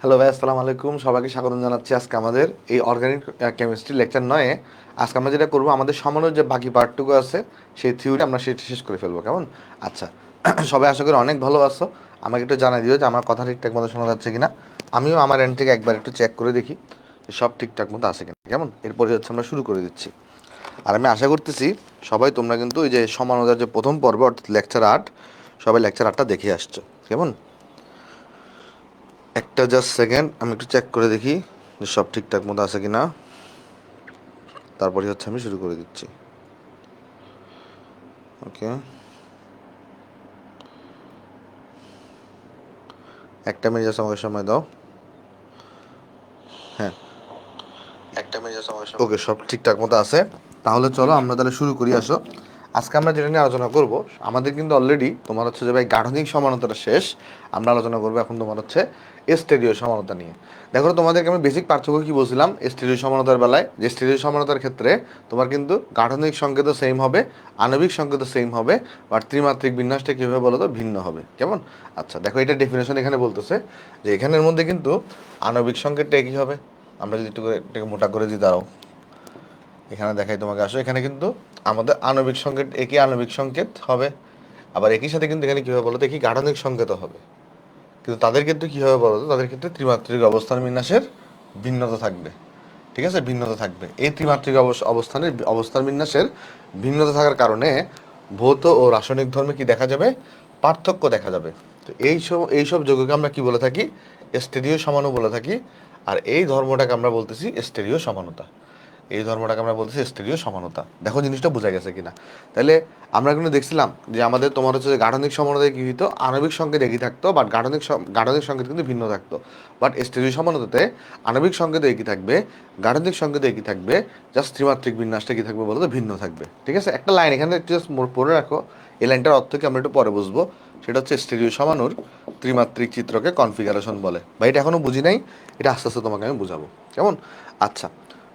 Hello ভাই, আসসালামু আলাইকুম। সবাইকে স্বাগত জানাচ্ছি আজকে আমাদের এই অর্গানিক কেমিস্ট্রি লেকচার 9-এ। আজকে আমরা যেটা করবো, আমাদের সমানোর যে বাকি পার্টটুকু আছে সেই থিওরি আমরা সেটা শেষ করে ফেলবো, কেমন? আচ্ছা। সবাই আশা করি অনেক ভালো আছো। আমাকে একটু জানাই দিও যে আমার কথা ঠিকঠাক মতো শোনা যাচ্ছে কিনা। আমিও আমার এন্ড থেকে একবার একটু চেক করে দেখি যে সব ঠিকঠাক মতো আছে কিনা, কেমন? এরপরে হচ্ছে আমরা শুরু করে দিচ্ছি। আর আমি আশা করতেছি সবাই তোমরা কিন্তু ওই যে সমানতার যে প্রথম পর্ব অর্থাৎ লেকচার 8, সবাই লেকচার 8টা দেখে আসছো, কেমন? একটা জাস্ট সেকেন্ড, আমি একটু চেক করে দেখি যে সব ঠিকঠাক মতো আছে কিনা, তারপরে হচ্ছে আমি শুরু করে দিচ্ছি। ওকে, একটা মিনিট জাস্ট আমাকে সময় দাও। হ্যাঁ, একটা মিনিট জাস্ট আমাকে সময়। ওকে, সব ঠিকঠাক মতো আছে। তাহলে চলো আমরা তাহলে শুরু করি, আসো। আজকে আমরা যেটা নিয়ে আলোচনা করব, আমাদের কিন্তু অলরেডি তোমার হচ্ছে যে ভাই গাঠনিক সমানতাটা শেষ। আমরা আলোচনা করবো এখন তোমার হচ্ছে স্টেরিও সমানতা নিয়ে। দেখো, তোমাদেরকে আমি বেসিক পার্থক্য কি বলছিলাম স্টেরিও সমানতার বেলায়, যে স্টেরিও সমানতার ক্ষেত্রে তোমার কিন্তু গাঠনিক সংকেত সেম হবে, আণবিক সংকেত সেম হবে, আর ত্রিমাত্রিক বিন্যাসটা কী হবে বলো তো, ভিন্ন হবে, কেমন? আচ্ছা, দেখো এটা ডেফিনেশন এখানে বলতেছে যে এখানের মধ্যে কিন্তু আণবিক সংকেতটা একই হবে। আমরা যদি একটু করে এটাকে মোটা করে দিই, দাঁড়াও, এখানে দেখাই তোমাকে। আসো, এখানে কিন্তু আমাদের আণবিক সংকেত একই আণবিক সংকেত হবে, আবার একই সাথে কিন্তু এখানে কী হবে বলো তো, একই গাঠনিক সংকেতও হবে। কিন্তু তাদের ক্ষেত্রে কী হবে বলো তো, তাদের ক্ষেত্রে ত্রিমাত্রিক অবস্থান বিন্যাসের ভিন্নতা থাকবে। ঠিক আছে, ভিন্নতা থাকবে। এই ত্রিমাত্রিক অবস্থান বিন্যাসের ভিন্নতা থাকার কারণে ভৌত ও রাসায়নিক ধর্মে কি দেখা যাবে, পার্থক্য দেখা যাবে। তো এইসব যৌগকে আমরা কি বলে থাকি, স্টেরিও সমাণু বলে থাকি। আর এই ধর্মটাকে আমরা বলতেছি স্টেরিও সমানতা। এই ধর্মটাকে আমরা বলতেছি স্টেরিও সমানতা। দেখো জিনিসটা বোঝা গেছে কিনা। তাহলে আমরা কিন্তু দেখছিলাম যে আমাদের তোমার হচ্ছে যে গাঠনিক সমানতায় কি হইতো, আণবিক সংকেত একই থাকতো, বাট গাঠনিক সংকেত কিন্তু ভিন্ন থাকতো। বাট স্টেরিও সমানতাতে আণবিক সংকেত একই থাকবে, গাঠনিক সংকেত একই থাকবে, জাস্ট ত্রিমাত্রিক বিন্যাসটা কি থাকবে বলতো, ভিন্ন থাকবে। ঠিক আছে, একটা লাইন এখানে একটু জাস্ট পড়ে রাখো। এই লাইনটার অর্থ কি আমরা একটু পরে বুঝবো। সেটা হচ্ছে স্টেরিও সমানুর ত্রিমাত্রিক চিত্রকে কনফিগারেশন বলে। বা এটা এখনো বুঝি নাই, এটা আস্তে আস্তে তোমাকে আমি বুঝাবো, কেমন? আচ্ছা।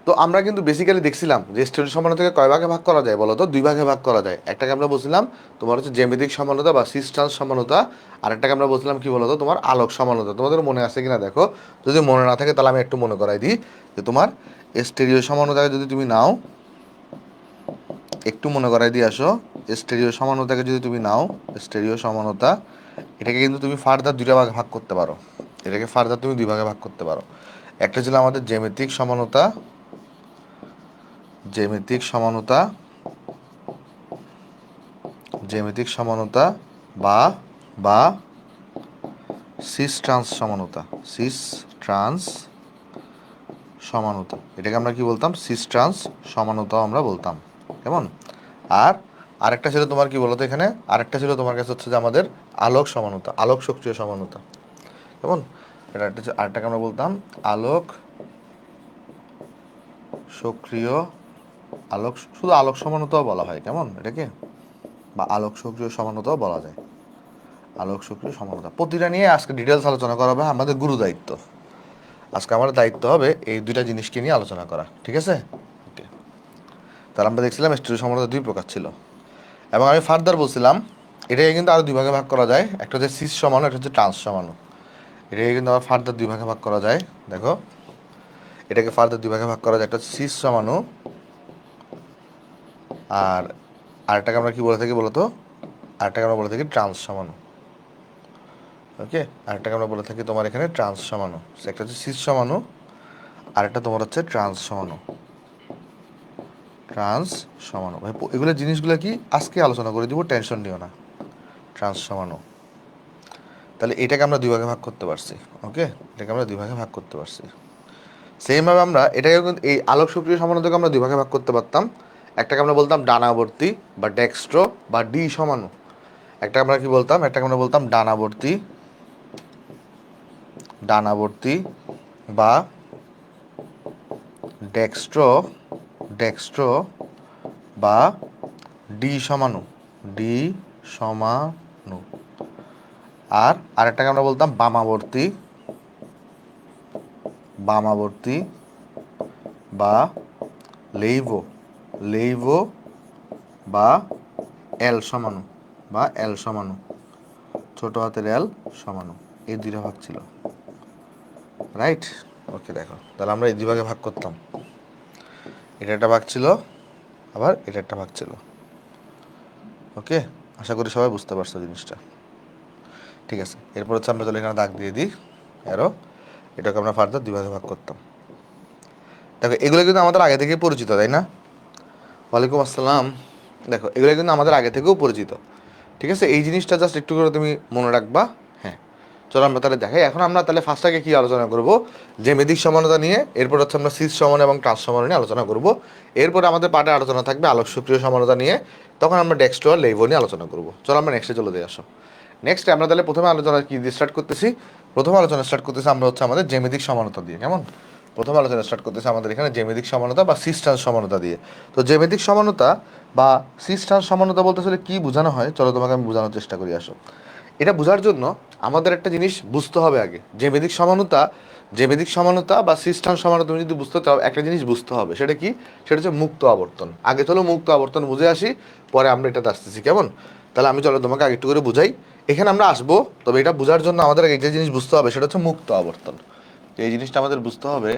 তো আমরা কিন্তু বেসিক্যালি দেখছিলাম যে স্টেরিও সমানতাকে কয় ভাগে ভাগ করা যায় বলো তো, 2 ভাগে ভাগ করা যায়। একটাকে আমরা বলছিলাম তোমার হচ্ছে জ্যামিতিক সমানতা বা সিস্টান্স সমানতা, আর একটাকে আমরা বলছিলাম কি বলতো, তোমার আলোক সমানতা। তোমাদের মনে আছে কিনা দেখো, যদি মনে না থাকে তাহলে আমি একটু মনে করাই দিই যে তোমার স্টেরিও সমানতাকে যদি তুমি নাও, একটু মনে করাই দিয়ে আসো। স্টেরিও সমানতাকে যদি তুমি নাও, স্টেরিও সমানতা, এটাকে কিন্তু তুমি ফার্দার 2 ভাগে ভাগ করতে পারো। এটাকে ফার্দার তুমি 2 ভাগে ভাগ করতে পারো। একটা ছিল আমাদের জ্যামিতিক সমানতা, জ্যামিতিক সমানতা, জ্যামিতিক সমানতা, বা বা সিস ট্রান্স সমানতা, সিস ট্রান্স সমানতা। এটাকে আমরা কি বলতাম, সিস ট্রান্স সমানতা আমরা বলতাম, কেমন? আর আরেকটা ছিল তোমার কি বলতো, এখানে আরেকটা ছিল তোমার কাছে হচ্ছে যে আমাদের আলোক সমানতা, আলোক সক্রিয় সমানতা, কেমন? এটা আরেকটাকে আমরা বলতাম আলোক সক্রিয়, শুধু আলোক সমানতাও বলা হয়, কেমন এটাকে, বা আলোক সক্রিয় সমানতাও বলা যায়। আলোক সক্রিয় সমানতা, প্রতিটা নিয়ে আজকে ডিটেলস আলোচনা করা হবে, আমাদের গুরু দায়িত্ব। আজকে আমার দায়িত্ব হবে এই 2টা জিনিসকে নিয়ে আলোচনা করা, ঠিক আছে? ওকে। তাহলে আমরা দেখছিলাম স্টেরিও সমানতা 2 প্রকার ছিল, এবং আমি ফার্দার বলছিলাম এটাকে কিন্তু আরও 2 ভাগে ভাগ করা যায়। একটা হচ্ছে সিস সমানু, একটা হচ্ছে ট্রান্স সমানু। এটাকে কিন্তু আবার ফার্দার 2 ভাগে ভাগ করা যায়। দেখো, এটাকে ফার্দার 2 ভাগে ভাগ করা যায়। একটা হচ্ছে সিস সমানু, আর আরেকটাকে আমরা কি বলে থাকি বলতো, আরেকটাকে আমরা বলে থাকি ট্রান্স সমানু। ওকে, আরেকটাকে আমরা বলে থাকি তোমার এখানে ট্রান্স সমানু। একটা হচ্ছে সিস সমানু, আরেকটা তোমার হচ্ছে ট্রান্স সমানু। ট্রান্স সমানু ভাই, এগুলো জিনিসগুলো কি আজকে আলোচনা করে দিব, টেনশন নিও না। ট্রান্স সমানু, তাহলে এটাকে আমরা 2 ভাগে ভাগ করতে পারছি। ওকে, এটাকে আমরা 2 ভাগে ভাগ করতে পারছি। সেমভাবে আমরা এটাকে কিন্তু এই আলোক সক্রিয় সমানুতাকে আমরা 2 ভাগে ভাগ করতে পারতাম। একটাকে আমরা বলতাম ডানাবর্তী বা ডেক্সট্রো বা ডি সমানু। একটা আমরা কি বলতাম, একটাকে আমরা বলতাম ডানাবর্তী, ডানাবর্তী বা ডেক্সট্রো, ডেক্সট্রো বা ডি সমানু, ডি সমানু। আর আরেকটাকে আমরা বলতাম বামাবর্তী, বামাবর্তী বা লেইভো, লেইভো বা এল সমানু, বা এল সমানু, ছোট হাতের এল সমানু। এই 2টা ভাগ ছিল। রাইট? ওকে, দেখো তাহলে আমরা এই দুই ভাগে ভাগ করতাম, এটা একটা ভাগ ছিল, আবার এটা একটা ভাগ ছিল। ওকে, আশা করি সবাই বুঝতে পারছো জিনিসটা। ঠিক আছে, এরপর হচ্ছে আমরা তাহলে এখানে দাগ দিয়ে দিই এরো, এটাকে আমরা ফার্দার দুই ভাগে ভাগ করতাম। দেখো এগুলো কিন্তু আমাদের আগে থেকেই পরিচিত, তাই না? ওয়ালাইকুম আসসালাম। দেখো এগুলো কিন্তু আমাদের আগে থেকেও পরিচিত। ঠিক আছে, এই জিনিসটা জাস্ট একটু করে তুমি মনে রাখবা। হ্যাঁ, চলো আমরা তাহলে দেখাই। এখন আমরা তাহলে ফার্স্ট আগে কী আলোচনা করবো, জ্যামিতিক সমানতা নিয়ে, এরপর হচ্ছে আমরা সিস সমান এবং ট্রান্স সমান নিয়ে আলোচনা করবো। এরপরে আমাদের পাঠে আলোচনা থাকবে আলোক সক্রিয় সমানতা নিয়ে, তখন আমরা ডেক্সটো আর লেইভো নিয়ে আলোচনা করবো। চলো আমরা নেক্সটে চলে দিয়ে আসো। নেক্সট আমরা তাহলে প্রথমে আলোচনা কী দিয়ে স্টার্ট করতেছি? প্রথম আলোচনা স্টার্ট করতেছি আমরা হচ্ছে আমাদের জ্যামিতিক সমানতা দিয়ে। কেমন? প্রথম আলোচনা স্টার্ট করতেছে আমাদের এখানে জ্যামিতিক সমানতা বা সিস ট্রান্স সমানতা দিয়ে। তো জ্যামিতিক সমানতা বা সিস ট্রান্স সমানতা বলতে আসলে কী বোঝানো হয়, চলো তোমাকে আমি বোঝানোর চেষ্টা করি। আসো, এটা বোঝার জন্য আমাদের একটা জিনিস বুঝতে হবে আগে। জ্যামিতিক সমানতা বা সিস ট্রান্স সমানতা তুমি যদি বুঝতে চাও, একটা জিনিস বুঝতে হবে। সেটা কি? সেটা হচ্ছে মুক্ত আবর্তন। আগে চলো মুক্ত আবর্তন বুঝে আসি, পরে আমরা এটাতে আসতেছি। কেমন? তাহলে আমি চলো তোমাকে আগে একটু করে বুঝাই। এখানে আমরা আসবো, তবে এটা বোঝার জন্য আমাদের একটা জিনিস বুঝতে হবে, সেটা হচ্ছে মুক্ত আবর্তন। এই জিনিসটা আমাদের বুঝতে হবে,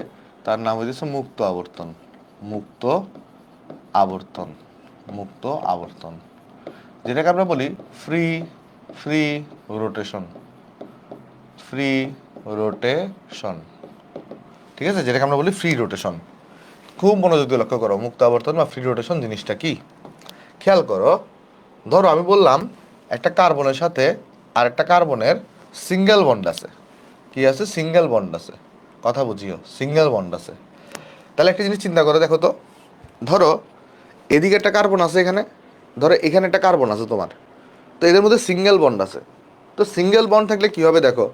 তার নাম হচ্ছে মুক্ত আবর্তন। মুক্ত আবর্তন, মুক্ত আবর্তন, যেটাকে আমরা বলি free free rotation, free rotation. ঠিক আছে, যেটাকে আমরা বলি ফ্রি রোটেশন। খুব মনোযোগ দিয়ে লক্ষ্য করো, মুক্ত আবর্তন বা ফ্রি রোটেশন জিনিসটা কি। খেয়াল করো, ধরো আমি বললাম একটা কার্বনের সাথে আর একটা কার্বনের সিঙ্গেল বন্ড আছে। কি আছে? সিঙ্গেল বন্ড আছে। কথা বুঝিও, সিঙ্গেল বন্ড আছে। তাহলে একটা জিনিস চিন্তা করে দেখো তো, ধরো এদিকে একটা কার্বন আছে, এখানে ধরো এখানে একটা কার্বন আছে তোমার, তো এদের মধ্যে সিঙ্গেল বন্ড আছে। তো সিঙ্গেল বন্ড থাকলে কী হবে দেখো,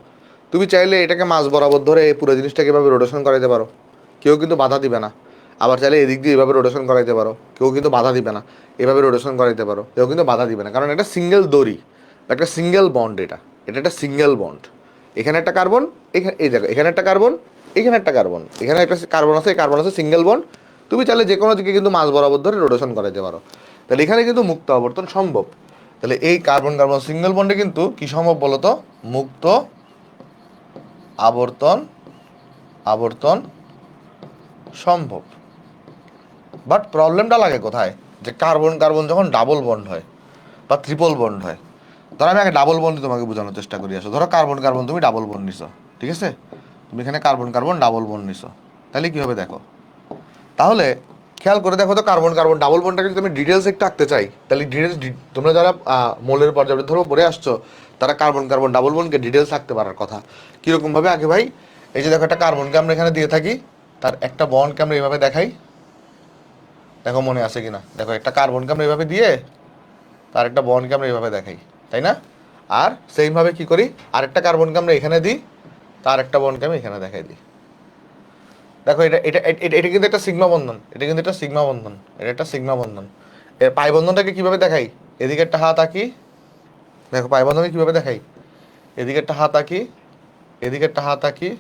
তুমি চাইলে এটাকে মাঝ বরাবর ধরে এই পুরো জিনিসটাকে এভাবে রোটেশন করাইতে পারো, কেউ কিন্তু বাধা দিবে না। আবার চাইলে এদিক দিয়ে এভাবে রোটেশন করাইতে পারো, কেউ কিন্তু বাধা দিবে না। এভাবে রোটেশন করাইতে পারো, কেউ কিন্তু বাধা দিবে না, কারণ এটা সিঙ্গেল দড়ি, একটা সিঙ্গেল বন্ড। এটা এটা একটা সিঙ্গেল বন্ড। এখানে একটা কার্বন, এখানে এই দেখো এখানে একটা কার্বন, এখানে একটা কার্বন, এখানে একটা কার্বন আছে, এই কার্বন আছে, সিঙ্গেল বন্ড। তুমি চাইলে যে কোনো দিকে কিন্তু মাঝ বরাবর ধরে রোটেশন করাইতে পারো। তাহলে এখানে কিন্তু মুক্ত আবর্তন সম্ভব। তাহলে এই কার্বন কার্বন সিঙ্গেল বন্ডে কিন্তু কি সম্ভব বলো তো? মুক্ত আবর্তন, আবর্তন সম্ভব। বাট প্রবলেমটা লাগে কোথায়, যে কার্বন কার্বন যখন ডাবল বন্ড হয় বা ট্রিপল বন্ড হয়। ধরো আমি আগে ডাবল বন্ড তোমাকে বোঝানোর চেষ্টা করি। আসো, ধরো কার্বন কার্বন তুমি ডাবল বন্ড নিছো, ঠিক আছে? তুমি এখানে কার্বন কার্বন ডাবল বন্ড নিছো, তাহলে কি হবে দেখো। তাহলে খেয়াল করে দেখো তো, কার্বন কার্বন ডাবল বন্ডটাকে যদি আমি ডিটেলস একটু আঁকতে চাই, তাহলে ডিটেলস তোমরা যারা মোলের পর্যায়ে ধরো পড়ে আসছো, তারা কার্বন কার্বন ডাবল বন্ডকে ডিটেলস আঁকতে পারার কথা। কীরকমভাবে আগে ভাই, এই যে দেখো একটা কার্বনকে আমরা এখানে দিয়ে থাকি, তার একটা বন্ডকে আমরা এইভাবে দেখাই। দেখো মনে আছে কিনা, দেখো একটা কার্বনকে আমরা এইভাবে দিয়ে তার একটা বন্ডকে আমরা এইভাবে দেখাই, তাই না? আর সেইমভাবে কি করি, আরেকটা কার্বনকে আমরা এখানে দিই, তার একটা বন্ডকে আমি এখানে দেখাই দিই। দেখো এটা এটা এটা এটা কিন্তু একটা সিগমা বন্ধন, এটা কিন্তু একটা সিগমা বন্ধন, এটা একটা সিগমা বন্ধন। এর পাই বন্ধনটাকে কিভাবে দেখাই? এদিকে একটা হাত আঁকি, দেখো পাই বন্ধনকে কিভাবে দেখাই, এদিকে একটা হাত আঁকি, এদিকে একটা হাত আঁকি,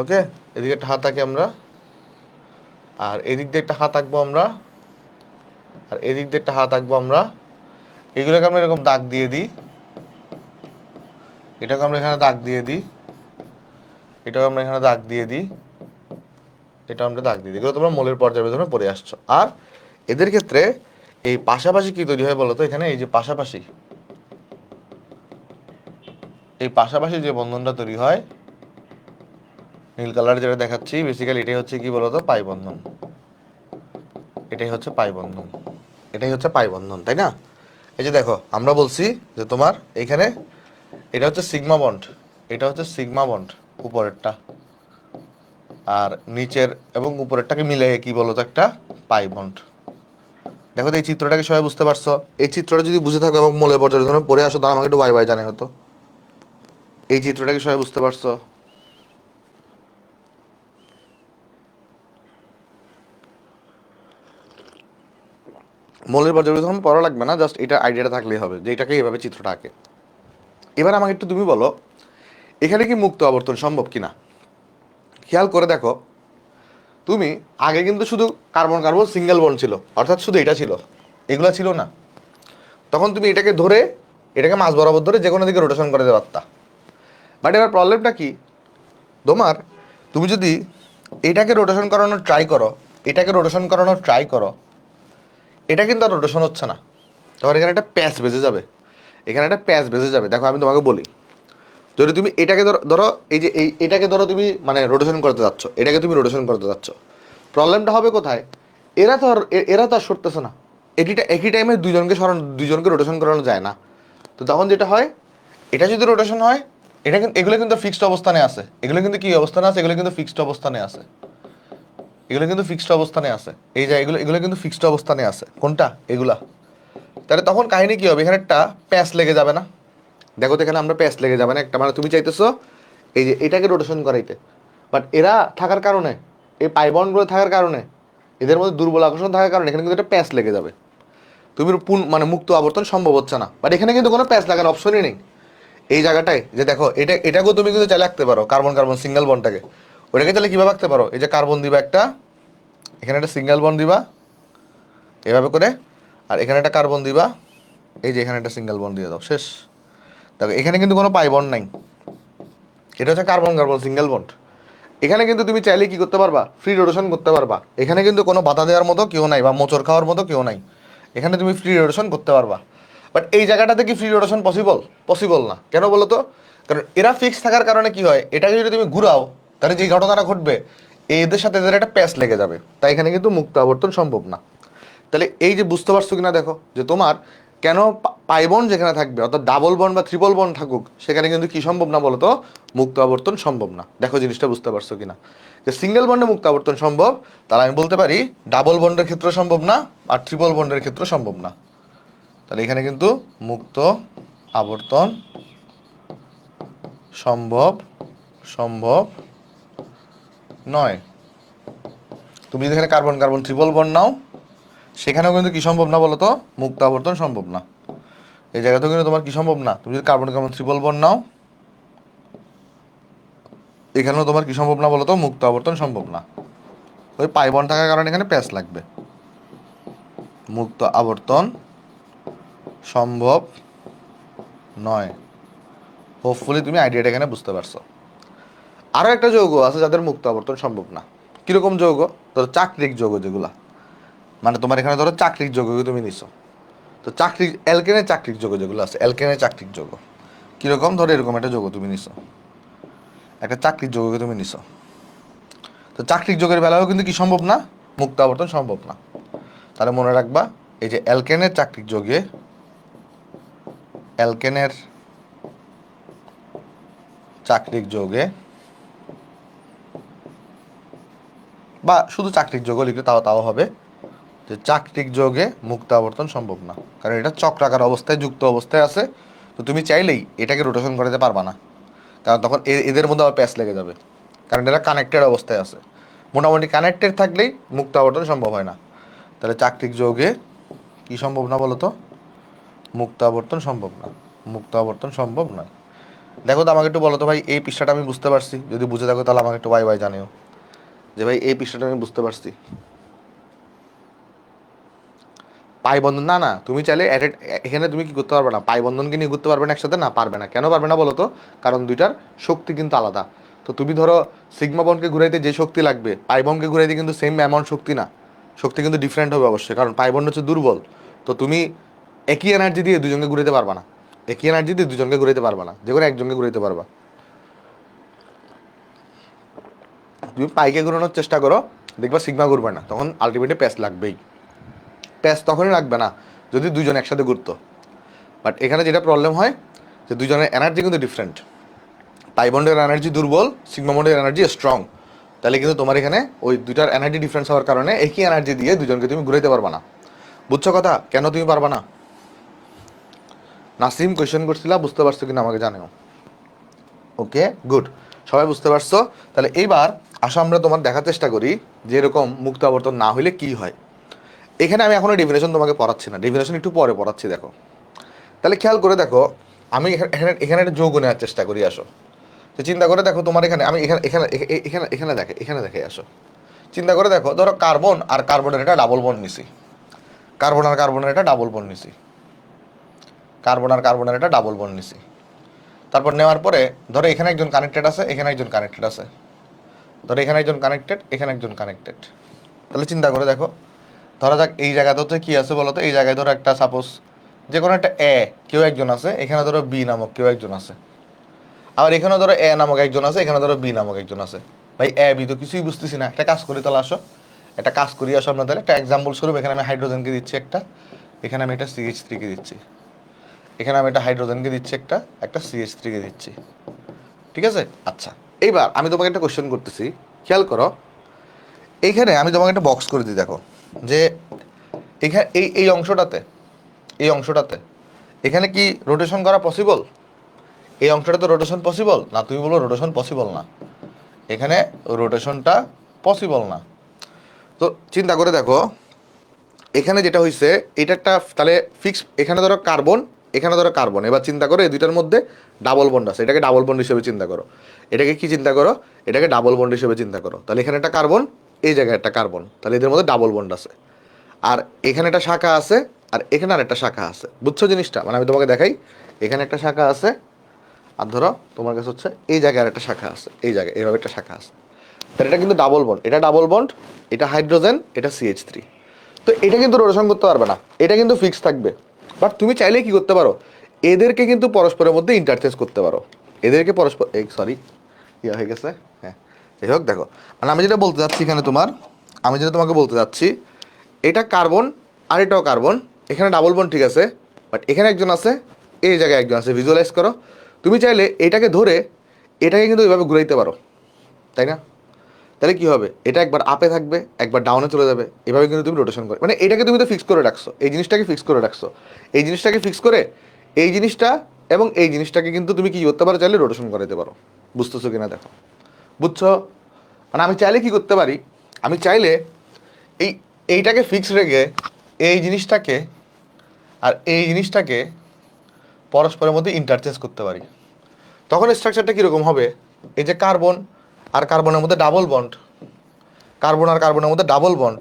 ওকে, এদিকে একটা হাত আঁকি আমরা, আর এদিক দিয়ে একটা হাত আঁকবো আমরা, আর এদিক দিয়ে একটা হাত আঁকবো আমরা। এগুলোকে আমরা এরকম দাগ দিয়ে দিই, এটাকে আমরা এখানে দাগ দিয়ে দিই, এটাকে আমরা এখানে দাগ দিয়ে দিই, এটা আমরা দাগ দিয়ে দিই। এগুলো তোমরা মোলের পর্যালোচনা পড়ে আসছো। আর এদের ক্ষেত্রে এই পাশাপাশি কি তৈরি হয় বলো তো? এখানে এই যে পাশাপাশি, এই পাশাপাশি যে বন্ধনটা তৈরি হয় নীল কালার যেটা দেখাচ্ছি, বেসিক্যালি এটাই হচ্ছে কি বলতো? পাই বন্ধন। এটাই হচ্ছে পাই বন্ধন, এটাই হচ্ছে পাই বন্ধন, তাই না? এই যে দেখো আমরা বলছি যে তোমার এখানে এটা হচ্ছে সিগমা বন্ড, এটা হচ্ছে সিগমা বন্ড উপরেরটা, আর নিচের এবং উপরেরটাকে মিলে কি বলতো? একটা পাই বন্ড। দেখো তো এই চিত্রটাকে সবাই বুঝতে পারছো? এই চিত্রটা যদি বুঝে থাকো এবং মূলের পর্যালোচনা পড়ে আসো, তাহলে আমাকে একটু বাই বাই জানাই হতো। এই চিত্রটাকে সবাই বুঝতে পারছো? মৌলের পর্যালোচনা পড়া লাগবে না, জাস্ট এটা আইডিয়াটা থাকলেই হবে যে এটাকে এইভাবে চিত্রটা আঁকে। এবার আমাকে একটু তুমি বলো, এখানে কি মুক্ত আবর্তন সম্ভব কিনা? খেয়াল করে দেখো, তুমি আগে কিন্তু শুধু কার্বন কার্বন সিঙ্গেল বন্ড ছিল, অর্থাৎ শুধু এটা ছিল, এগুলা ছিল না। তখন তুমি এটাকে ধরে, এটাকে মাঝ বরাবর ধরে যে কোনো দিকে রোটেশন করে দিতে পারতা। বাট এবার প্রবলেমটা কি, তোমার তুমি যদি এটাকে রোটেশন করানোর ট্রাই করো, এটাকে রোটেশন করানোর ট্রাই করো, এটা কিন্তু আর রোটেশন হচ্ছে না, তোমার এখানে একটা প্যাচ বেজে যাবে, এখানে একটা প্যাচ বেজে যাবে। দেখো আমি তোমাকে বলি, যদি তুমি এটাকে ধরো ধরো এই যে এটাকে ধরো তুমি মানে রোটেশন করতে যাচ্ছ, এটাকে তুমি রোটেশন করতে যাচ্ছ, প্রবলেমটা হবে কোথায়? এরা তো আর সরতেছে না, একই টাইমে দুইজনকে রোটেশন করানো যায় না। তো তখন যেটা হয়, এটা যদি রোটেশন হয়, এটা কিন্তু এগুলো কিন্তু ফিক্সড অবস্থানে আছে, এগুলো কিন্তু কি অবস্থানে আছে, এগুলো কিন্তু ফিক্সড অবস্থানে আছে, এগুলো কিন্তু ফিক্সড অবস্থানে আছে, এই যে এগুলো এগুলো কিন্তু ফিক্সড অবস্থানে আছে, কোনটা? এগুলা। তাহলে তখন কাহিনী কি হবে, এখানে একটা প্যাচ লেগে যাবে না? দেখো তো এখানে আমরা প্যাচ লেগে যাবে না একটা, মানে তুমি চাইতেছো এই যে এটাকে রোটেশন করাইতে, বাট এরা থাকার কারণে, এই পাইবন্ডগুলো থাকার কারণে, এদের মধ্যে দুর্বল আকর্ষণ থাকার কারণে এখানে কিন্তু একটা প্যাচ লেগে যাবে, তুমি মানে মুক্ত আবর্তন সম্ভব হচ্ছে না। বাট এখানে কিন্তু কোনো প্যাচ লাগার অপশনই নেই এই জায়গাটায়। যে দেখো এটাকেও তুমি কিন্তু চাইলে রাখতে পারো, কার্বন কার্বন সিঙ্গেল বন্ডটাকে, ওটাকে চাইলে কীভাবে রাখতে পারো, এই যে কার্বন দিবা একটা, এখানে একটা সিঙ্গেল বন্ড দিবা এভাবে করে, আর এখানে একটা কার্বন দিবা, এই যে এখানে একটা সিঙ্গেল বন্ড দিয়ে দাও, শেষ। দেখো এখানে কিন্তু কোনো পাই বন্ড নাই, এটা হচ্ছে কার্বন কার্বন সিঙ্গেল বন্ড। এখানে কিন্তু তুমি চাইলে কি করতে পারবা, ফ্রি রোটেশন করতে পারবা, এখানে কিন্তু কোনো বাধা দেওয়ার মতো কেউ নাই বা মোচড় খাওয়ার মতো কেউ নাই, এখানে তুমি ফ্রি রোটেশন করতে পারবা। বাট এই জায়গাটাতে কি ফ্রি রোটেশন পসিবল? পসিবল না। কেন বলো তো? কারণ এরা ফিক্স থাকার কারণে কি হয়, এটাকে যদি তুমি ঘুরাও তাহলে যে ঘটনাটা ঘটবে, এদের সাথে এদের একটা প্যাচ লেগে যাবে, তাই এখানে কিন্তু মুক্ত আবর্তন সম্ভব না। তাহলে এই যে বুঝতে পারছো কিনা দেখো, যে তোমার কেন পাই বন্ড যেখানে থাকবে, অর্থাৎ ডাবল বন্ড বা ট্রিপল বন্ড থাকুক, সেখানে কিন্তু কি সম্ভব না বলো তো, মুক্ত আবর্তন সম্ভব না। দেখো জিনিসটা বুঝতে পারছো কিনা, যে সিঙ্গেল বন্ডে মুক্ত আবর্তন সম্ভব, তাহলে আমি বলতে পারি ডাবল বন্ডের ক্ষেত্রে সম্ভব না, আর ট্রিপল বন্ডের ক্ষেত্রে সম্ভব না। তাহলে এখানে কিন্তু মুক্ত আবর্তন সম্ভব সম্ভব নয়। তুমি যদি এখানে কার্বন কার্বন ট্রিপল বন্ড নাও, সেখানেও কিন্তু কি সম্ভব না বলো তো, মুক্ত আবর্তন সম্ভব না। এই জায়গাতেও কিন্তু তোমার কি সম্ভব না, তুমি যদি কার্বন কার্বন ট্রিপল বন্ড নাও, এখানেও তোমার কি সম্ভব না বলো তো, মুক্ত আবর্তন সম্ভব না। ওই পাই বন্ড থাকার কারণে এখানে প্যাচ লাগবে। মুক্ত আবর্তন সম্ভব নয়। হোপফুলি তুমি আইডিয়াটা এখানে বুঝতে পারছো। আরও একটা যৌগ আছে যাদের মুক্ত আবর্তন সম্ভব না। কীরকম যৌগ? ধরো চাকরিক যৌগ যেগুলা, মানে তোমার এখানে ধরো চাকরিক যৌগকে তুমি নিছো, তো চাকরিক অ্যালকেনের চাকরিক যৌগ যেগুলো আছে, অ্যালকেনের চাকরিক যৌগ কীরকম, ধরো এরকম একটা যৌগ তুমি নিছো, একটা চাকরিক যৌগকে তুমি নিছো, তো চাকরিক যৌগের বেলায়ও কিন্তু কি সম্ভব না, মুক্ত আবর্তন সম্ভব না। তাহলে মনে রাখবা, এই যে অ্যালকেনের চাকরিক যৌগে, অ্যালকেনের চাকরিক যৌগে, বা শুধু চাকরিক যৌগ লিখলে তাও তাও হবে, যে চাকরিক যৌগে মুক্ত আবর্তন সম্ভব না, কারণ এটা চক্রাকার অবস্থায় যুক্ত অবস্থায় আছে। তো তুমি চাইলেই এটাকে রোটেশন করাতে পারবা না, কারণ তখন এদের মধ্যে আবার প্যাচ লেগে যাবে, কারণ এরা কানেক্টেড অবস্থায় আছে। মোটামুটি কানেক্টেড থাকলেই মুক্ত আবর্তন সম্ভব হয় না। তাহলে চাকরিক যৌগে কি সম্ভব না বলো তো, মুক্ত আবর্তন সম্ভব না, মুক্ত আবর্তন সম্ভব নয়। দেখো তো আমাকে একটু বলো তো ভাই, এই পৃষ্ঠাটা আমি বুঝতে পারছি? যদি বুঝে থাকো তাহলে আমাকে একটু বাই বাই জানিও, যে ভাই এই পৃষ্ঠাটা আমি বুঝতে পারছি। পাই বন্ধন না, না তুমি চাইলে এখানে তুমি কি করতে পারবে না, পাই বন্ধনকে নিয়ে ঘুরতে পারবে না একসাথে, না পারবে না। কেন পারবে না বলো তো? কারণ দুইটার শক্তি কিন্তু আলাদা। তো তুমি ধরো সিগমা বন্ডকে ঘুরাইতে যে শক্তি লাগবে, পাই বন্ডকে ঘুরাইতে কিন্তু সেম অ্যামাউন্ট শক্তি না, শক্তি কিন্তু ডিফারেন্ট হবে অবশ্যই, কারণ পাই বন্ড হচ্ছে দুর্বল। তো তুমি একই এনার্জি দিয়ে দুজনকে ঘুরাইতে পারবা না, একই এনার্জি দিয়ে দুজনকে ঘুরাইতে পারবা না, যে কোনো একজনকে ঘুরাইতে পারবা। তুমি পাইকে ঘুরানোর চেষ্টা করো, দেখবা সিগমা ঘুরবে না, তখন আলটিমেটলি প্যাচ লাগবেই। প্যাচ তখনই লাগবে না যদি দুজন একসাথে ঘুরতো। বাট এখানে যেটা প্রবলেম হয়, যে দুজনের এনার্জি কিন্তু ডিফারেন্ট, পাই বন্ডের এনার্জি দুর্বল, সিগমা বন্ডের এনার্জি স্ট্রং। তাহলে কিন্তু তোমার এখানে ওই দুইটার এনার্জি ডিফারেন্স হওয়ার কারণে একই এনার্জি দিয়ে দুজনকে তুমি ঘুরাইতে পারবা না। বুঝছো কথা? কেন তুমি পারবা না? নাসিম কোয়েশ্চেন করছিলা, বুঝতে পারছো কিনা আমাকে জানাও। ওকে গুড, সবাই বুঝতে পারছো। তাহলে এইবার আসো আমরা তোমার দেখার চেষ্টা করি যে এরকম মুক্ত আবর্তন না হইলে কি হয়। এখানে আমি এখনো ডেফিনেশন তোমাকে পড়াচ্ছি না, ডেফিনেশন একটু পরে পড়াচ্ছি। দেখো তাহলে খেয়াল করে দেখো, আমি এখানে এখানে একটা যৌগ নেওয়ার চেষ্টা করি। আসো তো চিন্তা করে দেখো, তোমার এখানে আমি এখানে এখানে এখানে এখানে দেখে আসো, চিন্তা করে দেখো, ধরো কার্বন আর কার্বনের একটা ডাবল বন্ড নিছি, কার্বন আর কার্বনের একটা ডাবল বন্ড নিছি, কার্বন আর কার্বনের একটা ডাবল বন্ড নিছি। তারপর নেওয়ার পরে ধরো এখানে একজন কানেক্টেড আছে, এখানে একজন কানেক্টেড আছে, ধরো এখানে একজন কানেক্টেড, এখানে একজন কানেক্টেড। তাহলে চিন্তা করে দেখো, ধরা যাক এই জায়গাতে হচ্ছে কি আছে বলো তো, এই জায়গায় ধরো একটা সাপোজ যে কোনো একটা এ কেউ একজন আছে, এখানে ধরো বি নামক কেউ একজন আছে, আবার এখানে ধরো এ নামক একজন আছে, এখানে ধরো বি নামক একজন আছে। ভাই এ বি তো কিছুই বুঝতেছি না, একটা কাজ করি তাহলে আসো, একটা কাজ করি আসো আমরা তাহলে। একটা এক্সাম্পল স্বরূপ এখানে আমি হাইড্রোজেনকে দিচ্ছি একটা, এখানে আমি একটা CH3 কে দিচ্ছি, এখানে আমি একটা হাইড্রোজেনকে দিচ্ছি একটা, একটা CH3 কে দিচ্ছি, ঠিক আছে? আচ্ছা, এইবার আমি তোমাকে একটা কোশ্চেন করতেছি, খেয়াল করো। এইখানে আমি তোমাকে একটা বক্স করে দিই, দেখো যে এখানে এই অংশটাতে, এই অংশটাতে এখানে কি রোটেশন করা পসিবল? এই অংশটাতে রোটেশন পসিবল না? তুমি বলো রোটেশন পসিবল না, এখানে রোটেশনটা পসিবল না। তো চিন্তা করে দেখো, এখানে যেটা হয়েছে এটা একটা তাহলে ফিক্স, এখানে ধরো কার্বন, এখানে ধরো কার্বন। এবার চিন্তা করো এই দুইটার মধ্যে ডাবল বন্ড আছে, এটাকে ডাবল বন্ড হিসেবে চিন্তা করো। এটাকে কি চিন্তা করো? এটাকে ডাবল বন্ড হিসেবে চিন্তা করো। তাহলে এখানে একটা কার্বন, এই জায়গায় একটা কার্বন, তাহলে এদের মধ্যে ডাবল বন্ড আছে। আর এখানে একটা শাখা আছে, আর এখানে আর একটা শাখা আছে। বুঝছো জিনিসটা? মানে আমি তোমাকে দেখাই, এখানে একটা শাখা আছে, আর ধরো তোমার কাছে হচ্ছে এই জায়গায় আর একটা শাখা আছে, এই জায়গায় এইভাবে একটা শাখা আছে। তাহলে এটা কিন্তু ডাবল বন্ড, এটা ডাবল বন্ড, এটা হাইড্রোজেন, এটা CH3। তো এটা কিন্তু রোটেশন করতে পারবে না, এটা কিন্তু ফিক্স থাকবে। বাট তুমি চাইলে কি করতে পারো, এদেরকে কিন্তু পরস্পরের মধ্যে ইন্টারচেঞ্জ করতে পারো, এদেরকে পরস্পর, এই সরি ইয়ে হয়ে গেছে, হ্যাঁ যাই হোক। দেখো মানে আমি যেটা বলতে চাচ্ছি এখানে তোমার, আমি যেটা তোমাকে বলতে চাচ্ছি, এটা কার্বন আর এটাও কার্বন, এখানে ডাবল বন্ড ঠিক আছে, বাট এখানে একজন আছে, এই জায়গায় একজন আছে। ভিজুয়ালাইজ করো, তুমি চাইলে এটাকে ধরে এটাকে কিন্তু এইভাবে ঘুরাইতে পারো, তাই না? তাহলে কি হবে, এটা একবার আপে থাকবে, একবার ডাউনে চলে যাবে, এভাবে কিন্তু তুমি রোটেশন করে, মানে এটাকে তুমি তো ফিক্স করে রাখছো, এই জিনিসটাকে ফিক্স করে রাখছো, এই জিনিসটাকে ফিক্স করে এই জিনিসটা এবং এই জিনিসটাকে কিন্তু তুমি কি করতে পারো, চাইলে রোটেশন করাতে পারো। বুঝতেছো কিনা দেখো, বুঝছো? মানে আমি চাইলে কি করতে পারি, আমি চাইলে এই এইটাকে ফিক্স রেখে এই জিনিসটাকে আর এই জিনিসটাকে পরস্পরের মধ্যে ইন্টারচেঞ্জ করতে পারি। তখন স্ট্রাকচারটা কীরকম হবে, এই যে কার্বন আর কার্বনের মধ্যে ডাবল বন্ড, কার্বন আর কার্বনের মধ্যে ডাবল বন্ড,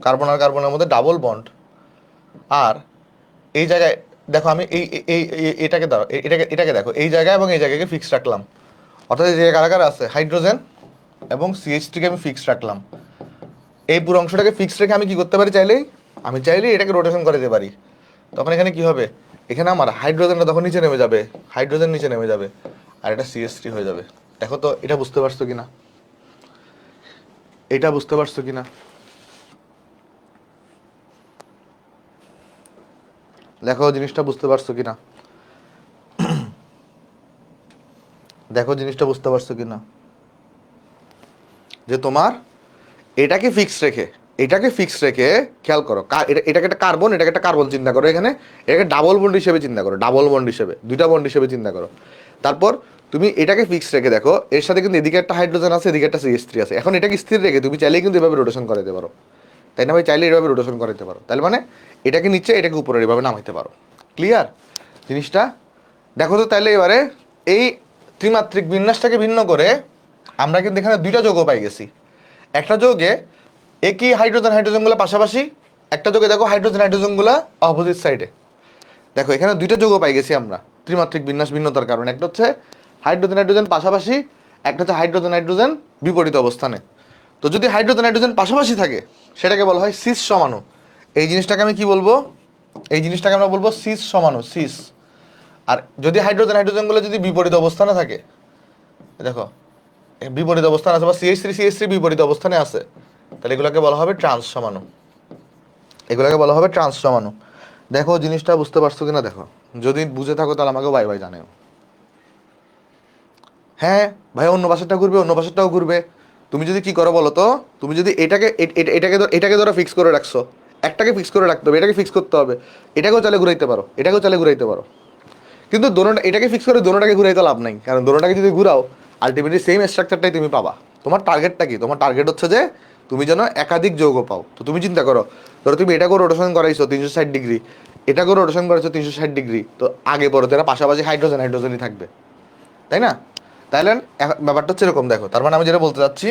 কার্বন আর কার্বনের মধ্যে ডাবল বন্ড। আর এই জায়গায় দেখো আমি এটাকে দাও, এটাকে দেখো, এই জায়গায় এবং এই জায়গাকে ফিক্স রাখলাম, অর্থাৎ এই জায়গায় কারা কারা আছে, হাইড্রোজেন এবং CH3 কে আমি ফিক্স রাখলাম। এই পুরো অংশটাকে ফিক্স রেখে আমি কি করতে পারি, চাইলেই আমি চাইলেই এটাকে রোটেশন করে দিতে পারি। তখন এখানে কি হবে, এখানে আমার হাইড্রোজেনটা তখন নিচে নেমে যাবে, হাইড্রোজেন নিচে নেমে যাবে, আর এটা CH3 হয়ে যাবে। দেখো তো এটা বুঝতে পারছো কিনা, এটা বুঝতে পারছো কিনা? দেখো জিনিসটা বুঝতে পারছো কিনা, দেখো জিনিসটা বুঝতে পারছো কিনা, যে তোমার এটাকে ফিক্স রেখে, এটাকে ফিক্স রেখে খেয়াল করো, এটাকে একটা কার্বন, এটাকে একটা কার্বন চিন্তা করো, এখানে এটাকে ডাবল বন্ড হিসেবে চিন্তা করো, ডাবল বন্ড হিসেবে, দুইটা বন্ড হিসেবে চিন্তা করো। তারপর তুমি এটাকে ফিক্স রেখে দেখো, এর সাথে কিন্তু এদিকে একটা হাইড্রোজেন আছে, এদিকে একটা CH3 আছে। এখন এটাকে স্থির রেখে তুমি চাইলেই কিন্তু এভাবে রোটেশন করাতে পারো, তাই না ভাই? চাইলে এভাবে রোটেশন করাতে পারো, তাহলে মানে এটাকে নিচে, এটাকে উপরে এভাবে নামাইতে পারো। ক্লিয়ার জিনিসটা? দেখো তো তাহলে এবারে এই ত্রিমাত্রিক বিন্যাসটাকে ভিন্ন করে আমরা কিন্তু এখানে দুইটা যৌগ পাই গেছি। একটা যৌগে একই হাইড্রোজেন হাইড্রোজেনগুলো পাশাপাশি, একটা যৌগে দেখো হাইড্রোজেন হাইড্রোজেনগুলো অপোজিট সাইডে। দেখো এখানে দুইটা যৌগ পাই গেছি আমরা ত্রিমাত্রিক বিন্যাস ভিন্নতার কারণে, একটা হচ্ছে হাইড্রোজেন হাইড্রোজেন পাশাপাশি, একটা হচ্ছে হাইড্রোজেন হাইড্রোজেন বিপরীত অবস্থানে। তো যদি হাইড্রোজেন হাইড্রোজেন পাশাপাশি থাকে সেটাকে বলা হয় সিস সমাণু। এই জিনিসটাকে আমি কি বলবো, এই জিনিসটাকে আমরা বলবো সিস সমাণু, সিস। আর যদি হাইড্রোজেন হাইড্রোজেনগুলো যদি বিপরীত অবস্থানে থাকে, দেখো বিপরীত অবস্থানে আছে বা CH3 বিপরীত অবস্থানে আছে, তাহলে এগুলোকে বলা হবে ট্রান্স সমাণু, এগুলোকে বলা হবে ট্রান্স সমাণু। দেখো জিনিসটা বুঝতে পারছো কিনা দেখো, যদি বুঝে থাকো তাহলে আমাকে বাই বাই জানাও। হ্যাঁ ভাই, অন্য পাশেরটা ঘুরবে, অন্য পাশেরটাও ঘুরবে। তুমি যদি কি করো বলো তো, তুমি যদি এটাকে ধরো ফিক্স করে রাখছো, একটাকে ফিক্স করে রাখতে হবে, এটাকে ফিক্স করতে হবে, এটাকেও চালে ঘুরাইতে পারো, এটাকেও চালে ঘুরাইতে পারো। কিন্তু দোনোটা, এটাকে ফিক্স করে দোনোটাকে ঘুরাইতে লাভ নাই, কারণ দোনোটাকে যদি ঘুরাও আলটিমেটলি সেম স্ট্রাকচারটাই তুমি পাবা। তোমার টার্গেটটা কি? তোমার টার্গেট হচ্ছে যে তুমি যেন একাধিক যৌগ পাও। তো তুমি চিন্তা করো, ধরো তুমি এটাকেও রোটেশন করাইছো 360 ডিগ্রি, এটাকেও রোটেশন করাইছো 360 ডিগ্রি, তো আগে পরে তারা পাশাপাশি হাইড্রোজেন হাইড্রোজেনই থাকবে, তাই না? তাইলে ব্যাপারটা হচ্ছে এরকম। দেখো তার মানে আমি যেটা বলতে চাচ্ছি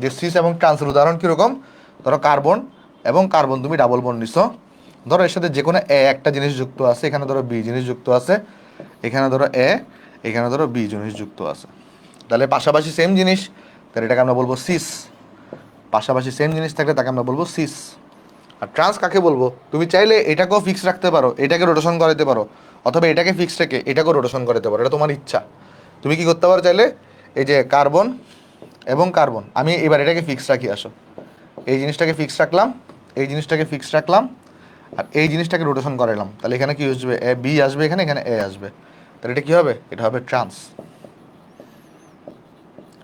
যে সিস এবং ট্রান্সের উদাহরণ কীরকম, ধরো কার্বন এবং কার্বন তুমি ডাবল বন্ড নিছো, ধরো এর সাথে যে কোনো একটা জিনিস যুক্ত আছে, এখানে ধরো বি জিনিস যুক্ত আছে, এখানে ধরো এখানে ধরো বি জিনিস যুক্ত আছে, তাহলে পাশাপাশি সেম জিনিস, তাহলে এটাকে আমরা বলবো সিস। পাশাপাশি সেম জিনিস থাকলে তাকে আমরা বলবো সিস। আর ট্রান্স কাকে বলবো? তুমি চাইলে এটাকেও ফিক্স রাখতে পারো, এটাকে রোটেশন করাতে পারো, অথবা এটাকে ফিক্স রেখে এটাকেও রোটেশন করাতে পারো, এটা তোমার ইচ্ছা। তুমি কি করতে পারো চাইলে, এই যে কার্বন এবং কার্বন, আমি এবার এটাকে ফিক্স রাখি, আসো এই জিনিসটাকে ফিক্স রাখলাম, এই জিনিসটাকে ফিক্স রাখলাম, আর এই জিনিসটাকে রোটেশন করালাম, তাহলে এখানে কি আসবে, এ বি আসবে, এখানে এখানে এ আসবে, তাহলে এটা কি হবে, এটা হবে ট্রান্স।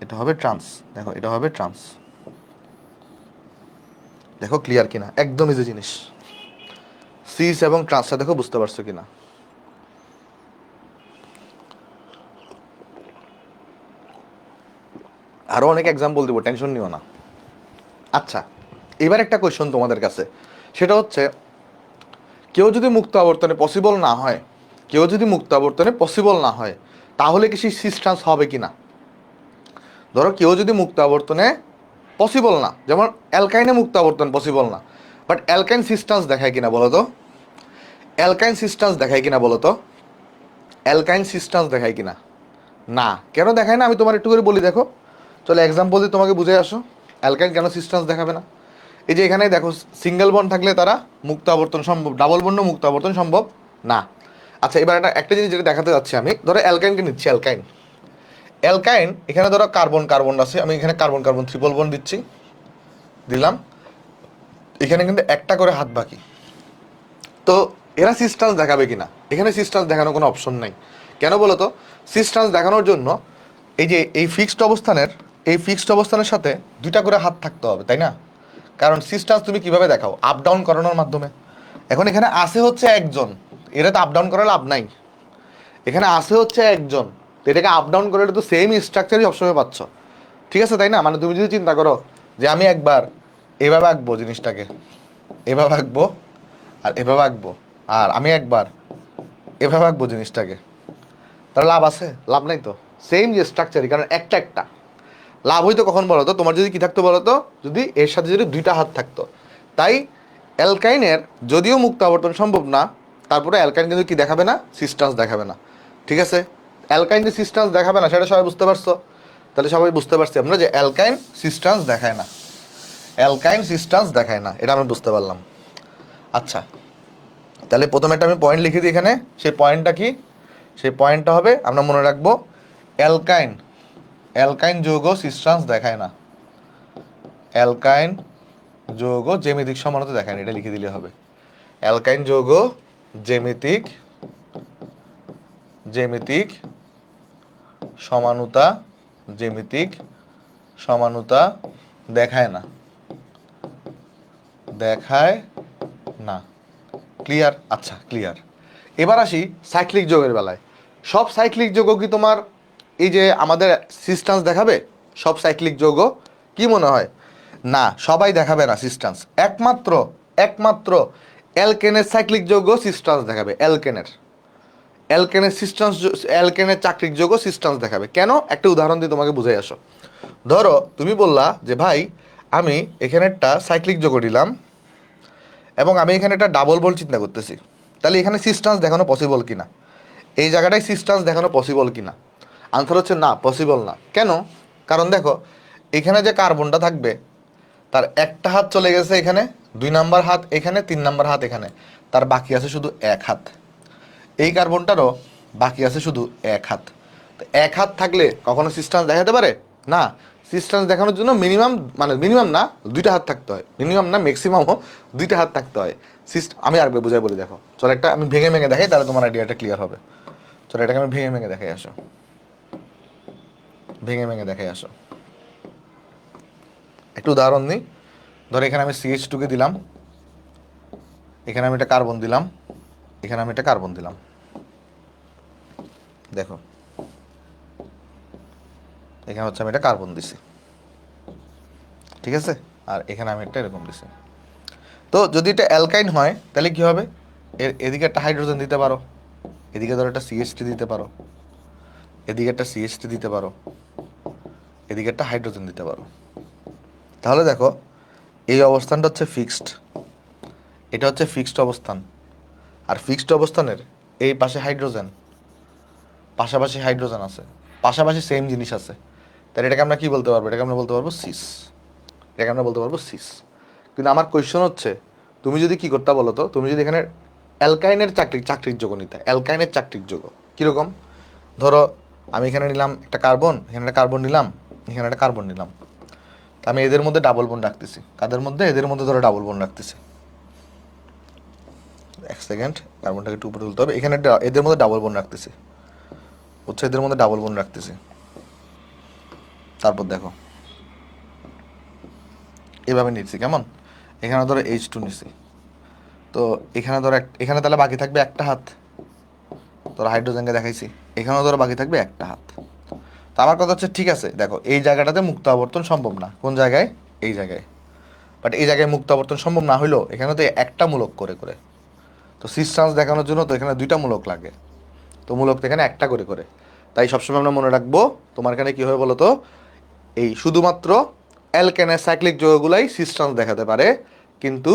এটা হবে ট্রান্স, দেখো এটা হবে ট্রান্স। দেখো ক্লিয়ার কিনা, একদম ইজি জিনিস। সিস এবং ট্রান্সটা দেখো বুঝতে পারছো কিনা। আরো অনেক এক্সাম্পল দিব, টেনশন নিও না। আচ্ছা, এবার একটা কোয়েশ্চন তোমাদের কাছে, সেটা হচ্ছে কেউ যদি মুক্ত আবর্তনে পসিবল না হয়, কেউ যদি মুক্ত আবর্তনে পসিবল না হয়, তাহলে কি সেই সিস ট্রান্স হবে কিনা? ধরো কেউ যদি মুক্ত আবর্তনে পসিবল না, যেমন অ্যালকাইনে মুক্ত আবর্তন পসিবল না, বাট অ্যালকাইন সিস্টেন্স দেখায় কিনা বলো তো? অ্যালকাইন সিস্টেন্স দেখায় কিনা বলো তো? অ্যালকাইন সিস্টেন্স দেখায় কিনা? না। কেন দেখায় না আমি তোমার একটু করে বলি, দেখো চলো এক্সাম্পল দিয়ে তোমাকে বুঝে আসো অ্যালকাইন কেন সিস্টেন্স দেখাবে না। এই যে এখানে দেখো সিঙ্গেল বন্ড থাকলে তারা মুক্ত আবর্তন সম্ভব, ডাবল বন্ড মুক্ত আবর্তন সম্ভব না। আচ্ছা, এবার একটা জিনিস যেটা দেখাতে যাচ্ছি আমি, ধরো অ্যালকাইনকে নিচ্ছি, অ্যালকাইন। অ্যালকাইন এখানে ধরো কার্বন কার্বন আছে, আমি এখানে কার্বন কার্বন ট্রিপল বন্ড দিচ্ছি, দিলাম, এখানে কিন্তু একটা করে হাত বাকি। তো এরা সিস্টেন্স দেখাবে কিনা? এখানে সিস্টেন্স দেখানোর কোনো অপশন নাই। কেন বলো তো? সিস্টেন্স দেখানোর জন্য এই যে এই ফিক্সড অবস্থানের সাথে দুইটা করে হাত থাকতে হবে, তাই না? কারণ সিস্টেন্স তুমি কিভাবে দেখাও? আপ ডাউন করানোর মাধ্যমে। এখন এখানে আসে হচ্ছে একজন, এটা তো আপ ডাউন করা লাভ নাই। এখানে আসে হচ্ছে একজন, তো এটাকে আপ ডাউন করে তো সেম স্ট্রাকচারই সবসময় পাচ্ছ, ঠিক আছে তাই না? মানে তুমি যদি চিন্তা করো যে আমি একবার এভাবে আঁকবো জিনিসটাকে, এভাবে আঁকবো আর এভাবে আঁকবো, আর আমি একবার এভাবে আঁকবো জিনিসটাকে, তার লাভ আছে? লাভ নাই তো। সেম যে স্ট্রাকচারই, কারণ একটা একটা লাভ হইতো কখন বলো তো? তোমার যদি কি থাকতো বলো তো? যদি এর সাথে যদি দুইটা হাত থাকতো। তাই অ্যালকাইনের যদিও মুক্ত আবর্তন সম্ভব না, তারপরে অ্যালকাইন কিন্তু কি দেখাবে না? সিস্টেন্স দেখাবে না, ঠিক আছে? অ্যালকাইন যে সিস্টেন্স দেখাবে না সেটা সবাই বুঝতে পারছো? তাহলে সবাই বুঝতে পারছি আমরা যে অ্যালকাইন সিস্টেন্স দেখায় না, অ্যালকাইন সিস্টেন্স দেখায় না, এটা আমি বুঝতে পারলাম। আচ্ছা, তাহলে প্রথমে একটা আমি পয়েন্ট লিখে দিই এখানে, সেই পয়েন্টটা কি? সেই পয়েন্টটা হবে, আমরা মনে রাখবো অ্যালকাইন, অ্যালকাইন যৌগ সিস্টেন্স দেখায় না, অ্যালকাইন যৌগ জ্যামিতিক সমানতা দেখায় না, এটা লিখে দিলে হবে। অ্যালকাইন যৌগ জ্যামিতিক জ্যামিতিক সমানুতা, জ্যামিতিক সমানুতা দেখায় না, দেখায় না। ক্লিয়ার? আচ্ছা ক্লিয়ার। এবার আসি সাইক্লিক যৌগের বেলায়। সব সাইক্লিক যৌগ কি তোমার এই যে আমাদের সিস্টেন্স দেখাবে? সব সাইক্লিক যৌগ কি মনে হয়? না, সবাই দেখাবে না সিস্টেন্স। একমাত্র একমাত্র অ্যালকেনের সাইক্লিক যৌগ সিস্টেন্স দেখাবে। অ্যালকেনের সিস্টেন্স, অ্যালকেনের চাকরিক যৌগ সিস্টেন্স দেখাবে। কেন? একটা উদাহরণ দিয়ে তোমাকে বুঝাই আসো। ধরো তুমি বললা যে ভাই আমি এখানে একটা সাইক্লিক যৌগ দিলাম এবং আমি এখানে একটা ডাবল বন্ড চিন্তা করতেছি, তাহলে এখানে সিস্টেন্স দেখানো পসিবল কিনা? এই জায়গাটায় সিস্টেন্স দেখানো পসিবল কিনা? আনসার হচ্ছে না, পসিবল না। কেন? কারণ দেখো এখানে যে কার্বনটা থাকবে তার একটা হাত চলে গেছে এখানে, 2 নাম্বার হাত এখানে, 3 নাম্বার হাত এখানে, তার বাকি আছে শুধু এক হাত। এই কার্বনটারও বাকি আছে শুধু এক হাত। তো এক হাত থাকলে কখনো সিস্টেন্স দেখাতে পারে না? সিস্টেন্স দেখানোর জন্য মিনিমাম, মানে মিনিমাম না, দুইটা হাত থাকতে হয়, মিনিমাম না ম্যাক্সিমামও দুইটা হাত থাকতে হয়। আমি আরেকবার বুঝাই বলি, দেখো চলো একটা আমি ভেঙে ভেঙে দেখাই, তাহলে তোমার আইডিয়াটা ক্লিয়ার হবে। চলো এটাকে আমি ভেঙে ভেঙে দেখাই আসো, ভেঙে ভেঙে দেখাই আসো। একটু উদাহরণ নিই। ধরো এখানে আমি CH2কে দিলাম, এখানে আমি একটা কার্বন দিলাম, এখানে আমি একটা কার্বন দিলাম, দেখো এখানে হচ্ছে আমি একটা কার্বন দিছি, ঠিক আছে? আর এখানে আমি একটা এরকম দিছি। তো যদি এটা অ্যালকাইন হয় তাহলে কি হবে? এদিকে একটা হাইড্রোজেন দিতে পারো, এদিকে ধরো একটা CH3 দিতে পারো, এদিকে একটা CH3 দিতে পারো, এদিকে একটা হাইড্রোজেন দিতে পারো। তাহলে দেখো এই অবস্থানটা হচ্ছে ফিক্সড, এটা হচ্ছে ফিক্সড অবস্থান। আর ফিক্সড অবস্থানের এই পাশে হাইড্রোজেন, পাশাপাশি হাইড্রোজেন আছে, পাশাপাশি সেম জিনিস আছে, তাহলে এটাকে আমরা কি বলতে পারবো? এটাকে আমরা বলতে পারবো সিস। এটাকে আমরা বলতে পারবো সিস। কিন্তু আমার কোয়েশ্চন হচ্ছে, তুমি যদি কি করতে বলো তো, তুমি যদি এখানে অ্যালকাইনের চাকরির যোগ নিতে, অ্যালকাইনের চাকরির যোগ কীরকম? ধরো আমি এখানে নিলাম একটা কার্বন, এখানে একটা কার্বন নিলাম, এখানে একটা কার্বন নিলাম, আমি এদের মধ্যে ডাবল বন্ড রাখতেছি। কাদের মধ্যে? এদের মধ্যে ধরো ডাবল বন্ড রাখতেছি। এক সেকেন্ড, কার্বনটাকে একটু উপরে তুলতে হবে। এখানে এদের মধ্যে ডাবল বন্ড রাখতেছি, হচ্ছে এদের মধ্যে ডাবল বন্ড রাখতেছি। তারপর দেখো এভাবে নিচ্ছি কেমন, এখানে ধরো H2 নিছি, তো এখানে ধরো এখানে তাহলে বাকি থাকবে একটা হাত, ধরো হাইড্রোজেনকে দেখাইছি, এখানেও ধরো বাকি থাকবে একটা হাত। তো আমার কথা হচ্ছে ঠিক আছে, দেখো এই জায়গাটাতে মুক্ত আবর্তন সম্ভব না, কোন জায়গায়? এই জায়গায়। বাট এই জায়গায় মুক্ত আবর্তন সম্ভব না হইলেও এখানে তো একটা মূলক করে করে, তো সিস্টেন্স দেখানোর জন্য তো এখানে দুইটা মূলক লাগে, তো মূলক তো এখানে একটা করে করে। তাই সবসময় আমরা মনে রাখবো, তোমার এখানে কী হবে বলো তো, এই শুধুমাত্র অ্যালকেনের সাইক্লিক যৌগগুলাই সিস্টেন্স দেখাতে পারে, কিন্তু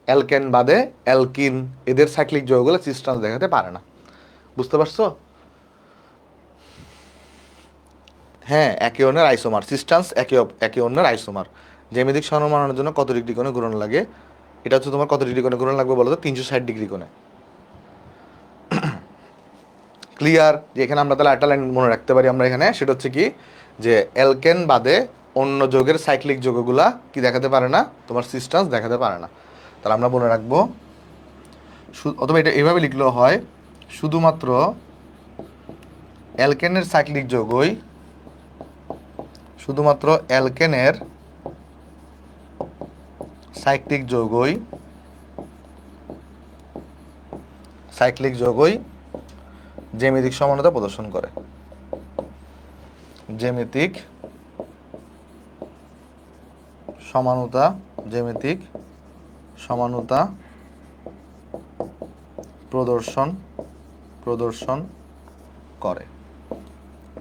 অ্যালকেন বাদে অ্যালকিন এদের সাইক্লিক যৌগগুলো সিস্টেন্স দেখাতে পারে না। বুঝতে পারছো? হ্যাঁ, একে অন্যের আইসোমার, সিস্টেন্স একে অন্যের আইসোমার। জ্যামিতিক সমানুর জন্য কত ডিগ্রি কোণে ঘূর্ণন লাগে? এটা হচ্ছে তোমার কত ডিগ্রি কোণে ঘূর্ণন লাগবে বলো তো? 360 ডিগ্রি কোণে। ক্লিয়ার? যে এখানে আমরা তাহলে একটা লাইন মনে রাখতে পারি আমরা এখানে, সেটা হচ্ছে কি, যে অ্যালকেন বাদে অন্য যৌগের সাইক্লিক যৌগগুলা কি দেখাতে পারে না? তোমার সিস্টেন্স দেখাতে পারে না। তাহলে আমরা মনে রাখবো, অথবা এটা এভাবে লিখলেও হয়, শুধুমাত্র অ্যালকেনের সাইক্লিক যৌগই, শুধুমাত্র অ্যালকেনের সাইক্লিক যৌগই, সাইক্লিক যৌগই জ্যামিতিক সমানতা প্রদর্শন করে। জ্যামিতিক সমানতা, জ্যামিতিক সমানতা প্রদর্শন করে।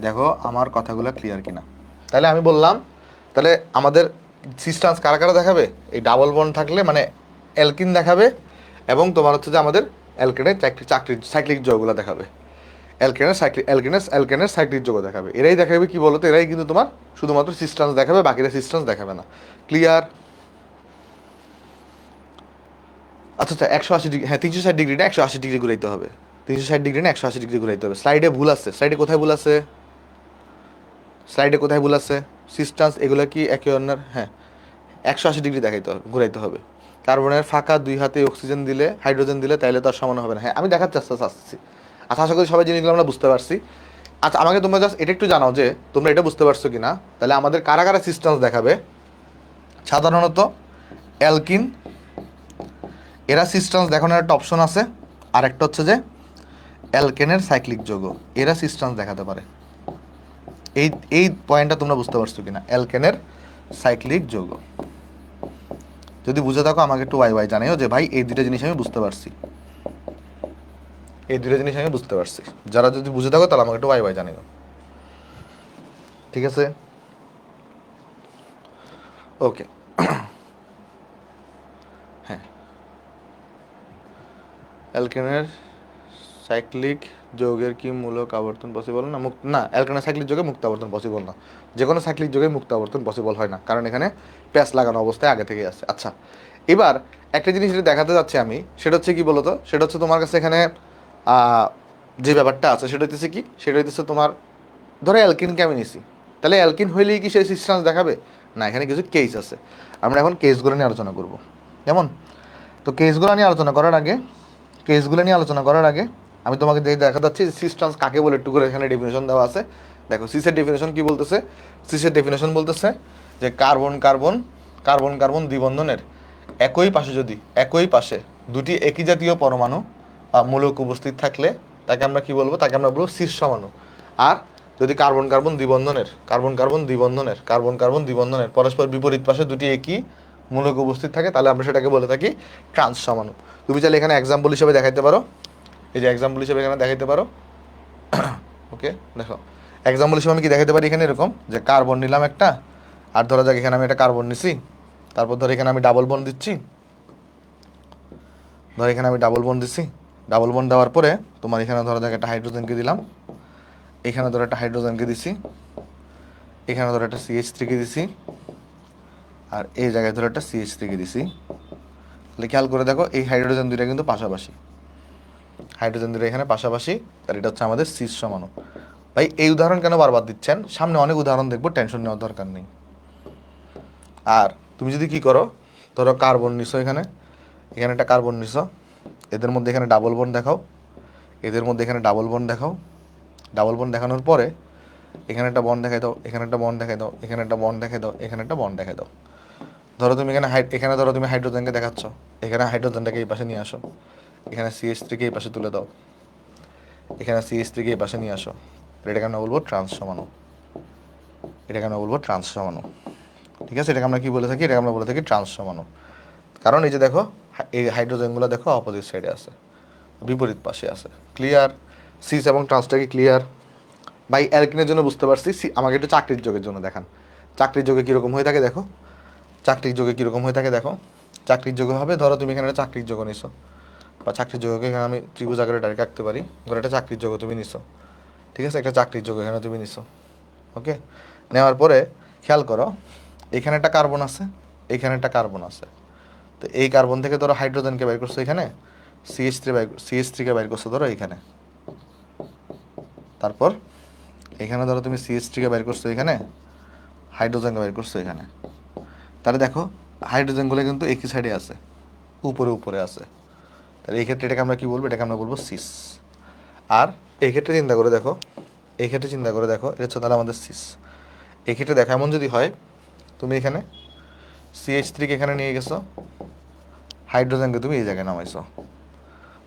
দেখো আমার কথাগুলো ক্লিয়ার কিনা। তাহলে আমি বললাম, তাহলে আমাদের সিস্টেন্স কারা কারা দেখাবে? এই ডাবল বন্ড থাকলে মানে অ্যালকিন দেখাবে, এবং তোমার হচ্ছে যে আমাদের অ্যালকেনের সাইক্লিক যৌগগুলো দেখাবে। অ্যালকেনের সাইক্লিক যৌগ দেখাবে, এরাই দেখাবে কি বলতো, এরাই কিন্তু তোমার শুধুমাত্র সিস্টেন্স দেখাবে, বাকিরা সিস্টেন্স দেখাবে না। ক্লিয়ার? আচ্ছা আচ্ছা, 180 ডিগ্রি, হ্যাঁ 360 ডিগ্রিটা 180 ডিগ্রি ঘুরাইতে হবে। 360 ডিগ্রি না 180 ডিগ্রি ঘুরাইতে হবে। স্লাইডে ভুল আছে, স্লাইডে কোথায় ভুল আছে? স্লাইডে কোথায় ভুল আছে? সিস্টেন্স এগুলো কি একে অন্যের? হ্যাঁ, 180 ডিগ্রি দেখাইতে হবে, ঘুরাইতে হবে। কার্বনের ফাঁকা দুই হাতে অক্সিজেন দিলে, হাইড্রোজেন দিলে, তাইলে তো আর সমান হবে না। হ্যাঁ, আমি দেখার চেষ্টা আসছি। আচ্ছা, আশা করি সবাই জিনিসগুলো আমরা বুঝতে পারছি। আচ্ছা, আমাকে তোমরা জাস্ট এটা একটু জানাও যে তোমরা এটা বুঝতে পারছো কি না। তাহলে আমাদের কারা কারা সিস্টেন্স দেখাবে? সাধারণত অ্যালকিন, এরা সিস্টেন্স দেখানোর একটা অপশন আছে। আর একটা হচ্ছে যে অ্যালকেনের সাইক্লিক যৌগ, এরা সিস্টেন্স দেখাতে পারে। এই এই পয়েন্টটা তোমরা বুঝতে পারছো কিনা? অ্যালকেনের সাইক্লিক যৌগ যদি বুঝে থাকো আমাকে একটু ওয়াই ওয়াই জানাইও যে ভাই এই দুটো জিনিস আমি বুঝতে পারছি, এই দুটো জিনিস আমি বুঝতে পারছি। যারা যদি বুঝে থাকো তাহলে আমাকে একটু ওয়াই ওয়াই জানাইও। ঠিক আছে, ওকে। হ্যাঁ, অ্যালকেনের সাইক্লিক যৌগের কি মূলক আবর্তন পসিবল না? না, অ্যালকেনের সাইক্লিক যৌগে মুক্ত আবর্তন পসিবল না। যে কোনো সাইক্লিক যৌগে মুক্ত আবর্তন পসিবল হয় না, কারণ এখানে প্যাচ লাগানো অবস্থায় আগে থেকে আছে। আচ্ছা, এবার একটা জিনিস যেটা দেখাতে যাচ্ছি আমি, সেটা হচ্ছে কি বলতো, সেটা হচ্ছে তোমার কাছে এখানে যে ব্যাপারটা আছে সেটা হচ্ছে কি, সেটা হচ্ছে তোমার ধরো অ্যালকিনকে আমি নিছি, তাহলে অ্যালকিন হইলেই কি সেই সিস্টেন্স দেখাবে? না, এখানে কিছু কেস আছে। আমরা এখন কেসগুলো নিয়ে আলোচনা করব, কেমন? তো কেসগুলো নিয়ে আলোচনা করার আগে, আমি তোমাকে দেখা যাচ্ছে সিস্টেন্স কাকে বলে একটু করে এখানে ডেফিনেশন দেওয়া আছে। দেখো সিসের ডেফিনেশন কি বলতেছে? সিসের ডেফিনেশন বলতেছে যে কার্বন কার্বন কার্বন কার্বন দ্বিবন্ধনের একই পাশে দুটি একই জাতীয় পরমাণু বা মূলক উপস্থিত থাকলে তাকে আমরা কি বলবো? তাকে আমরা বলবো সিস সমাণু। আর যদি কার্বন কার্বন দ্বিবন্ধনের পরস্পর বিপরীত পাশে দুটি একই মূলক উপস্থিত থাকে, তাহলে আমরা সেটাকে বলে থাকি ট্রান্স সমাণু। তুমি চাইলে এখানে এক্সাম্পল হিসেবে দেখাইতে পারো, এই যে এক্সাম্পল হিসেবে এখানে দেখাইতে পারো। ওকে, দেখো এক্সাম্পল হিসেবে আমি কি দেখাতে পারি এখানে এরকম, যে কার্বন নিলাম একটা, আর ধরা যাক এখানে আমি একটা কার্বন নিছি, তারপর ধর এখানে আমি ডাবল বন্ড দিচ্ছি, ডাবল বন্ড দেওয়ার পরে তোমার এখানে ধরা যাক একটা হাইড্রোজেনকে দিলাম, এখানে ধরো একটা হাইড্রোজেনকে দিছি, এখানে ধরো একটা CH3 কে দিছি, আর এই জায়গায় ধরো একটা CH3 কে দিছি। তাহলে খেয়াল করে দেখো এই হাইড্রোজেন দুইটা কিন্তু পাশাপাশি, হাইড্রোজেন দুইটা এখানে পাশাপাশি, তাহলে এটা হচ্ছে আমাদের সিস সমাণু। ভাই এই উদাহরণ কেন বারবার দিচ্ছেন? সামনে অনেক উদাহরণ দেখবো, টেনশন নেওয়ার দরকার নেই। আর তুমি যদি কি করো, ধরো কার্বন নিছো, এখানে এখানে একটা কার্বন নিছো, এদের মধ্যে এখানে ডাবল বন্ড দেখাও, এদের মধ্যে এখানে ডাবল বন্ড দেখাও। ডাবল বন্ড দেখানোর পরে এখানে একটা বন্ড দেখাই দাও, এখানে একটা বন্ড দেখাই দাও, এখানে একটা বন্ড দেখাই দাও, এখানে একটা বন্ড দেখাই দাও। ধরো তুমি এখানে ধরো তুমি হাইড্রোজেনকে দেখাচ্ছ, এখানে হাইড্রোজেনটাকে এই পাশে নিয়ে আসো, এখানে CH3 কে এই পাশে তুলে দাও, এখানে CH3 কে এই পাশে নিয়ে আসো। এটাকে আমরা বলবো ট্রান্স সমাণু, এটাকে আমরা বলবো ট্রান্স সমাণু। ঠিক আছে, এটাকে আমরা কি বলে থাকি? এটাকে আমরা বলে থাকি ট্রান্স সমাণু। কারণ এই যে দেখো এই হাইড্রোজেনগুলো দেখো অপোজিট সাইডে আছে, বিপরীত পাশে আছে। ক্লিয়ার? সিস এবং ট্রান্সটা কি ক্লিয়ার? ভাই অ্যালকিনের জন্য বুঝতে পারছি, আমাকে একটু চাকরির যোগের জন্য দেখান। চাকরির যোগে কীরকম হয়ে থাকে দেখো, চাকরির যোগে কীরকম হয়ে থাকে দেখো। চাকরির যোগে হবে, ধরো তুমি এখানে একটা চাকরির যোগ নিছো, বা চাকরির যোগকে এখানে আমি ত্রিভুজ আকারে ডাইরেক্ট আঁকতে পারি। ধরো একটা চাকরির যোগ তুমি নিছো, ঠিক আছে, একটা চাকরির যোগ এখানে তুমি নিছো। ওকে, নেওয়ার পরে খেয়াল করো এখানে একটা কার্বন আছে, এখানে একটা কার্বন আছে। তো এই কার্বন থেকে ধরো হাইড্রোজেনকে বের করছো এখানে, CH3 কে বের করছো ধরো এখানে। তারপর এখানে ধরো তুমি CH3 কে বের করছো এখানে, হাইড্রোজেনকে বের করছো এখানে। তাহলে দেখো হাইড্রোজেনগুলো কিন্তু একই সাইডে আছে, উপরে উপরে আছে। তাহলে এই ক্ষেত্রে এটাকে আমরা কি বলবো? এটাকে আমরা বলবো সিস। আর এই ক্ষেত্রে চিন্তা করে দেখো, এই ক্ষেত্রে চিন্তা করে দেখো, এটা হচ্ছে তাহলে আমাদের সিস। এই ক্ষেত্রে দেখো এমন যদি হয়, তুমি এখানে CH3 কে এখানে নিয়ে গেছো, হাইড্রোজেনকে তুমি এই জায়গায় নামাইছো,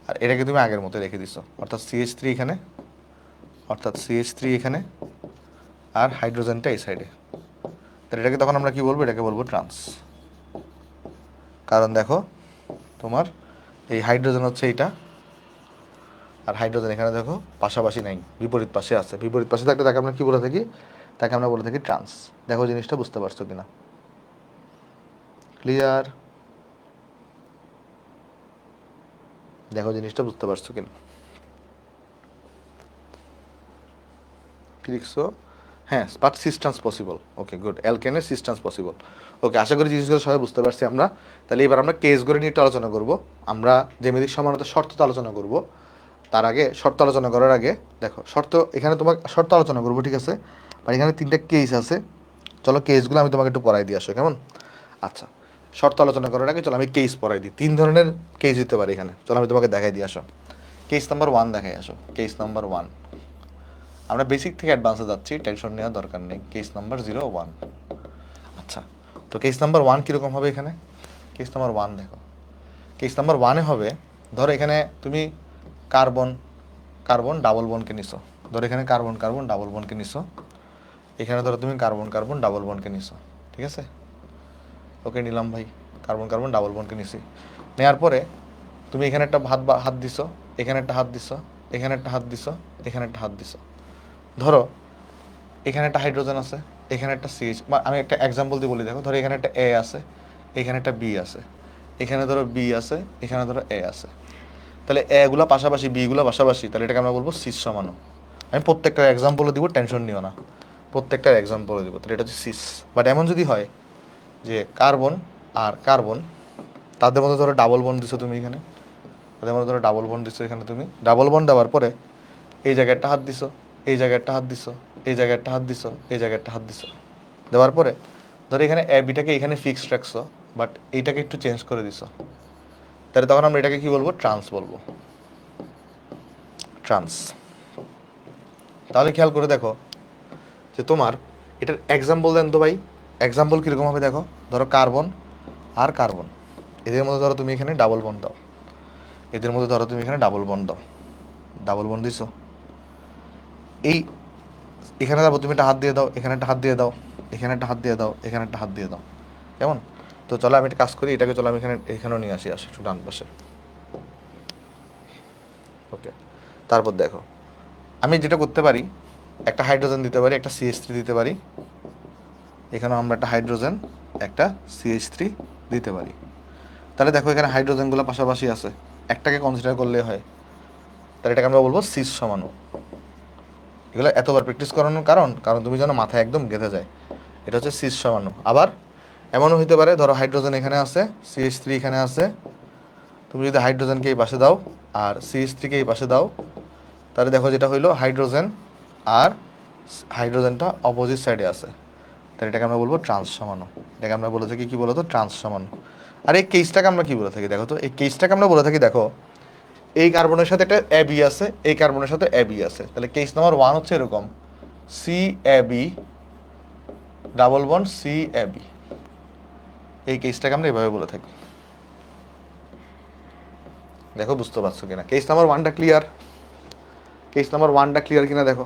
আর এটাকে তুমি আগের মতো রেখে দিছো, অর্থাৎ CH3 এখানে, অর্থাৎ CH3 এখানে, আর হাইড্রোজেনটা এই সাইডে। তাহলে এটাকে তখন আমরা কি বলবো? এটাকে বলবো ট্রান্স। কারণ দেখো তোমার এই হাইড্রোজেন হচ্ছে এইটা, আর হাইড্রোজেন এখানে দেখো পাশাপাশি নাই, বিপরীত পাশে আছে। বিপরীত পাশে থাকলে তাকে আমরা কি বলে থাকি? তাকে আমরা বলে থাকি ট্রান্স। দেখো জিনিসটা বুঝতে পারছো কিনা? ক্লিয়ার? দেখো জিনিসটা বুঝতে পারছো কিনা? কি লিখছো? হ্যাঁ, but existence possible. Okay, good. অ্যালকেনের সিস্টেন্স পসিবল। ওকে, আশা করি জিনিসগুলো সবাই বুঝতে পারছি আমরা। তাহলে এবার আমরা কেসগুলো নিয়ে একটু আলোচনা করব। আমরা জ্যামিতিক সমানতার শর্ত তো আলোচনা করব। তার আগে শর্ত আলোচনা করার আগে দেখো, শর্ত এখানে তোমার শর্ত আলোচনা করবো, ঠিক আছে, আর এখানে 3টা কেস আছে। চলো কেসগুলো আমি তোমাকে একটু পড়াই দিয়ে আসো, কেমন? আচ্ছা, শর্ত আলোচনা করার আগে চলো আমি কেস পড়াই দিই। 3 ধরনের কেস দিতে পারি এখানে, চলো আমি তোমাকে দেখাই দিয়ে আসো। কেস নাম্বার 1 দেখাই আসো। কেস নাম্বার 1, আমরা বেসিক থেকে অ্যাডভান্সে যাচ্ছি, টেনশন নেওয়ার দরকার নেই। Case number 01। আচ্ছা, তো কেস নাম্বার 1 কীরকম হবে এখানে? কেস নাম্বার 1 দেখো, কেস নাম্বার 1-এ হবে, ধরো এখানে তুমি কার্বন কার্বন ডাবল বন্ডকে নিছো, ধরো এখানে কার্বন কার্বন ডাবল বন্ডকে নিছো, এখানে ধরো তুমি কার্বন কার্বন ডাবল বন্ডকে নিছো, ঠিক আছে? ওকে, নিলাম ভাই, কার্বন কার্বন ডাবল বন্ডকে নিছি। নেওয়ার পরে তুমি এখানে একটা হাত দিছো, এখানে একটা হাত দিছো, এখানে একটা হাত দিছো, এখানে একটা হাত দিছো। ধরো এখানে একটা হাইড্রোজেন আছে, এখানে একটা CH, আমি একটা এক্সাম্পল দিয়ে বলি, দেখো ধরো এখানে একটা A আছে, এখানে একটা B আছে, এখানে ধরো B আছে, এখানে ধরো A আছে। তাহলে এগুলো পাশাপাশি, বিগুলো পাশাপাশি, তাহলে এটাকে আমরা বলবো সিস সমাণু। আমি প্রত্যেকটা এক্সাম্পলে দিব, টেনশন নিও না, প্রত্যেকটার এক্সাম্পলে দিব। তাহলে এটা হচ্ছে সিস। বাট এমন যদি হয় যে কার্বন আর কার্বন, তাদের মধ্যে ধরো ডাবল বন্ড দিছো তুমি এখানে, তাদের মধ্যে ধরো ডাবল বন্ড দিছো এখানে, তুমি ডাবল বন্ড দেওয়ার পরে এই জায়গায় একটা হাত দিছো, এই জায়গায় একটা হাত দিছো, এই জায়গায় একটা হাত দিছো, এই জায়গায় একটা হাত দিছো। দেওয়ার পরে ধরো এখানে এ বিটাকে এখানে ফিক্সড রাখছো, বাট এইটাকে একটু চেঞ্জ করে দিছো, তাহলে তখন আমরা এটাকে কি বলবো? ট্রান্স বলবো, ট্রান্স। তাহলে খেয়াল করে দেখো যে তোমার এটার এক্সাম্পল দেন তো ভাই। এক্সাম্পল কীরকম হবে দেখো, ধরো কার্বন আর কার্বন, এদের মধ্যে ধরো তুমি এখানে ডাবল বন্ড দাও, এদের মধ্যে ধরো তুমি এখানে ডাবল বন্ড দাও, ডাবল বন্ড দিছো। এই এখানে যাবো, তুমি একটা হাত দিয়ে দাও, এখানে একটা হাত দিয়ে দাও, এখানে একটা হাত দিয়ে দাও, এখানে একটা হাত দিয়ে দাও, কেমন? তো চলো আমি একটা কাজ করি, এটাকে চলো আমি এখানেও নিয়ে আসি, একটু ডান পাশে। ওকে, তারপর দেখো আমি যেটা করতে পারি, একটা হাইড্রোজেন দিতে পারি, একটা CH3 দিতে পারি, এখানেও আমরা একটা হাইড্রোজেন একটা CH3 দিতে পারি। তাহলে দেখো এখানে হাইড্রোজেনগুলো পাশাপাশি আছে, একটাকে কনসিডার করলে হয়, তাহলে এটাকে আমরা বলবো সিস সমাণু। এগুলো এতবার প্র্যাকটিস করানোর কারণ তুমি যেন মাথায় একদম গেঁথে যায়। এটা হচ্ছে সিস সমান। আবার এমনও হইতে পারে, ধরো হাইড্রোজেন এখানে আছে, CH3 এখানে আছে, তুমি যদি হাইড্রোজেনকে এই পাশে দাও আর CH3কে এই পাশে দাও, তাহলে দেখো যেটা হইলো হাইড্রোজেন আর হাইড্রোজেনটা অপোজিট সাইডে আছে, তাহলে এটাকে আমরা বলবো ট্রান্স সমাণু। এটাকে আমরা বলে থাকি কি বলতো, ট্রান্স সমাণু। আর এই কেসটাকে আমরা কি বলে থাকি দেখো তো, এই কেসটাকে আমরা বলে থাকি, দেখো এই কার্বনের সাথে একটা এবি আছে, এই কার্বনের সাথে এবি আছে, তাহলে কেস নাম্বার 1 হচ্ছে এরকম CAB ডাবল বন্ড CAB। এই কেসটাকে আমরা এভাবে বলে থাকি। দেখো বুঝতে পারছো কিনা, কেস নাম্বার 1টা ক্লিয়ার? কেস নাম্বার 1টা ক্লিয়ার কিনা দেখো,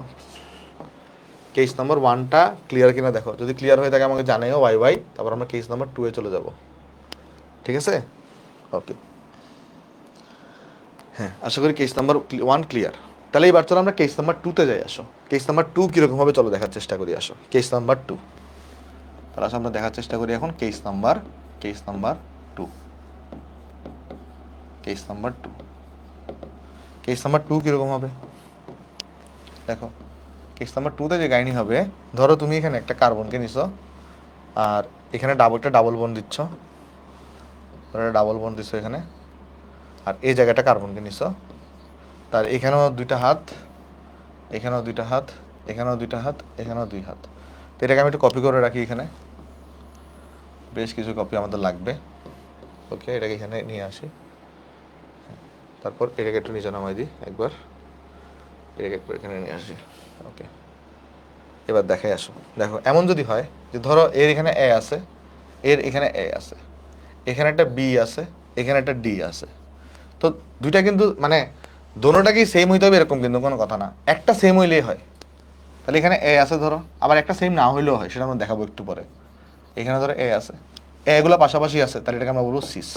কেস নাম্বার 1টা ক্লিয়ার কিনা দেখো। যদি ক্লিয়ার হয়ে থাকে আমাকে জানাইও বাই, তারপর আমরা কেস নাম্বার 2 এ চলে যাব। ঠিক আছে, ওকে। হ্যাঁ, আশা করি কেস নাম্বার 1 ক্লিয়ার। তাহলে এবার চলো আমরা কেস নাম্বার 2 তে যাই। আসো কেস নাম্বার 2 কিরকম হবে চলো দেখার চেষ্টা করি। আসো কেস নাম্বার 2, তাহলে আসো আমরা দেখার চেষ্টা করি এখন case number 2। Case number 2, case number 2 কিরকম হবে দেখো। কেস নাম্বার 2 তে যে কাহিনী হবে, ধরো তুমি এখানে একটা কার্বনকে নিছো আর এখানে ডাবল বন্ড দিচ্ছ, ডাবল বন্ড দিচ্ছ এখানে, আর এই জায়গাটা কার্বনকে নিছো, তার এখানেও 2টা হাত, এখানেও 2টা হাত, এখানেও 2টা হাত, এখানেও 2 হাত। তো এটাকে আমি একটু কপি করে রাখি এখানে, বেশ কিছু কপি আমাদের লাগবে। ওকে, এটাকে এখানে নিয়ে আসি, তারপর এটাকে একটু নিচে নামাই দিই একবার, এটাকে একবার এখানে নিয়ে আসি। ওকে, এবার দেখাই আসো। দেখো এমন যদি হয় যে ধরো এর এখানে এ আছে, এর এখানে এ আছে, এখানে একটা বি আছে, এখানে একটা ডি আছে, তো দুইটা কিন্তু মানে দোনোটাকেই সেম হইতে হবে এরকম কিন্তু কোনো কথা না, একটা সেম হইলেই হয়। তাহলে এখানে এ আছে ধরো, আবার একটা সেম না হইলেও হয়, সেটা আমরা দেখাবো একটু পরে। এখানে ধরো এ আছে, এগুলো পাশাপাশি আছে, তাহলে এটাকে আমরা বলবো সিস।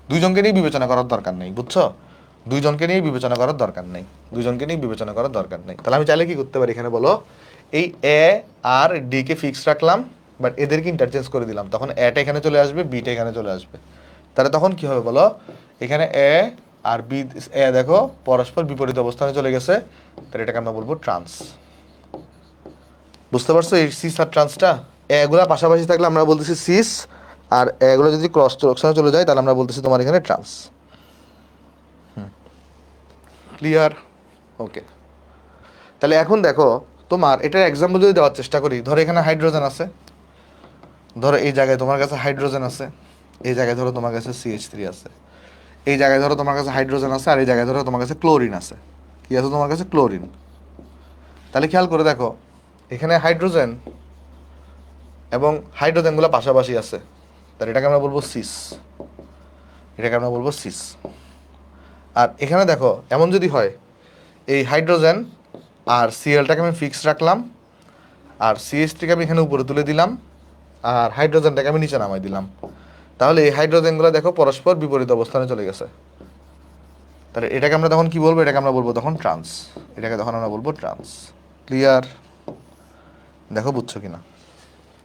দুইজনকে নিয়ে বিবেচনা করার দরকার নেই, বুঝছো? দুইজনকে নিয়ে বিবেচনা করার দরকার নেই, দুইজনকে নিয়ে বিবেচনা করার দরকার নেই। তাহলে আমি চাইলে কি করতে পারি এখানে বলো, এই এ আর ডি কে ফিক্স রাখলাম, বাট এদেরকে ইন্টারচেঞ্জ করে দিলাম, তখন এটা এখানে চলে আসবে, বিটা এখানে চলে আসবে। তাহলে তখন কি হবে বলো, এখানে এ আর বি, এ দেখো পরস্পর বিপরীত অবস্থানে চলে গেছে, তাহলে এটাকে আমরা বলবো ট্রান্স। বুঝতে পারছো এই সিস আর ট্রান্সটা? এগুলা পাশাপাশি থাকলে আমরা বলতেছি সিস, আর এগুলো যদি ক্রস অপশনে চলে যায় তাহলে আমরা বলতেছি তোমার এখানে ট্রান্স। ক্লিয়ার? ওকে, তাহলে এখন দেখো তোমার এটার এক্সাম্পল যদি দেওয়ার চেষ্টা করি, ধরো এখানে হাইড্রোজেন আছে, ধরো এই জায়গায় তোমার কাছে হাইড্রোজেন আছে, এই জায়গায় ধরো তোমার কাছে CH3 আছে, এই জায়গায় ধরো তোমার কাছে হাইড্রোজেন আছে, আর এই জায়গায় ধরো তোমার কাছে ক্লোরিন আছে। কি আছে তোমার কাছে? ক্লোরিন। তাহলে খেয়াল করে দেখো, এখানে হাইড্রোজেন এবং হাইড্রোজেনগুলো পাশাপাশি আছে, তাহলে এটাকে আমরা বলবো সিস, এটাকে আমরা বলবো সিস। আর এখানে দেখো এমন যদি হয়, এই হাইড্রোজেন আর Clটাকে আমি ফিক্স রাখলাম, আর CH3কে আমি এখানে উপরে তুলে দিলাম, আর হাইড্রোজেনটাকে আমি নিচে নামাই দিলাম, তাহলে এই হাইড্রোজেনগুলো দেখো পরস্পর বিপরীত অবস্থানে চলে গেছে। তাহলে এটাকে আমরা তখন কি বলবো? এটাকে আমরা বলবো তখন ট্রান্স। এটাকে তখন আমরা বলবো ট্রান্স। ক্লিয়ার? দেখো বুঝছো কিনা?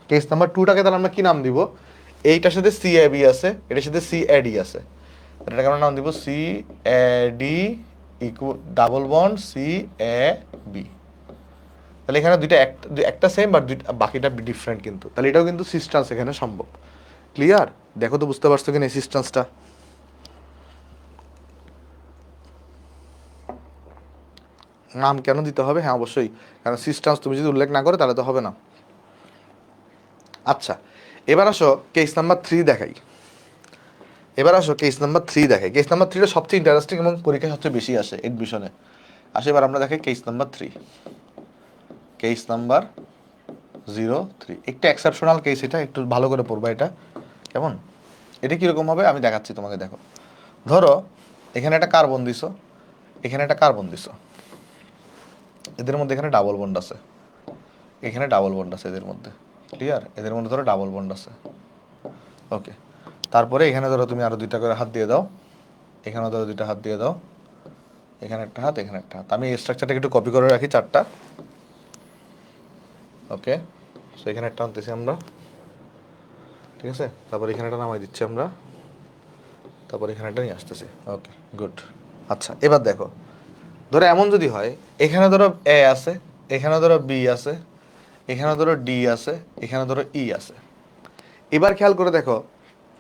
কেস নাম্বার 2টাকে তাহলে আমরা কি নাম দিব? এইটার সাথে CAB আছে, এটার সাথে CAD আছে, এটাকে আমরা নাম দিব CAD ডাবল বন্ড CAB। তাহলে এখানে একটা সেম বাট বাকিটা ডিফারেন্ট কিন্তু, তাহলে এটাও কিন্তু সিস্টেন্স এখানে সম্ভব। ক্লিয়ার? দেখো তো বুঝতে পারছো কিনা এই সিস্টেন্সটা? নাম কেন দিতে হবে? হ্যাঁ অবশ্যই, কারণ সিস্টেন্স তুমি যদি উল্লেখ না করো তাহলে তো হবে না। আচ্ছা, এবার আসো কেস নাম্বার 3 দেখাই। এবার আসো কেস নাম্বার 3 দেখাই। কেস নাম্বার 3টা সবচেয়ে ইন্টারেস্টিং এবং পরীক্ষা সবচেয়ে বেশি আসে এডমিশনে। আসো এবার আমরা দেখাই কেস নাম্বার 3। কেস নাম্বার 03, একটু এক্সেপশনাল কেস, এটা একটু ভালো করে পড়বা। এটা কেমন, এটা কীরকম হবে আমি দেখাচ্ছি তোমাকে। দেখো ধরো এখানে একটা কার্বন দিছো, এখানে একটা কার্বন দিছো, এদের মধ্যে এখানে ডাবল বন্ড আছে, এখানে ডাবল বন্ড আছে এদের মধ্যে। ক্লিয়ার? এদের মধ্যে ধরো ডাবল বন্ড আছে। ওকে, তারপরে এখানে ধরো তুমি আরো 2টা করে হাত দিয়ে দাও, এখানে ধরো 2টা হাত দিয়ে দাও, এখানে একটা হাত, এখানে একটা হাত। আমি এই স্ট্রাকচারটাকে একটু কপি করে রাখি 4টা। ওকে, সো এখানে একটা আনতেছি আমরা, ঠিক আছে, তারপর এখানে একটা নামাই দিচ্ছি আমরা, তারপর এখানে একটা নিয়ে আসতেছি। Okay good. আচ্ছা এবার দেখো, ধরো এমন যদি হয়, এখানে ধরো এ আছে, এখানে ধরো বি আছে, এখানে ধরো ডি আছে, এখানে ধরো ই আছে। এবার খেয়াল করে দেখো,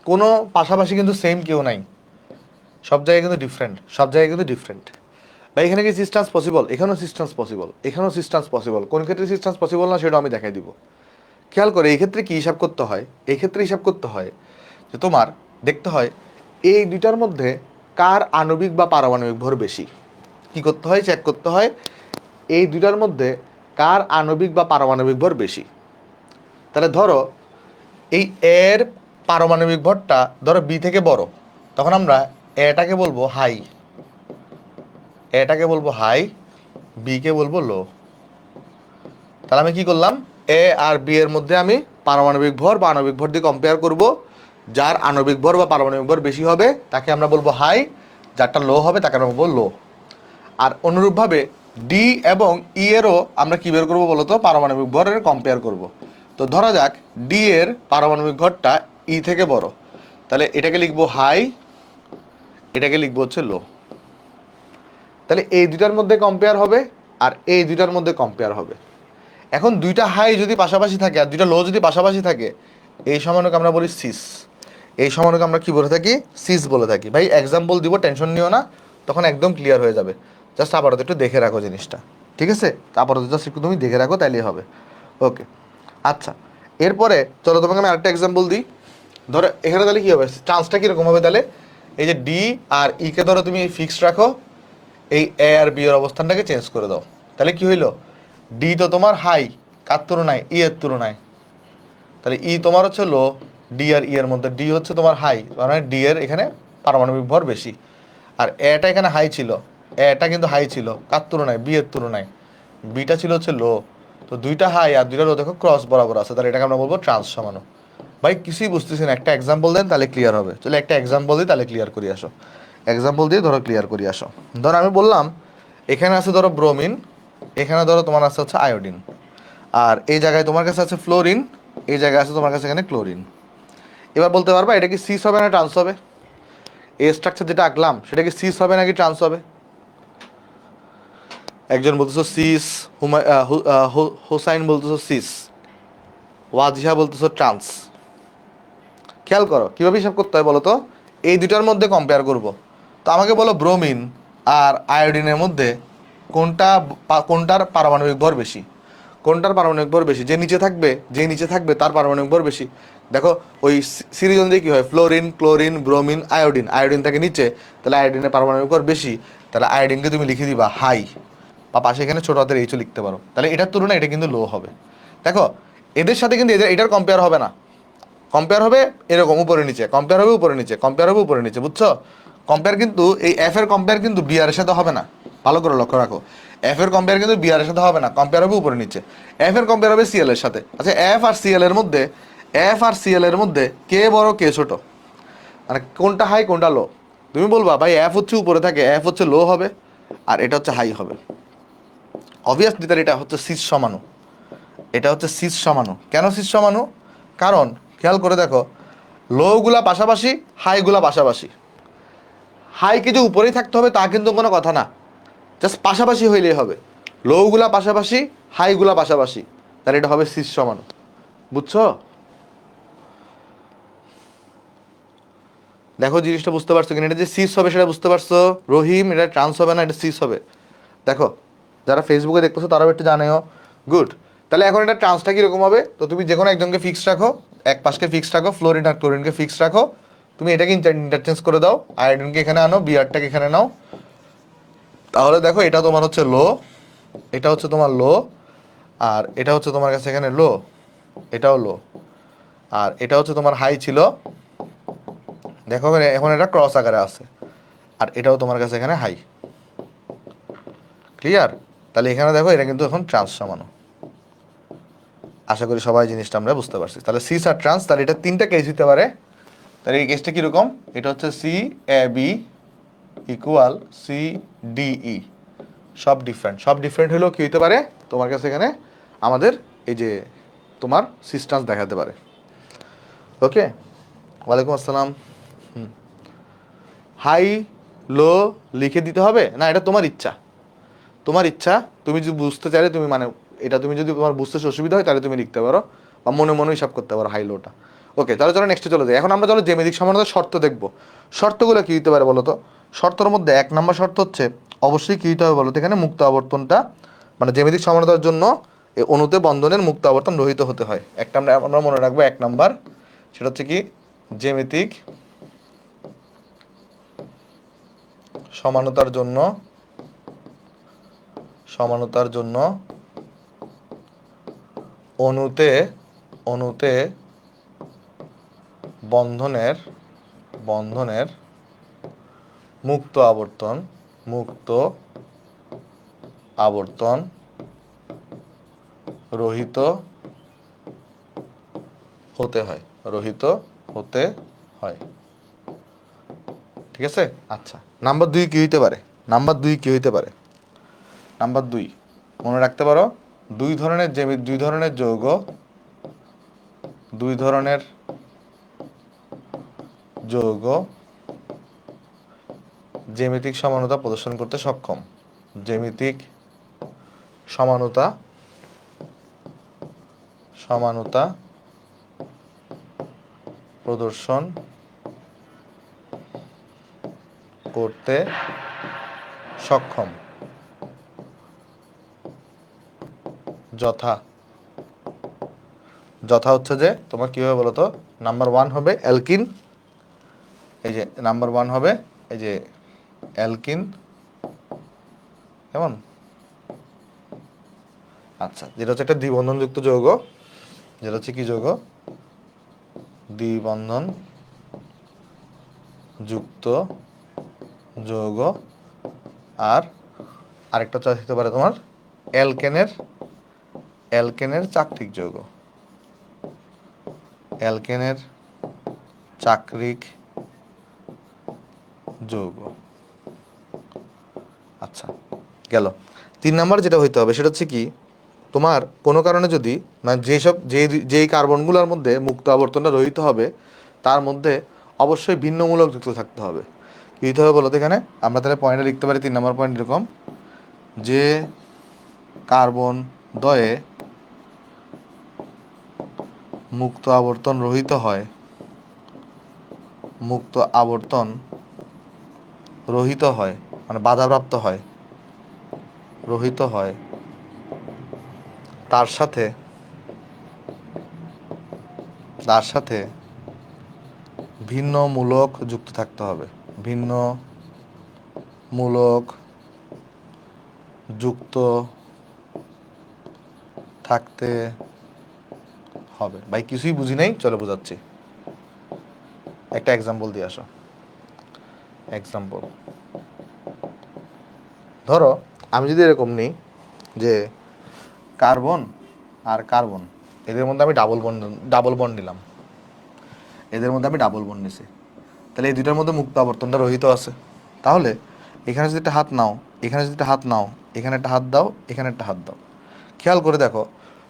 কোনো পাশাপাশি কিন্তু সেম কেউ নাই, সব জায়গায় কিন্তু ডিফারেন্ট, সব জায়গায় কিন্তু ডিফারেন্ট। বা এখানে কি সিস্টেন্স পসিবল? এখানেও সিস্টেন্স পসিবল, এখানেও সিস্টেন্স পসিবল। কোন ক্ষেত্রে সিস্টেন্স পসিবল না সেটা আমি দেখাই দিব। খেয়াল করে এই ক্ষেত্রে কি হিসাব করতে হয়, এই ক্ষেত্রে হিসাব করতে হয় যে তোমার দেখতে হয় এই দুইটার মধ্যে কার আণবিক বা পারমাণবিক ভর বেশি। কি করতে হয়? চেক করতে হয় এই দুইটার মধ্যে কার আণবিক বা পারমাণবিক ভর বেশি। তাহলে ধরো এই এর পারমাণবিক ভরটা ধরো বি থেকে বড়, তখন আমরা এটাকে বলবো হাই, এটাকে বলবো হাই, বি কে বলবো লো। তাহলে আমি কি করলাম? এ আর বি এর মধ্যে আমি পারমাণবিক ভর বা আণবিক ভর দিয়ে কম্পেয়ার করব। যার আণবিক ভর বা পারমাণবিক ভর বেশি হবে তাকে আমরা বলবো হাই, যারটা লো হবে তাকে আমরা বলবো লো। আর অনুরূপভাবে ডি এবং ই এরও আমরা কি বের করবো বলতো? পারমাণবিক ভরের কম্পেয়ার করব। তো ধরা যাক ডি এর পারমাণবিক ভরটা ই থেকে বড়, তাহলে এটাকে লিখবো হাই, এটাকে লিখবো হচ্ছে লো। তাহলে এই দুইটার মধ্যে কম্পেয়ার হবে আর এই দুইটার মধ্যে কম্পেয়ার হবে। এখন দুইটা হাই যদি পাশাপাশি থাকে আর দুইটা লো যদি পাশাপাশি থাকে, এই সমানুকে আমরা বলি সিস। এই সমানুকে আমরা কি বলে থাকি? সিস বলে থাকি। ভাই এক্সাম্পল দিব, টেনশন নিও না, তখন একদম ক্লিয়ার হয়ে যাবে। জাস্ট আপাতত একটু দেখে রাখো জিনিসটা, ঠিক আছে? আপাতত জাস্ট একটু তুমি দেখে রাখো, তাইলেই হবে। ওকে, আচ্ছা, এরপরে চলো তোমাকে আমি আরেকটা এক্সাম্পল দিই। ধরো এখানে তাহলে কি হবে? চান্সটা কীরকম হবে তাহলে? এই যে ডি আর ই কে ধরো তুমি ফিক্সড রাখো, এই এ আর বি এর অবস্থানটাকে চেঞ্জ করে দাও। তাহলে কি হইলো? ডি তো তোমার হাই কার তুলনায়? ই এর তুলনায়। তাহলে ই তোমার হচ্ছে লো, ডি আর ই এর মধ্যে ডি হচ্ছে তোমার হাই, মানে ডি এর এখানে পারমাণবিক ভর বেশি। আর এটা এখানে হাই ছিল, এটা কিন্তু হাই ছিল কার তুলনায়? বি এর তুলনায়। বিটা ছিল হচ্ছে লো। তো দুইটা হাই আর দুইটা লো দেখো ক্রস বরাবর আছে, তাহলে এটাকে আমরা বলবো ট্রান্স সমাণু। ভাই কিছুই বুঝতেছি না, একটা এক্সাম্পল দেন তাহলে ক্লিয়ার হবে। চলে একটা এক্সাম্পল দিই, তাহলে ক্লিয়ার করি আসো। এক্সাম্পল দিয়ে ধরো ক্লিয়ার করি আসো। ধরো আমি বললাম এখানে আছে ধরো ব্রোমিন, এখানে ধরো তোমার আছে হচ্ছে আয়োডিন, আর এই জায়গায় তোমার কাছে আছে ফ্লোরিন, এই জায়গায় আছে তোমার কাছে এখানে ক্লোরিন। এবার বলতে পারবা এটা কি সিস হবে না ট্রান্স হবে? এই স্ট্রাকচার যেটা আঁকলাম সেটা কি সিস হবে নাকি ট্রান্স হবে? একজন বলতেছো সিস, হোসাইন বলতেছো সিস, ওয়াজিহা বলতেছো ট্রান্স। খেয়াল করো কীভাবে হিসাব করতে হয় বলো তো? এই দুটার মধ্যে কম্পেয়ার করব। তো আমাকে বলো ব্রোমিন আর আয়োডিনের মধ্যে কোনটার পারমাণবিক ভর বেশি? কোনটার পারমাণবিক ভর বেশি? যে নিচে থাকবে, যে নিচে থাকবে তার পারমাণবিক ভর বেশি। দেখো ওই সিরিজ অনুযায়ী কী হয়? Fluorine, chlorine, bromine, iodine. Iodine থাকে নিচে, তাহলে আয়োডিনের পারমাণবিক ভর বেশি, তাহলে আয়োডিনকে তুমি লিখে দিবা হাই, বা পাশে এখানে ছোটো হাতের এইচও লিখতে পারো। তাহলে এটার তুলনায় এটা কিন্তু লো হবে। দেখো এদের সাথে কিন্তু এটার কম্পেয়ার হবে না, কম্পেয়ার হবে এরকম উপরে নিচে, কম্পেয়ার হবে উপরে নিচে, কম্পেয়ার হবে উপরে নিচে, বুঝছো? কম্পেয়ার কিন্তু এই এফ এর কম্পেয়ার কিন্তু বি আর এর সাথে হবে না, ভালো করে লক্ষ্য রাখো। এফ এর কম্পেয়ার কিন্তু বি আর এর সাথে হবে না, কম্পেয়ার হবে উপরে নিচে। এফ এর কম্পেয়ার হবে সিএল এর সাথে। আচ্ছা এফ আর সিএল এর মধ্যে, এফ আর সিএল এর মধ্যে কে বড় কে ছোট, মানে কোনটা হাই কোনটা লো? তুমি বলবা ভাই এফ হচ্ছে উপরে থাকে, এফ হচ্ছে লো হবে আর এটা হচ্ছে হাই হবে। অবভিয়াসলি তার এটা হচ্ছে সিস সমানু, এটা হচ্ছে সিস সমানু। কেন সিস সমানু? কারণ খেয়াল করে দেখো লোগুলা পাশাপাশি, হাইগুলা পাশাপাশি। হাইকে যে উপরেই থাকতে হবে তা কিন্তু কোনো কথা না, জাস্ট পাশাপাশি হইলেই হবে। লোগুলা পাশাপাশি, হাইগুলা পাশাপাশি, তাহলে এটা হবে সিস সমানু, বুঝছো? দেখো জিনিসটা বুঝতে পারছো কিনা? এটা যে সিস হবে সেটা বুঝতে পারছো? রহিম, এটা ট্রান্স হবে না, এটা সিস হবে। দেখো যারা ফেসবুকে দেখতেছো তারাও একটু জানেও। গুড। তাহলে এখন এটা ট্রান্সটা কীরকম হবে? তো তুমি যে কোনো একজনকে ফিক্সড রাখো, এক পাশকে ফিক্সড রাখো, ফ্লোরিন আর ক্লোরিনকে ফিক্সড রাখো, তুমি এটাকে ইন্টারচেঞ্জ করে দাও, আয়োডিনকে এখানে আনো, বিআরটাকে এখানে নাও। তাহলে দেখো এটা তোমার হচ্ছে লো, এটা হচ্ছে তোমার লো, আর এটা হচ্ছে তোমার কাছে এখানে লো, এটাও লো, আর এটা হচ্ছে তোমার হাই ছিল। দেখো এখন এটা ক্রস আকারে আছে, আর এটাও তোমার কাছে এখানে হাই। ক্লিয়ার? তাহলে এখানে দেখো এটা কিন্তু এখন ট্রান্স সমানো। আশা করি সবাই জিনিসটা আমরা বুঝতে পারছি। তাহলে সিস আর ট্রান্স, তাহলে এটা তিনটা কেস হতে পারে। তাহলে এই কেসটা কীরকম? এটা হচ্ছে C A B equal C DE, সব ডিফারেন্ট। সব ডিফারেন্ট হলেও কী হতে পারে তোমার কাছে এখানে? আমাদের এই যে তোমার সিস্টেন্স দেখাতে পারে। ওকে, ওয়ালাইকুম আসসালাম। হাই লো লিখে দিতে হবে না, এটা তোমার ইচ্ছা। তোমার ইচ্ছা, তুমি যদি বুঝতে চাইলে তুমি মানে এটা তুমি যদি তোমার বুঝতে অসুবিধা হয় তাহলে তুমি লিখতে পারো বা মনে মনে হিসাব করতে পারো হাই লোটা। ওকে, তাহলে চলো নেক্সটে চলে যাই। এখন আমরা চলো জ্যামিতিক সমানুতার শর্ত দেখবো। শর্তগুলো কী হতে পারে বলো তো? শর্তের মধ্যে 1 নম্বর শর্ত হচ্ছে অবশ্যই কী হতে হবে বলো তো? এখানে মুক্ত আবর্তনটা মানে জ্যামিতিক সমানুতার জন্য এই অণুতে বন্ধনের মুক্ত আবর্তন রহিত হতে হয়। একটা আমরা মনে রাখবো 1 নাম্বার, সেটা হচ্ছে কি জ্যামিতিক সমানুতার জন্য অণুতে বন্ধনের মুক্ত আবর্তন রহিত হতে হয়। ঠিক আছে? আচ্ছা, নাম্বার 2 কি হইতে পারে? নাম্বার 2 মনে রাখতে পারো, দুই ধরনের যৌগ জ্যামিতিক সমানুতা প্রদর্শন করতে সক্ষম। জ্যামিতিক সমানুতা প্রদর্শন করতে সক্ষম। যথা হচ্ছে যে তোমার কি হবে বলো তো? নাম্বার 1 হবে অ্যালকিন, এই যে নাম্বার 1 হবে এই যে অ্যালকিন, কেমন? আচ্ছা, যেটা হচ্ছে একটা দ্বিবন্ধনযুক্ত যৌগ, যেটা হচ্ছে কি যৌগ? দ্বিবন্ধন যুক্ত যৌগ। আর আরেকটা চয়েস হতে পারে তোমার অ্যালকেনের চাকরিক যৌগ। অ্যালকেনের চাকরিক যৌগ। আচ্ছা, গেল। 3 নাম্বার যেটা হইতে হবে সেটা হচ্ছে কি তোমার কোনো কারণে যদি মানে যেই কার্বনগুলোর মধ্যে মুক্ত আবর্তনটা রহিত হবে তার মধ্যে অবশ্যই ভিন্ন মূলক যুক্ত থাকতে হবে। কী হইতে হবে বলো তো? এখানে আমরা তাহলে পয়েন্টে লিখতে পারি 3 নাম্বার পয়েন্ট এরকম, যে কার্বন দ্বয়ে মুক্ত আবর্তন রহিত হয় মানে বাধাপ্রাপ্ত হয়, তার সাথে ভিন্ন মূলক যুক্ত থাকতে হবে। ভিন্ন মূলক যুক্ত থাকতে হবে। ভাই কিছুই বুঝি নাই, চলো বোঝাচ্ছি। একটা এক্সাম্পল দিয়ে আসো। ধরো আমি যদি এরকম নিই যে কার্বন আর কার্বন, এদের মধ্যে আমি ডাবল বন্ড নিলাম, নিছি, তাহলে এই দুইটার মধ্যে মুক্ত আবর্তনটা রহিত আছে। তাহলে এখানে যদি একটা হাত নাও, এখানে যদি একটা হাত নাও, এখানে একটা হাত দাও, এখানে একটা হাত দাও, খেয়াল করে দেখো,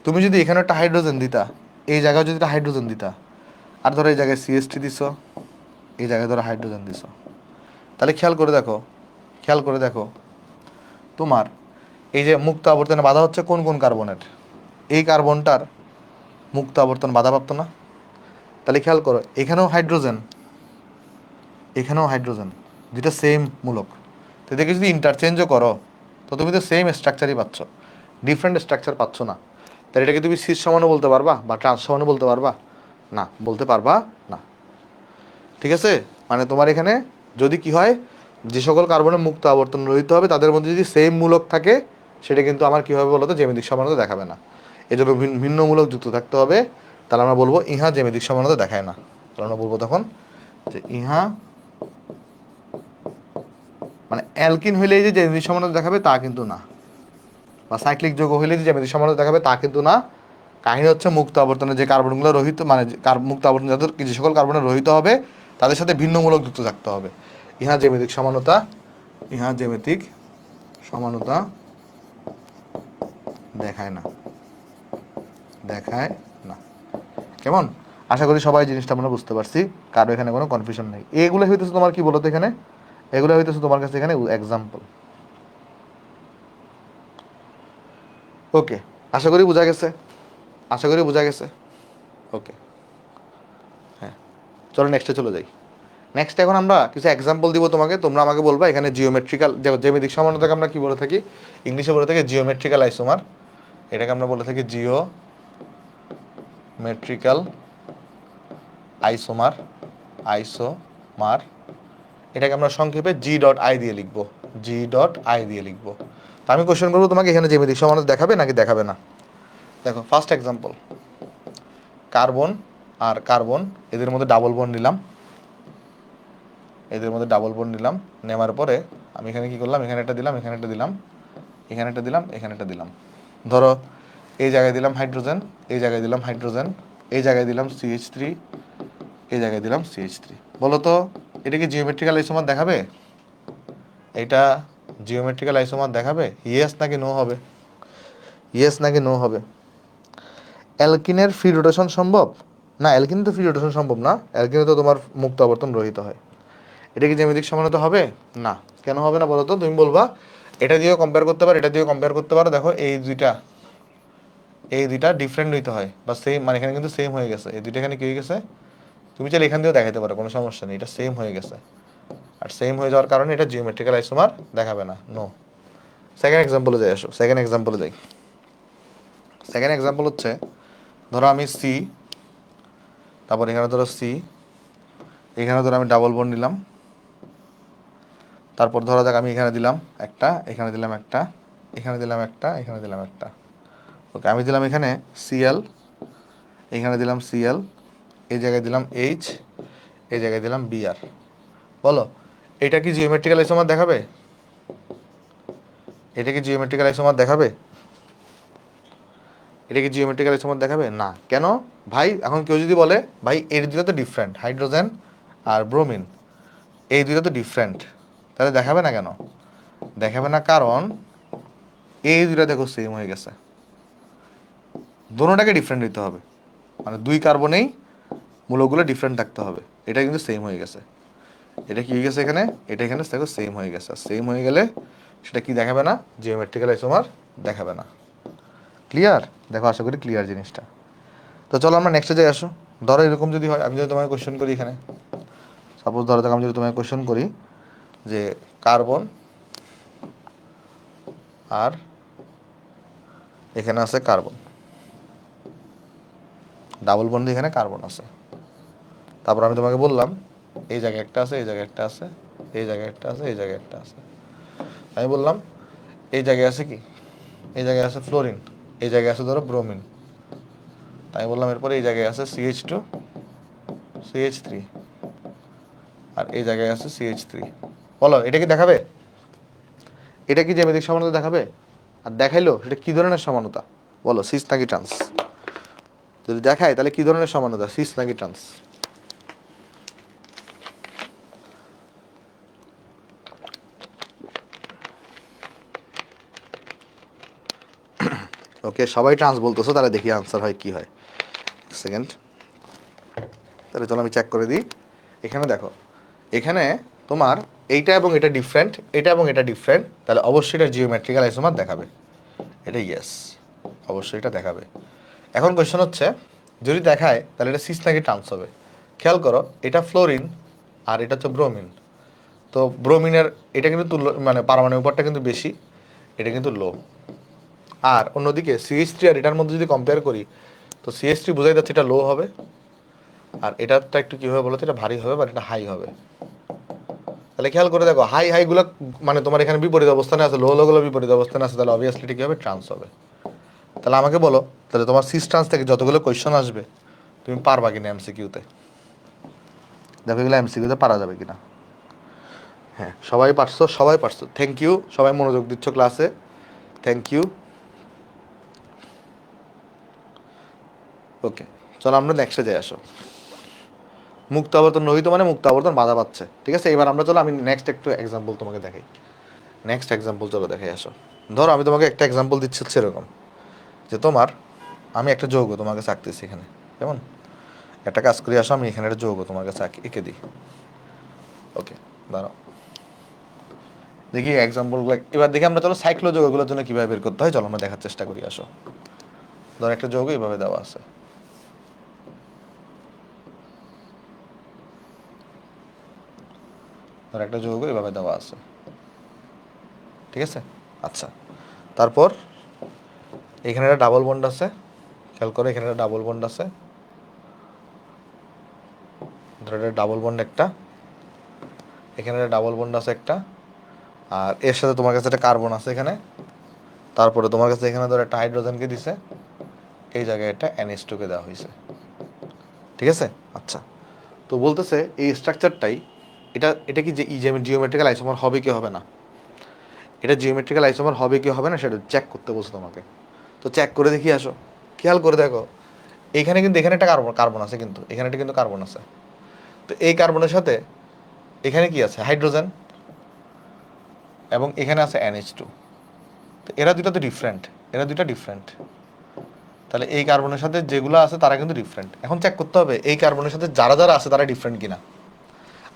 তুমি যদি এখানে একটা হাইড্রোজেন দিতা, এই জায়গায় যদি একটা হাইড্রোজেন দিতা, আর ধরো এই জায়গায় CH3 দিছো, এই জায়গায় ধরো হাইড্রোজেন দিছো, তাহলে খেয়াল করে দেখো তোমার এই যে মুক্ত আবর্তনে বাধা হচ্ছে কোন কোন কার্বনের? এই কার্বনটার মুক্ত আবর্তন বাধাপ্রাপ্ত না? তাহলে খেয়াল করো, এখানেও হাইড্রোজেন, দুইটা সেম মূলক, তো এদেরকে যদি ইন্টারচেঞ্জও করো তো তুমি তো সেম স্ট্রাকচারই পাচ্ছ, ডিফারেন্ট স্ট্রাকচার পাচ্ছ না। তাহলে এটাকে তুমি সিস সমানও বলতে পারবা বা ট্রান্স সমানও বলতে পারবা না, বলতে পারবা না। ঠিক আছে? মানে তোমার এখানে যদি কি হয়, যে সকল কার্বনের মুক্ত আবর্তন রহিত হবে তাদের মধ্যে যদি সেম মূলক থাকে, সেটা কিন্তু আমার কী হবে বলো তো? জ্যামিতিক সমানতা দেখাবে না। এই জন্য ভিন্ন মূলক যুক্ত থাকতে হবে। তাহলে আমরা বলবো ইহা জ্যামিতিক সমানতা দেখায় না। তাহলে আমরা বলবো তখন যে ইহা মানে অ্যালকিন হইলেই যে জ্যামিতিক সমানতা দেখাবে তা কিন্তু না, বা সাইক্লিক যৌগ হইলেই যে জ্যামিতিক সমানতা দেখাবে তা কিন্তু না। কাহিনী হচ্ছে মুক্ত আবর্তনে যে কার্বনগুলো রহিত মানে মুক্ত আবর্তন যাদের যে সকল কার্বনের রহিত হবে তাদের সাথে ভিন্ন মূলক যুক্ত থাকতে হবে। ইহা জ্যামিতিক সমানতা দেখায় না। কেমন? আশা করি সবাই জিনিসটা আমরা বুঝতে পারছি, কারো এখানে কোনো কনফিউশন নেই। এগুলো হইতেছে তোমার কি বলতো? এখানে এগুলো হইতেছে তোমার কাছে এখানে এক্সাম্পল। ওকে, আশা করি বোঝা গেছে, আশা করি বোঝা গেছে। ওকে, হ্যাঁ, চলো নেক্সটে চলে যাই। নেক্সট এখন আমরা কিছু এক্সাম্পল দিব তোমাকে, তোমরা আমাকে বলবা এখানে জিওমেট্রিক্যাল, জ্যামিতিক সমানতাকে আমরা কি বলে থাকি, ইংলিশে বলে থাকি জিওমেট্রিক্যাল আইসোমার, এটাকে আমরা বলে থাকি জিওমেট্রিক্যাল আইসোমার, আইসোমার, এটাকে আমরা সংক্ষেপে জি ডট আই দিয়ে লিখবো, জি ডট আই দিয়ে লিখবো। তো আমি কোশ্চেন করবো তোমাকে এখানে জ্যামিতিক সমানতা দেখাবে নাকি দেখাবে না। দেখো ফার্স্ট এক্সাম্পল, কার্বন আর কার্বন, এদের মধ্যে ডাবল বন্ড নিলাম, এদের মধ্যে ডাবল বন্ড নিলাম, নেওয়ার পরে আমি এখানে কি করলাম, এখানে একটা দিলাম, এখানে একটা দিলাম, এখানে একটা দিলাম, এখানে একটা দিলাম। ধরো এই জায়গায় দিলাম হাইড্রোজেন, এই জায়গায় দিলাম হাইড্রোজেন, এই জায়গায় দিলাম CH3, এই জায়গায় দিলাম CH3। বলো তো এটা কি জিওমেট্রিক্যাল আইসোমার দেখাবে? এটা জিওমেট্রিক্যাল আইসোমার দেখাবে? ইয়েস নাকি নো হবে? ইয়েস নাকি নো হবে? অ্যালকিনের ফ্রি রোটেশন সম্ভব না? অ্যালকিন তো ফ্রি রোটেশন সম্ভব না, অ্যালকিনে তো তোমার মুক্ত আবর্তন রহিত হয়। এটা কি জ্যামিতিক সমানতা হবে? না। কেন হবে না বলো তো? তুমি বলবা এটা দিয়েও কম্পেয়ার করতে পারো, এটা দিয়েও কম্পেয়ার করতে পারো, দেখো এই দুইটা ডিফারেন্ট হইতে হয় বা সেম, মানে এখানে কিন্তু সেম হয়ে গেছে, এই দুইটা এখানে কি হয়ে গেছে, তুমি চাইলে এখান দিয়েও দেখাতে পারো, কোনো সমস্যা নেই, এটা সেম হয়ে গেছে। আর সেম হয়ে যাওয়ার কারণে এটা জিওমেট্রিক্যাল আইসোমার দেখাবে না, নো। সেকেন্ড এক্সাম্পলে যাই, আসো সেকেন্ড এক্সাম্পলে যাই। সেকেন্ড এক্সাম্পল হচ্ছে, ধরো আমি সি, তারপর এখানে ধরো সি, এখানে ধরো আমি ডাবল বন্ড নিলাম, তারপর ধরা যাক আমি এখানে দিলাম একটা, এখানে দিলাম একটা, এখানে দিলাম একটা, এখানে দিলাম একটা। ওকে, আমি দিলাম এখানে Cl, এখানে দিলাম Cl, এই জায়গায় দিলাম H, এই জায়গায় দিলাম Br। বলো এটা কি জিওমেট্রিক্যাল আইসোমার দেখাবে? এটা কি জিওমেট্রিক্যাল আইসোমার দেখাবে? এটা কি জিওমেট্রিক্যাল আইসোমার দেখাবে না। কেন ভাই? এখন কেউ যদি বলে ভাই এর দুটো তো ডিফারেন্ট, হাইড্রোজেন আর ব্রোমিন, এই দুটো তো ডিফারেন্ট, তাহলে দেখাবে না কেন? দেখাবে না কারণ এই দুটো দেখো সেম হয়ে গেছে, দোনোটাকে ডিফারেন্ট হইতে হবে, মানে দুই কার্বনেই মূলকগুলো ডিফারেন্ট থাকতে হবে, এটা কিন্তু সেম হয়ে গেছে। এটা কি হয়ে গেছে এখানে, এটা এখানে দেখো সেম হয়ে গেছে, সেম হয়ে গেলে সেটা কি দেখাবে না? জিওমেট্রিক্যাল আইসোমার দেখাবে না। ক্লিয়ার? দেখো আশা করি ক্লিয়ার জিনিসটা। তো চলো আমরা নেক্সটে যাই, আসো। ধরো এরকম যদি হয়, আমি যদি তোমাকে কোশ্চেন করি এখানে, সাপোজ ধরো আমি যদি তোমাকে কোশ্চেন করি যে কার্বন আর এখানে আছে কার্বন, ডাবল বন্ড এখানে কার্বন আছে, তারপর আমি তোমাকে বললাম এই জায়গায় একটা আছে, এই জায়গায় একটা আছে, এই জায়গায় একটা আছে, এই জায়গায় একটা আছে। আমি বললাম এই জায়গায় আছে কি, এই জায়গায় আছে ফ্লোরিন, এই জায়গায় আছে ধরো ব্রোমিন। তাই বললাম এরপরে এই জায়গায় আছে CH2, CH3, আর এই জায়গায় আছে CH3। বলো এটা কি দেখাবে? এটা কি জ্যামিতিক সমানতা দেখাবে? আর দেখাইলো সেটা কি ধরনের সমানতা? বলো সিস নাকি ট্রান্স? যদি দেখায় তাহলে কি ধরনের সমানতা, সিস নাকি ট্রান্স? ওকে, সবাই ট্রান্স বলতেছো, তাহলে দেখি আনসার হয় কি হয়। সেকেন্ড, তাহলে চলো আমি চেক করে দিই। এখানে দেখো, এখানে তোমার এইটা এবং এটা ডিফারেন্ট, এটা এবং এটা ডিফারেন্ট, তাহলে অবশ্যই এটা জিওমেট্রিক্যাল আইসোমার দেখাবে, এটা ইয়েস, অবশ্যই এটা দেখাবে। এখন কোয়েশ্চন হচ্ছে যদি দেখায় তাহলে এটা সিস নাকি ট্রান্স হবে। খেয়াল করো এটা ফ্লোরিন আর এটা হচ্ছে ব্রোমিন, তো ব্রোমিনের এটা কিন্তু তুল্য, মানে পারমাণবিক ভরটা কিন্তু বেশি, এটা কিন্তু লো। আর অন্যদিকে CH3 আর এটার মধ্যে যদি কম্পেয়ার করি, তো CH3 বোঝাই যাচ্ছে এটা লো হবে, আর এটাটা একটু কী হবে বলো তো, এটা ভারী হবে বা এটা হাই হবে। তাহলে খেয়াল করে দেখো হাই হাইগুলো মানে তোমার এখানে বিপরীত অবস্থানে আছে, লো লোগুলো বিপরীত অবস্থানে আছে, তাহলে অবভিয়াসলি এটা কী হবে, ট্রান্স হবে। তাহলে আমাকে বলো তাহলে তোমার সিস ট্রান্স থেকে যতগুলো কোয়েশ্চন আসবে তুমি পারবা কিনা MCQতে, দেখো এগুলো MCQতে পারা যাবে কিনা। হ্যাঁ সবাই পারছো, সবাই পারছো, থ্যাংক ইউ, সবাই মনোযোগ দিচ্ছ ক্লাসে, থ্যাংক ইউ। ওকে, চলো আমরা নেক্সটে যাই, আসো। মুক্ত আবর্তন রহিত মানে মুক্ত আবর্তন বাধা পাচ্ছে, ঠিক আছে। এবার আমরা চলো আমি নেক্সট একটু এক্সাম্পল তোমাকে দেখাই, নেক্সট এক্সাম্পল চলো দেখাই, আসো। ধরো আমি তোমাকে একটা এক্সাম্পল দিচ্ছি হচ্ছে এরকম, যে তোমার আমি একটা যৌগ তোমাকে আঁকতেছি এখানে, কেমন একটা কাজ করি, আসো আমি এখানে একটা যৌগ তোমার কাছে এঁকে দিই। ওকে, দাঁড়াও, দেখি এক্সাম্পলগুলো এবার দেখি আমরা। চলো সাইক্লো যৌগগুলোর জন্য কীভাবে বের করতে হয় চলো আমরা দেখার চেষ্টা করি। আসো, ধর একটা যৌগ এইভাবে দেওয়া আছে, ধর একটা যৌগ এভাবে দেওয়া আছে, ঠিক আছে? আচ্ছা, তারপর এখানে একটা ডাবল বন্ড আছে, খেয়াল করো এখানে একটা ডাবল বন্ড আছে, ধর একটা ডাবল বন্ড একটা, এখানে একটা ডাবল বন্ড আছে একটা, আর এর সাথে তোমার কাছে একটা কার্বন আছে এখানে, তারপরে তোমার কাছে এখানে ধর একটা হাইড্রোজেনকে দিছে, এই জায়গায় একটা NH2 কে দেওয়া হয়েছে, ঠিক আছে? আচ্ছা, তো বলতেছে এই স্ট্রাকচারটাই, এটা এটা কি যে জিওমেট্রিক্যাল আইসোমার হবে কি হবে না, এটা জিওমেট্রিক্যাল আইসোমার হবে কি হবে না সেটা চেক করতে বলছে তোমাকে। তো চেক করে দেখি, আসো খেয়াল করে দেখো, এখানে কিন্তু এখানে একটা কার্বন আছে, কিন্তু এখানে একটা কিন্তু কার্বন আছে। তো এই কার্বনের সাথে এখানে কি আছে, হাইড্রোজেন, এবং এখানে আছে NH2। তো এরা দুটো তো ডিফারেন্ট, এরা দুটো ডিফারেন্ট, তাহলে এই কার্বনের সাথে যেগুলো আছে তারা কিন্তু ডিফারেন্ট। এখন চেক করতে হবে এই কার্বনের সাথে যারা যারা আছে তারা ডিফারেন্ট কিনা।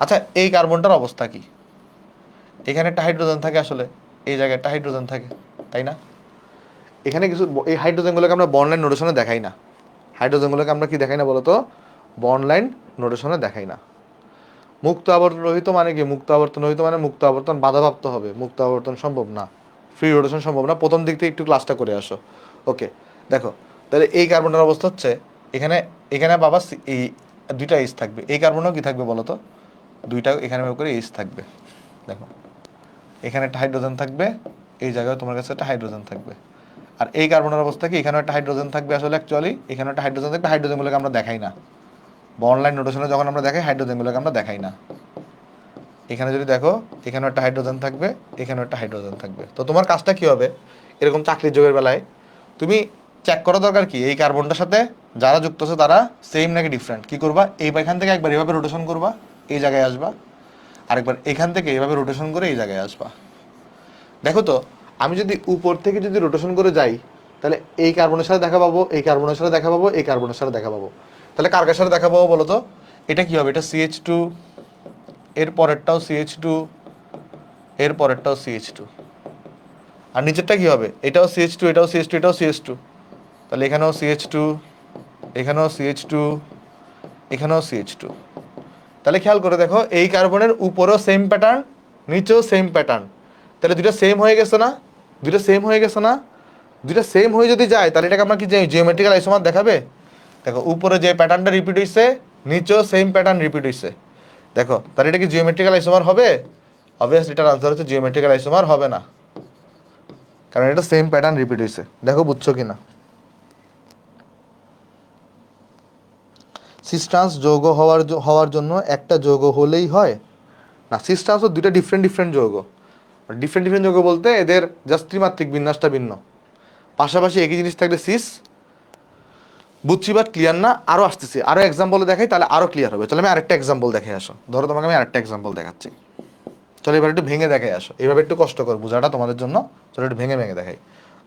আচ্ছা, এই কার্বনটার অবস্থা কি, এখানে একটা হাইড্রোজেন থাকে, আসলে এই জায়গায় একটা হাইড্রোজেন থাকে, তাই না? এখানে কিছু এই হাইড্রোজেনগুলোকে আমরা বন্ড লাইন নোটেশনে দেখাই না, হাইড্রোজেনগুলোকে আমরা কি দেখাই না বলতো, বন্ড লাইন নোটেশনে দেখাই না। মুক্ত আবর্তন রহিত মানে কি, মুক্ত আবর্তন রহিত মানে মুক্ত আবর্তন বাধাপ্রাপ্ত হবে, মুক্ত আবর্তন সম্ভব না, ফ্রি রোটেশন সম্ভব না। প্রথম দিক থেকে একটু ক্লাসটা করে আসো। ওকে, দেখো তাহলে এই কার্বনের অবস্থা হচ্ছে এখানে, এখানে বাবা এই দুইটা এইচ থাকবে, এই কার্বনেও কি থাকবে বলো তো, দুইটা এখানে করে এইচ থাকবে। দেখো এখানে একটা হাইড্রোজেন থাকবে, এই জায়গায় তোমার কাছে একটা হাইড্রোজেন থাকবে। আর এই কার্বনের অবস্থা কি, এখানে একটা হাইড্রোজেন থাকবে, আসলে অ্যাকচুয়ালি এখানে একটা হাইড্রোজেন থাকবে, হাইড্রোজেনগুলোকে আমরা দেখাই না বন্ড লাইন নোটেশনে, যখন আমরা দেখাই হাইড্রোজেনগুলোকে আমরা দেখাই না। এখানে যদি দেখো এখানেও একটা হাইড্রোজেন থাকবে, এখানেও একটা হাইড্রোজেন থাকবে। তো তোমার কাজটা কি হবে, এরকম চাকরির যোগের বেলায় তুমি চেক করা দরকার কি, এই কার্বনটার সাথে যারা যুক্ত আছে তারা সেম নাকি ডিফারেন্ট। কি করবা, এই এখান থেকে একবার এভাবে রোটেশন করবা, এই জায়গায় আসবা, আরেকবার এখান থেকে এভাবে রোটেশন করে এই জায়গায় আসবা। দেখো তো আমি যদি উপর থেকে যদি রোটেশন করে যাই, তাহলে এই কার্বনের সাথে দেখা পাবো, এই কার্বনের সাথে দেখা পাবো, এই কার্বনের সাথে দেখা পাবো। তাহলে কার কার সাথে দেখা পাবো বলো তো, এটা কি হবে, এটা CH2, এর পরেরটাও CH2, এর পরেরটাও CH2, আর নিচেরটা কি হবে, এটাও CH2, এটাও CH2, এটাও CH2, তাহলে এখানেও CH2, এখানেও CH2, এখানেও CH2। তাহলে খেয়াল করে দেখো এই কার্বনের উপরেও সেম প্যাটার্ন, নিচেও সেম প্যাটার্ন, তাহলে দুটো সেম হয়ে গেছে না, দুটো সেম হয়ে গেছে না, দুটো সেম হয়ে যদি যায় তাহলে এটাকে আমরা কি জিওমেট্রিক্যাল আইসোমার দেখাবে। দেখো উপরে যে প্যাটার্নটা রিপিট হইছে, নিচেও সেম প্যাটার্ন রিপিট হইছে, দেখো তাহলে এটা কি জিওমেট্রিক্যাল আইসোমার হবে? অবভিয়াসলি এটার আনসার হচ্ছে জিওমেট্রিক্যাল আইসোমার হবে না, কারণ এটা সেম প্যাটার্ন রিপিট হইছে। দেখো বুঝছো কিনা। সিস্টান্স যৌগ হওয়ার জন্য একটা যৌগ হলেই হয় না, সিস্টান্স ও দুইটা ডিফারেন্ট ডিফারেন্ট যৌগ। ডিফারেন্ট ডিফারেন্ট যৌগ বলতে এদের জাস্ট ত্রিমাত্রিক বিন্যাসটা ভিন্ন, পাশাপাশি একই জিনিস থাকলে সিস। বুঝছি বাট ক্লিয়ার না, আরও আসতেছি, আরও এক্সাম্পল দেখাই তাহলে আরও ক্লিয়ার হবে। চলো আমি আরেকটা এক্সাম্পল দেখে আসো, ধরো তোমাকে আমি আরেকটা এক্সাম্পল দেখাচ্ছি। চলো এবার একটু ভেঙে দেখে আসো, এইভাবে একটু কষ্ট কর বোঝাটা তোমাদের জন্য। চলো একটু ভেঙে ভেঙে দেখাই।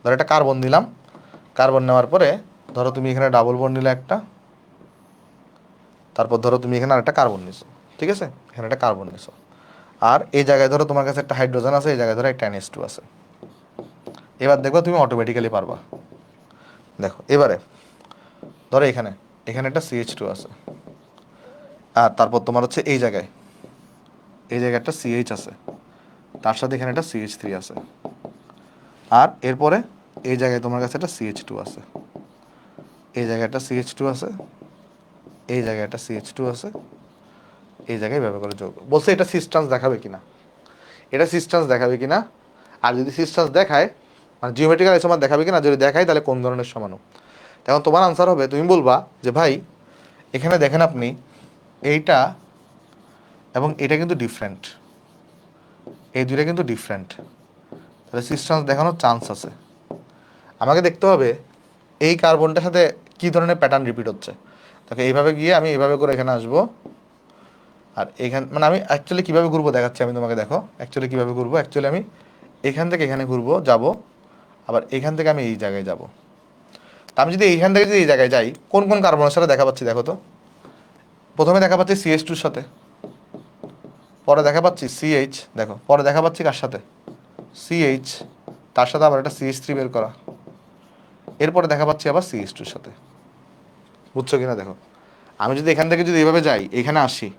ধরো একটা কার্বন দিলাম, কার্বন নেওয়ার পরে ধরো তুমি এখানে ডাবল বন্ড নিলে একটা, তারপর ধরো তুমি এখানে আরেকটা কার্বন নিছো, ঠিক আছে, এখানে একটা কার্বন নিছো, আর এই জায়গায় ধরো তোমার কাছে একটা হাইড্রোজেন আছে, এই জায়গায় ধরো একটা NH2 আছে। এবার দেখো তুমি অটোমেটিক্যালি পারবা। দেখো এবারে ধরো এখানে, এখানে একটা CH2 আছে, আর তারপর তোমার হচ্ছে এই জায়গায়, এই জায়গায় একটা CH আছে, তার সাথে এখানে একটা CH3 আছে, আর এরপরে এই জায়গায় তোমার কাছে একটা CH2 আছে, এই জায়গায় একটা CH2 আছে, এই জায়গায় একটা CH2 আছে, এই জায়গায় ব্যবহার করে যোগ বলছে। এটা সিস্টেন্স দেখাবে কিনা, এটা সিস্টেন্স দেখাবে কিনা, আর যদি সিস্টেন্স দেখায় মানে জিওমেট্রিক্যাল আইসোমার দেখাবে কিনা, যদি দেখায় তাহলে কোন ধরনের সমাণু। তখন তোমার আনসার হবে, তুমি বলবা যে ভাই এখানে দেখেন আপনি এইটা এবং এটা কিন্তু ডিফারেন্ট, এই দুইটা কিন্তু ডিফারেন্ট, তাহলে সিস্টেন্স দেখানোর চান্স আছে। আমাকে দেখতে হবে এই কার্বনটার সাথে কী ধরনের প্যাটার্ন রিপিট হচ্ছে। তাকে এইভাবে গিয়ে আমি এইভাবে করে এখানে আসবো, আর এখান মানে আমি অ্যাকচুয়ালি কীভাবে ঘুরবো দেখাচ্ছি আমি তোমাকে। দেখো অ্যাকচুয়ালি কীভাবে ঘুরবো, অ্যাকচুয়ালি আমি এখান থেকে এখানে ঘুরবো যাব, আবার এখান থেকে আমি এই জায়গায় যাব। তা আমি যদি এইখান থেকে যদি এই জায়গায় যাই, কোন কোন কার্বনের সাথে দেখা পাচ্ছি দেখো তো। প্রথমে দেখা পাচ্ছি CH2 এর সাথে, পরে দেখা পাচ্ছি CH, দেখো পরে দেখা পাচ্ছি কার সাথে, সিএইচ, তার সাথে আবার একটা সিএইচ থ্রি বের করা, এরপরে দেখা পাচ্ছি আবার সিএইচ টুর সাথে। বুঝছো কিনা দেখো, আমি যদি এখান থেকে যদি এইভাবে যাই, এখানে আসি,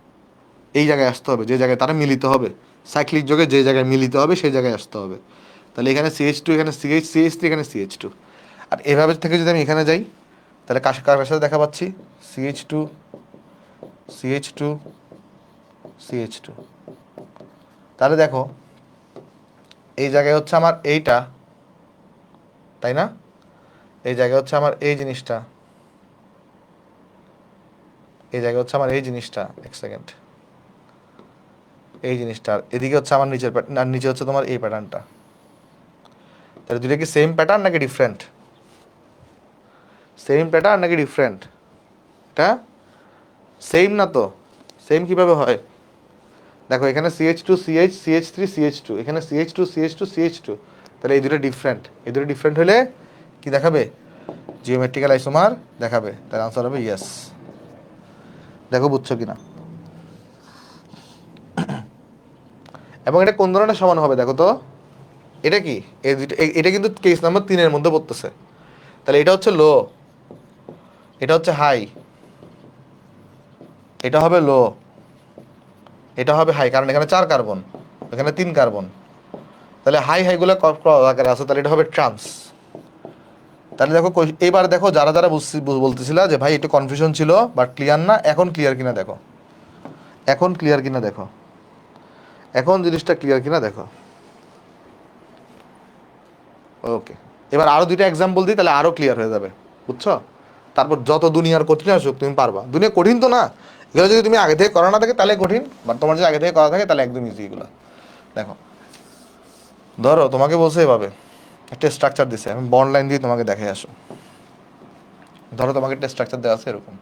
এই জায়গায় আসতে হবে, যে জায়গায় তারা মিলিত হবে, সাইক্লিক যোগে যে জায়গায় মিলিত হবে সেই জায়গায় আসতে হবে। তাহলে এখানে সিএইচ টু, এখানে সিএইচ, সিএইচ থ্রি, এখানে সিএইচ টু। আর এভাবে থেকে যদি আমি এখানে যাই, তাহলে কার সাথে দেখা পাচ্ছি? CH two, CH two, CH two. তাহলে দেখো এই জায়গায় হচ্ছে আমার এইটা, তাই না? এই জায়গায় হচ্ছে আমার এই জিনিসটা, এই জায়গায় হচ্ছে আমার এই জিনিসটা, এক সেকেন্ড, এই জিনিসটা, আর এদিকে হচ্ছে আমার নিচের প্যাটার্ন, আর নিচে হচ্ছে তোমার এই প্যাটার্নটা। তাহলে দুটো কি সেম প্যাটার্ন নাকি ডিফারেন্ট? সেম প্যাটার্ন নাকি ডিফারেন্ট? এটা সেম না তো, সেম কিভাবে হয়? দেখো এখানে CH two CH, CH three CH two, এখানে CH two CH two CH two. তাহলে এই দুটো ডিফারেন্ট, এই দুটো ডিফারেন্ট হলে কি দেখাবে? জিওমেট্রিক্যাল আইসোমার দেখাবে। তার আনসার হবে ইয়েস। দেখো বুঝছো কিনা। এবং এটা কোন ধরনের সমান হবে দেখো তো, এটা কি, এই দুটো, এটা কিন্তু কেস নাম্বার 3-এর মধ্যে পড়তেছে। তাহলে এটা হচ্ছে লো, এটা হচ্ছে হাই, এটা হবে লো, এটা হবে হাই, কারণ এখানে 4 কার্বন, এখানে 3 কার্বন। তাহলে হাই হাইগুলো আকারে আছে, তাহলে এটা হবে ট্রান্স। তাহলে দেখো এইবার দেখো যারা যারা বলতেছিলা যে ভাই একটু কনফিউশন ছিল বাট ক্লিয়ার না, এখন ক্লিয়ার কিনা দেখো, এখন ক্লিয়ার কিনা দেখো, এখন জিনিসটা ক্লিয়ার কিনা দেখো। ওকে, এবার আরো দুইটা এক্সাম্পল দিই, তাহলে আরো ক্লিয়ার হয়ে যাবে। বুঝছো? তারপর যত দুনিয়ার কঠিন আসুক তুমি পারবা। দুনিয়া কঠিন তো না, এগুলো যদি তুমি আগে থেকে করা না থাকে তাহলে কঠিন, বাট তোমার যদি আগে থেকে করা থাকে তাহলে একদম ইজি এগুলো। দেখো ধরো তোমাকে বলছে এভাবে একটা স্ট্রাকচার দিছে, আমি বন্ড লাইন দিয়ে তোমাকে দেখে আসো। ধরো তোমাকে একটা স্ট্রাকচার দেওয়া আছে এরকম,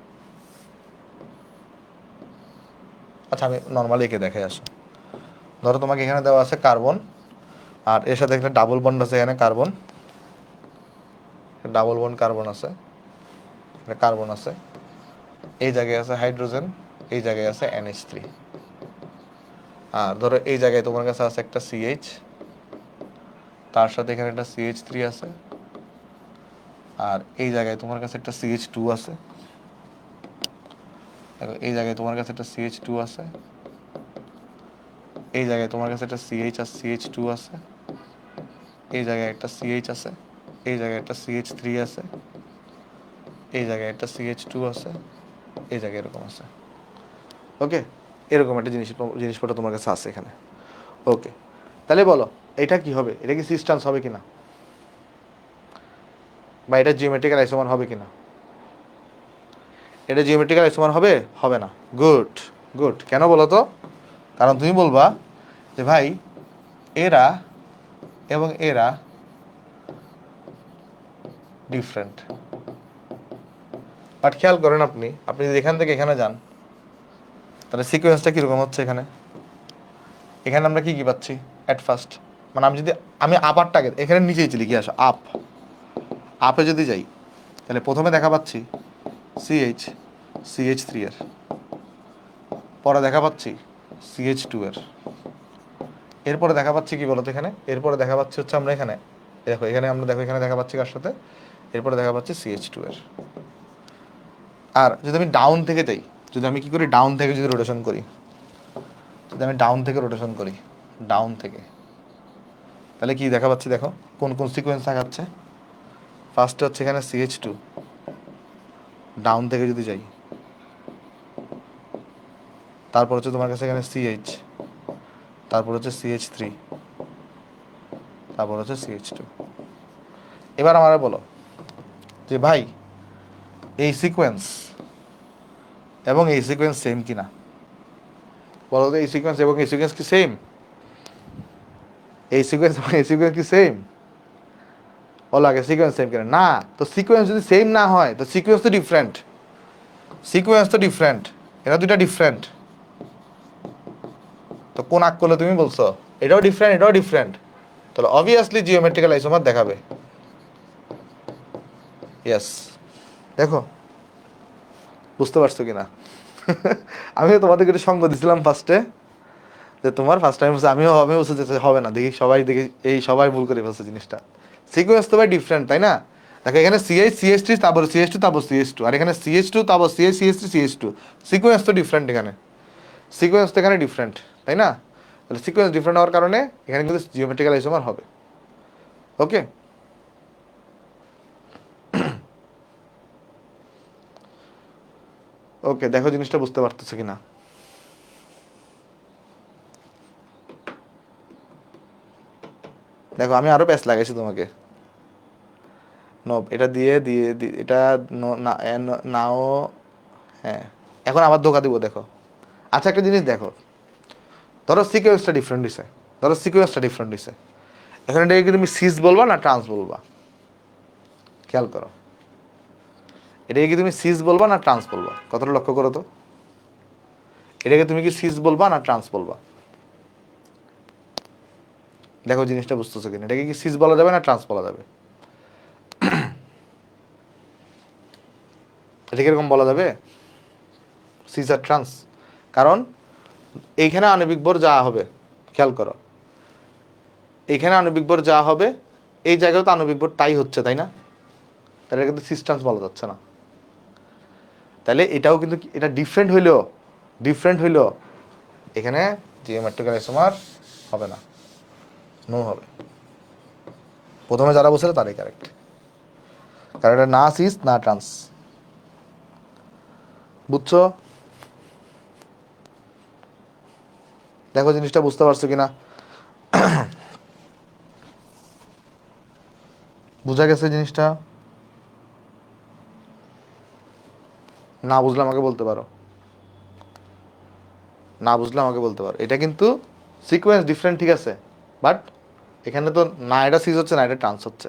আচ্ছা আমি নর্মালি একে দেখে আসো। ধরো তোমাকে এখানে দেওয়া আছে কার্বন, আর এর সাথে একটা ডাবল বন্ড আছে, এখানে কার্বন, ডাবল বন্ড কার্বন আছে, কার্বন আছে, এই জায়গায় আছে হাইড্রোজেন, এই জায়গায় আছে NH3। আর ধরো এই জায়গায় তোমার কাছে আছে একটা সিএইচ, তার সাথে এখানে একটা CH3 আছে, আর এই জায়গায় তোমার কাছে একটা CH2 আছে। দেখো এই জায়গায় তোমার কাছে একটা CH2 আছে, এই জায়গায় তোমার কাছে একটা CH আর CH2 আছে, এই জায়গায় একটা CH আছে, এই জায়গায় একটা CH3 আছে, এই জায়গায় একটা CH2 আছে, এই জায়গায় এরকম আছে। ওকে, এরকম একটা জিনিসপত্র তোমার কাছে আছে এখানে। ওকে, তাহলে বলো এটা কি হবে? এটা কি সিস্টেন্স হবে কিনা, বা এটা জিওমেট্রিক্যাল আইসোমার হবে কিনা? এটা জিওমেট্রিক্যাল আইসোমার হবে? হবে না। Good, good. কেন বলো তো? কারণ তুমি বলবা যে ভাই এরা এবং এরা ডিফারেন্ট। বাট খেয়াল করেন আপনি, আপনি যদি এখান থেকে এখানে যান তাহলে সিকোয়েন্সটা কীরকম হচ্ছে? এখানে এখানে আমরা কি কি পাচ্ছি অ্যাট ফার্স্ট? মানে আমি যদি আমি আপারটাকে এখানে নিচেই চলি, কি আসো আপ, আপে যদি যাই তাহলে প্রথমে দেখা পাচ্ছি সিএইচ, CH3 এর, পরে দেখা পাচ্ছি CH2 এর, এরপরে দেখা পাচ্ছি কি বলতো এখানে, এরপরে দেখা পাচ্ছি হচ্ছে আমরা এখানে দেখো, এখানে আমরা দেখো এখানে দেখা পাচ্ছি কার সাথে, এরপরে দেখা পাচ্ছি CH2 এর। আর যদি আমি ডাউন থেকে যাই, যদি আমি কি করি ডাউন থেকে যদি রোটেশন করি, যদি আমি ডাউন থেকে রোটেশন করি, ডাউন থেকে, তাহলে কি দেখা পাচ্ছি দেখো কোন কোন সিকোয়েন্স দেখাচ্ছে। ফার্স্টে হচ্ছে এখানে CH2, ডাউন থেকে যদি যাই, তারপর হচ্ছে তোমার কাছে এখানে CH, তারপর হচ্ছে CH3, তারপর হচ্ছে CH2। এবার আমার বলো যে ভাই এই সিকোয়েন্স এবং এই সিকোয়েন্স সেম কিনা? বলো তো এই সিকোয়েন্স এবং এই সিকোয়েন্স কি সেম? এই সিকোয়েন্স এবং এই সিকোয়েন্স কি সেম? বলো আগে সিকোয়েন্স সেম কিনা? না। তো সিকোয়েন্স যদি সেম না হয় তো সিকোয়েন্স তো ডিফারেন্ট, সিকোয়েন্স তো ডিফারেন্ট, এরা দুইটা ডিফারেন্ট। তো কোন আক করলে তুমি বলছো এটাও ডিফারেন্ট এটাও ডিফারেন্ট, তাহলে অবভিয়াসলি জিওমেট্রিক্যাল আইসোমার দেখাবে। ইয়েস। দেখো বুঝতে পারছো কিনা? আমি তোমাদেরকে একটু সঙ্গ দিছিলাম ফার্স্টে, যে তোমার ফার্স্ট টাইম বলছে, আমি বলছি যে হবে না, দেখি সবাই ভুল করে ফেলছে জিনিসটা। সিকোয়েন্স তো ভাই ডিফারেন্ট, তাই না? দেখো এখানে সিএইচ সিএইচ থ্রি, তারপর সিএইচ টু, তারপর সিএইচ টু, আর এখানে সিএইচ টু, তারপর CH CH three CH two. Sequence তো ডিফারেন্ট, এখানে সিকোয়েন্স তো এখানে ডিফারেন্ট, তাই না? তাহলে সিকোয়েন্স ডিফারেন্ট হওয়ার কারণে এখানে কিন্তু জিওমেট্রিক্যাল আইসোমার হবে। ওকে, ওকে, দেখো জিনিসটা বুঝতে পারতেছো কিনা। দেখো আমি আরো প্যাচ লাগাইছি তোমাকে। এটা এটা নাও। হ্যাঁ, এখন আবার ধোকা দিব, দেখো। আচ্ছা একটা জিনিস দেখো, ধরো সিকোয়েন্সটা ডিফারেন্ট হয়েছে, এখানে এটাকে কি তুমি সিস বলবা না ট্রান্স বলবা? খেয়াল করো, এটাকে কি তুমি সিস বলবা না ট্রান্স বলবা? কতটা লক্ষ্য করো তো, এটাকে তুমি কি সিস বলবা না ট্রান্স বলবা? দেখো জিনিসটা বুঝতেছো কিনা, এটাকে কি সিস বলা যাবে না ট্রান্স বলা যাবে? এটা কিরকম বলা যাবে, সিস আর ট্রান্স? কারণ এইখানে আণবিক ভর যা হবে, খেয়াল করো, এইখানে আণবিক ভর যা হবে এই জায়গায় তো আণবিক ভর তাই হচ্ছে, তাই না? তাহলে কিন্তু সিস ট্রান্স বলা যাচ্ছে না। তাহলে এটাও কিন্তু এটা ডিফারেন্ট হইলো এখানে জিওমেট্রিক্যাল আইসোমার হবে না, নো হবে। প্রথমে যারা বলছিল তারাই কারেক্ট, কারণ এটা না সিস না ট্রান্স। বুঝছো? দেখো জিনিসটা বুঝতে পারছো কিনা, বুঝা গেছে জিনিসটা? না বুঝলে আমাকে বলতে পারো, এটা কিন্তু সিকোয়েন্স ডিফারেন্ট, ঠিক আছে, বাট এখানে তো না এটা সিজ হচ্ছে না এটা ট্রান্স হচ্ছে।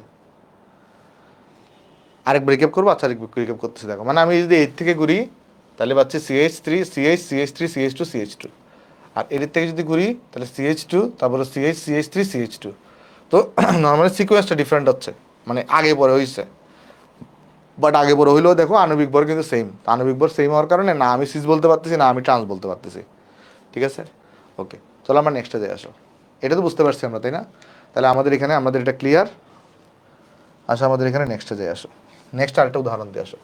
আরেকবার রিক্যাপ করবো। আচ্ছা রিক্যাপ করতেছি, দেখো মানে আমি যদি এর থেকে ঘুরি তাহলে পাচ্ছি CH three CH CH three CH two CH two, আর এর থেকে যদি ঘুরি তাহলে সিএইচ টু, তারপরে CH CH three CH two. তো নর্মালি সিকোয়েন্সটা ডিফারেন্ট হচ্ছে, মানে আগে পরে হয়েছে, বাট আগে পরে হইলেও দেখো আণবিক ভর কিন্তু সেম। আণবিক ভর সেম হওয়ার কারণে না আমি সিজ বলতে পারতেছি না আমি ট্রান্স বলতে পারতেছি, ঠিক আছে? ওকে, চলো আমরা নেক্সটে যাই। আসো, এটা তো বুঝতে পারছি আমরা, তাই না? তাহলে আমাদের এটা ক্লিয়ার। আসো আমাদের এখানে নেক্সটে যাই। আসো নেক্সট আরেকটা উদাহরণ দিয়ে আসো।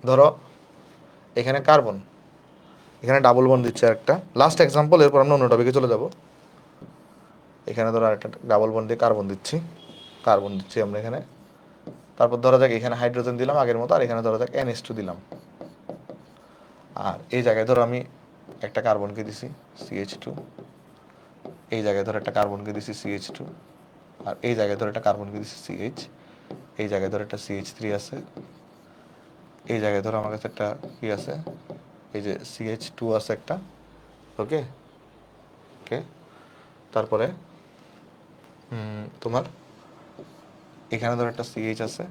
ধরো এখানে কার্বন, এখানে ডাবল বন্ড দিচ্ছে একটা লাস্ট এক্সাম্পল, এরপর আমরা অন্য টপিকে চলে যাব। এখানে ধরো আরেকটা ডাবল বন্ড দিয়ে কার্বন দিচ্ছি আমরা এখানে। তারপর ধরা যাক এখানে হাইড্রোজেন দিলাম আগের মতো, আর এখানে ধরা যাক NH2 দিলাম। আর এই জায়গায় ধরো আমি একটা কার্বনকে দিছি CH2, এই জায়গায় ধরো একটা কার্বনকে দিছি CH2, আর এই জায়গায় ধরো একটা কার্বনকে দিছি CH, এই জায়গায় ধরো একটা CH3 আছে, এই জায়গায় ধরো আমার কাছে একটা কি আছে, এই যে CH2 আছে একটা। ওকে, ওকে, তারপরে তোমার এখানে ধরো একটা CH আছে,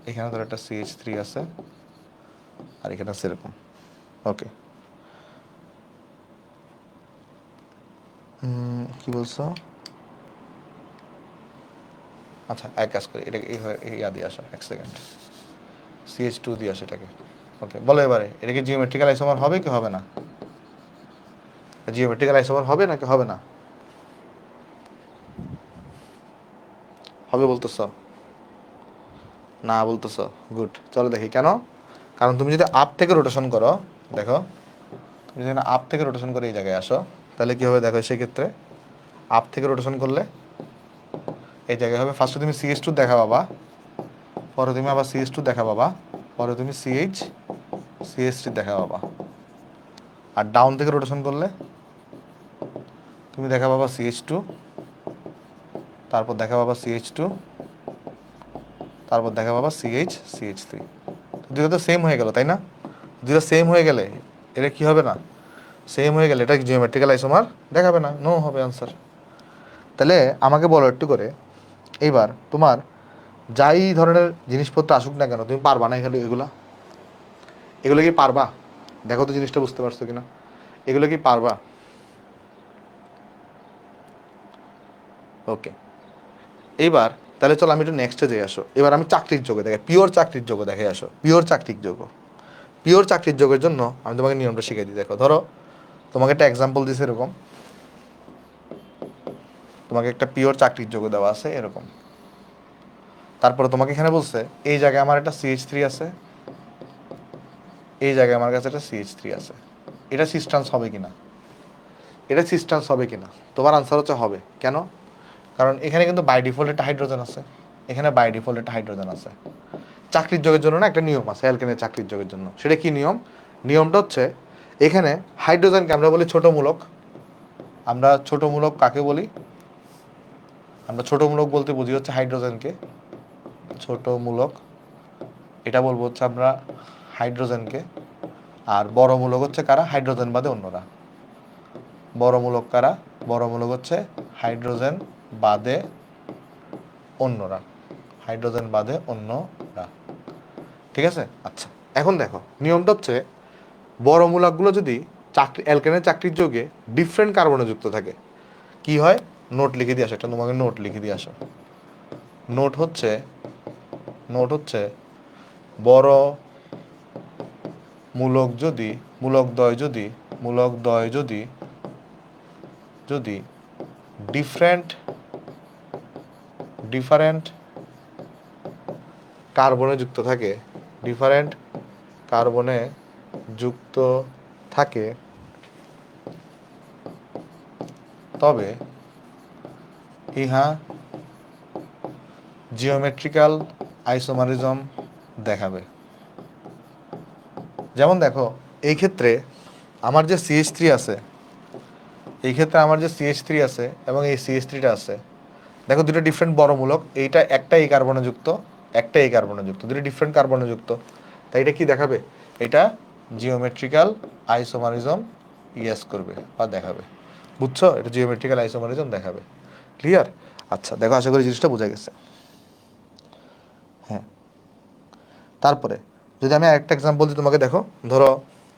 এখানে ধরো একটা CH3 আছে, আর এখানে আছে এরকম। ওকে, কি বলছো? আচ্ছা এক কাজ করি, এটাকে ইয়া দিয়ে আসো, এক সেকেন্ড, CH2 দিয়ে আসো এটাকে। ওকে, বলো এবারে এটা কি জিওমেট্রিক্যাল আইসোমার হবে কি হবে না? জিওমেট্রিক্যাল আইসোমার হবে নাকি হবে না? হবে বলতেছ না, বলতেছ গুড। চলো দেখি কেন। কারণ তুমি যদি আপ থেকে রোটেশন করো, দেখো তুমি যদি আপ থেকে রোটেশন করে এই জায়গায় আসো তাহলে কি হবে দেখো, সেক্ষেত্রে আপ থেকে রোটেশন করলে এই জায়গায় হবে ফার্স্টে তুমি CH2 দেখা পাবা, পরে তুমি আবার CH2 দেখা পাবা, পরে তুমি CH3 দেখা পাবা। আর ডাউন থেকে রোটেশন করলে তুমি দেখা পাবা CH2, তারপর দেখা পাবা CH2, তারপর দেখা পাবা CH3। দুটো তো সেম হয়ে গেল, তাই না? দুটো সেম হয়ে গেলে এটা কি হবে না, সেম হয়ে গেলে এটা জিওমেট্রিক্যাল আইসোমার দেখাবে না, নো হবে আনসার। তাহলে আমাকে বলো একটু করে, এইবার তোমার যাই ধরনের জিনিসপত্র আসুক না কেন তুমি পারবা না এখানে এগুলো কি পারবা? দেখো তো জিনিসটা বুঝতে পারছো কিনা, এগুলো কি পারবা? ওকে, এইবার তাহলে চলো আমি একটু নেক্সটে যাই। আসো এবার আমি চাকরির যোগ্য দেখে, পিওর চাকরির যোগ্য দেখে আসো, পিওর চাকরির যোগ্য। পিওর চাকরির যোগের জন্য আমি তোমাকে নিয়মটা শিখিয়ে দিই। দেখো ধরো তোমাকে একটা এক্সাম্পল দিছে এরকম, তোমাকে একটা পিওর চাকরির যোগ্য দেওয়া আছে এরকম। তারপরে তোমাকে এখানে বলছে এই জায়গায় আমার একটা CH3 আছে, এই জায়গায় আমার কাছে একটা CH3 আছে, এটা সিস্টেন্স হবে কিনা, এটা সিস্টেন্স হবে কিনা? তোমার আনসার হচ্ছে হবে। কেন? কারণ এখানে কিন্তু বাই ডিফল্ট একটা হাইড্রোজেন আছে, এখানে বাই ডিফল্ট একটা হাইড্রোজেন আছে। চাকরির যোগের জন্য না একটা নিয়ম আছে অ্যালকেনের চাকরির যোগের জন্য। সেটা কি নিয়ম? নিয়মটা হচ্ছে এখানে হাইড্রোজেনকে আমরা বলি ছোট মূলক। আমরা ছোট মূলক কাকে বলি? আমরা ছোট মূলক বলতে বুঝি হচ্ছে হাইড্রোজেনকে ছোট মূলক, এটা বলবো হচ্ছে আমরা হাইড্রোজেনকে। আর বড় মূলক হচ্ছে কারা? হাইড্রোজেন বাদে অন্যরা। বড় মূলক কারা? বড় মূলক হচ্ছে হাইড্রোজেন বাদে অন্যরা, হাইড্রোজেন বাদে অন্যরা। ঠিক আছে? আচ্ছা, এখন দেখো নিয়মটা হচ্ছে বড় মূলকগুলো যদি চাকরি অ্যালকেনের চাকরির যোগে ডিফারেন্ট কার্বনে যুক্ত থাকে কি হয়? নোট লিখে দিয়ে আসো, একটা তোমাকে নোট লিখে দিয়ে আসো। নোট হচ্ছে বড় মূলক যদি মূলকদ্বয় যদি ডিফারেন্ট কার্বনে যুক্ত থাকে, ডিফারেন্ট কার্বনে যুক্ত থাকে, তবে ইহা জিওমেট্রিক্যাল আইসোমারিজম দেখাবে। যেমন দেখো এই ক্ষেত্রে আমার যে CH3 আছে, এই ক্ষেত্রে আমার যে CH3 আছে এবং এই CH3টা আছে, দেখো দুটো ডিফারেন্ট বড় মূলক, এইটা একটা এই কার্বনে যুক্ত, একটা এই কার্বনে যুক্ত, দুটো ডিফারেন্ট কার্বনে যুক্ত। তাই এটা কি দেখাবে? এটা জিওমেট্রিক্যাল আইসোমারিজম ইয়েস করবে বা দেখাবে। বুঝছো? এটা জিওমেট্রিক্যাল আইসোমারিজম দেখাবে। ক্লিয়ার? আচ্ছা দেখো, আশা করি জিনিসটা বোঝা গেছে। হ্যাঁ, তারপরে যদি আমি আরেকটা এক্সাম্পল দিই তোমাকে, দেখো ধরো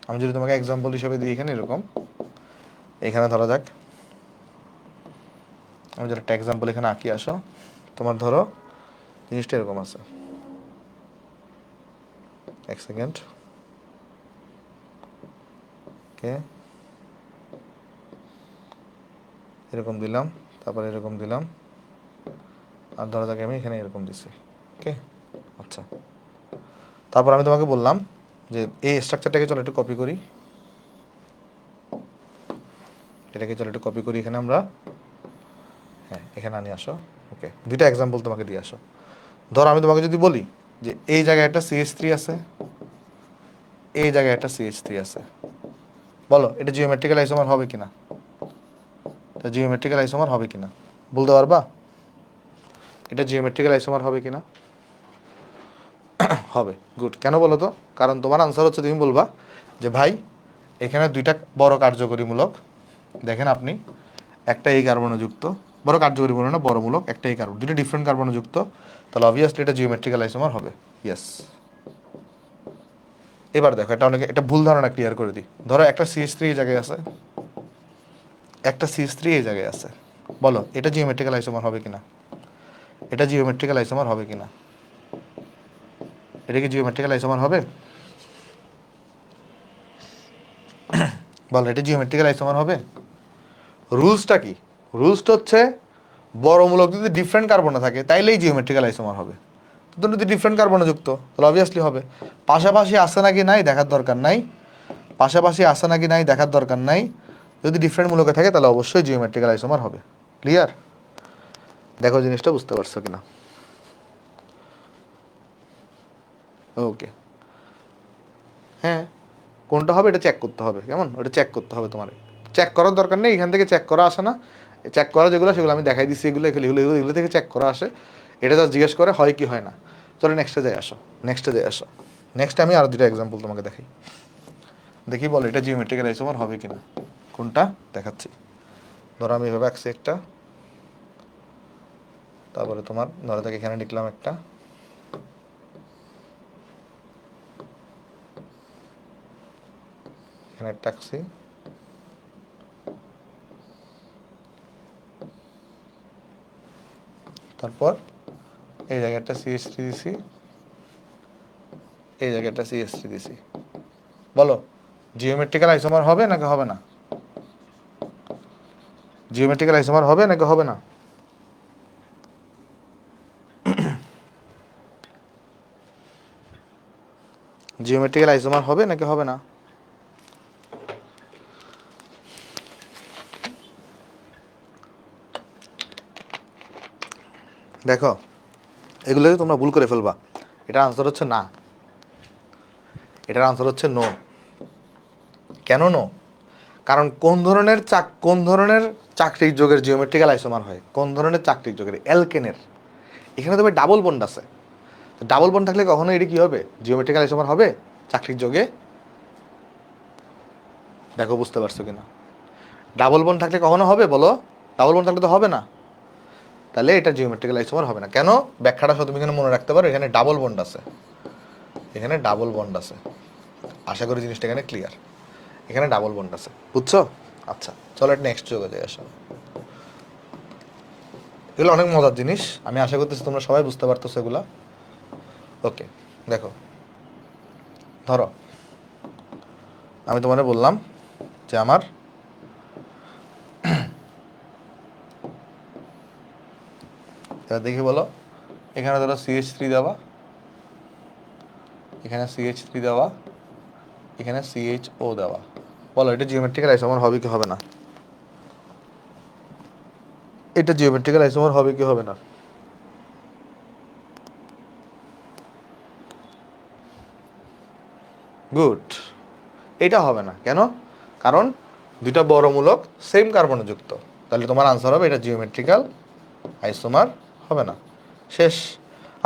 আমি যদি তোমাকে এক্সাম্পল হিসেবে দিই এখানে এরকম, এখানে ধরা যাক আমি যদি একটা এক্সাম্পল এখানে আঁকি, আসো তোমার ধরো জিনিসটা এরকম আছে, এক সেকেন্ড, ওকে এরকম দিলাম, তারপরে এরকম দিলাম, আর ধরা যাক আমি এখানে এরকম দিছি। ওকে আচ্ছা, তারপর আমি তোমাকে বললাম যে এই স্ট্রাকচারটাকে চলো একটু কপি করি, এটাকে চলো একটু কপি করি এখানে আমরা, হ্যাঁ এখানে আনি আসো। ওকে, দুইটা এক্সাম্পল তোমাকে দিয়ে আসো। ধরো আমি তোমাকে যদি বলি যে এই জায়গায় একটা CH3 আছে, এই জায়গায় একটা CH3 আছে, বলো এটা জিওমেট্রিক্যাল আইসোমার হবে কিনা? এটা জিওমেট্রিক্যাল আইসোমার হবে কিনা বলতে পারবা? এটা জিওমেট্রিক্যাল আইসোমার হবে কিনা? হবে। গুড। কেন বলো তো? কারণ তোমার আনসার হচ্ছে তুমি বলবা যে ভাই এখানে দুইটা বড় কার্যকরী মূলক, দেখেন আপনি একটা এই কার্বনে যুক্ত, বড় কার্যকরী মূলক না বড় মূলক, একটা এই কার্বন, দুটো ডিফারেন্ট কার্বনে যুক্ত, তাহলে অবভিয়াসলি এটা জিওমেট্রিক্যাল আইসোমার হবে। ইয়েস। এবার দেখো এটা অনেকে একটা ভুল ধারণা ক্লিয়ার করে দিই। ধরো একটা CH3 এই জায়গায় আছে, একটা CH3 এই জায়গায় আছে, বলো এটা জিওমেট্রিক্যাল আইসোমার হবে কিনা? এটা জিওমেট্রিক্যাল আইসোমার হবে কিনা? এটা কি জিওমেট্রিক্যাল আইসোমার হবে? বলো এটা জিওমেট্রিক্যাল আইসোমার হবে? রুলসটা কি? রুলসটা হচ্ছে বড় মূলক যদি ডিফারেন্ট কার্বনে থাকে তাইলেই জিওমেট্রিক্যাল আইসোমার হবে। তো যদি ডিফারেন্ট কার্বনে যুক্ত তাহলে অবভিয়াসলি হবে। পাশাপাশি আসে নাকি নাই দেখার দরকার নাই, পাশাপাশি আসে নাকি নাই দেখার দরকার নাই, যদি ডিফারেন্ট মূলকে থাকে তাহলে অবশ্যই জিওমেট্রিক্যাল আইসোমার হবে। ক্লিয়ার? দেখো জিনিসটা বুঝতে পারছো কিনা। ওকে, হ্যাঁ কোনটা হবে এটা চেক করতে হবে, কেমন ওটা চেক করতে হবে তোমার। চেক করার দরকার নেই, এখান থেকে চেক করা আসে না, চেক করা যেগুলো সেগুলো আমি দেখাই দিচ্ছি, এগুলো এগুলো এগুলো এগুলো থেকে চেক করা আসে, এটা যা জিজ্ঞেস করে হয় কি হয় না। চলো নেক্সটে যাই আসো, নেক্সটে যাই আসো। নেক্সট আমি আরও দুটো এক্সাম্পল তোমাকে দেখাই, দেখি বলো এটা জিওমেট্রিক্যাল আইসোমার হবে কিনা। কোনটা দেখাচ্ছি, ধরো আমি এভাবে আঁকছি একটা, তারপরে তোমার ধরো থেকে এখানে লিখলাম একটা, এখানে একটা আঁকছি, তারপর এই জায়গায় একটা CH3 দিছি, এই জায়গায় একটা CH3 দিছি। বলো জিওমেট্রিক্যাল আইসোমার হবে নাকি হবে না? জিওমেট্রিক্যাল আইসোমার হবে নাকি হবে না? জিওমেট্রিক্যাল আইসোমার হবে নাকি হবে না? দেখো, এগুলোকে তোমরা ভুল করে ফেলবা। এটার আনসার হচ্ছে না, এটার আনসার হচ্ছে নো। কেন নো? কারণ কোন ধরনের চাকরির যোগের জিওমেট্রিক্যাল আইসোমার হয়? কোন ধরনের চাকরির যোগের? অ্যালকেনের। এখানে তবে ডাবল বন্ড আছে। ডাবল বন্ড থাকলে কখনো এটি কি হবে? জিওমেট্রিক্যাল আইসোমার হবে চাকরির যোগে? দেখো বুঝতে পারছো কিনা? ডাবল বন্ড থাকলে কখনো হবে বলো? ডাবল বন্ড থাকলে তো হবে না। তাহলে এটা জিওমেট্রিক্যাল আইসোমার হবে না। কেন? ব্যাখ্যাটা তুমি এখানে মনে রাখতে পারো, এখানে ডাবল বন্ড আছে, এখানে ডাবল বন্ড আছে। আশা করি জিনিসটা এখানে ক্লিয়ার। এখানে ডাবল বন্ড আছে, বুঝছো? আচ্ছা চলো নেক্সট যোগে যাই। আসো, এগুলো অনেক মজার জিনিস, আমি আশা করতেছি তোমরা সবাই বুঝতে পারতেছো এগুলা। ওকে, দেখো, ধরো আমি তোমাদের বললাম যে আমার দেখি বলো, এখানে ধরো CH3 দেওয়া, এখানে CH3 দেওয়া, এখানে CHO দেওয়া। বলো এটা জিওমেট্রিক্যাল আইসোমার হবে কি হবে না? এটা জিওমেট্রিক্যাল আইসোমার হবে কি হবে না? গুড। এটা হবে না কেন? কারণ দুইটা বড় মূলক সেম কার্বনে যুক্ত। তাহলে তোমার আনসার হবে এটা জিওমেট্রিক্যাল আইসোমার হবে না। শেষ,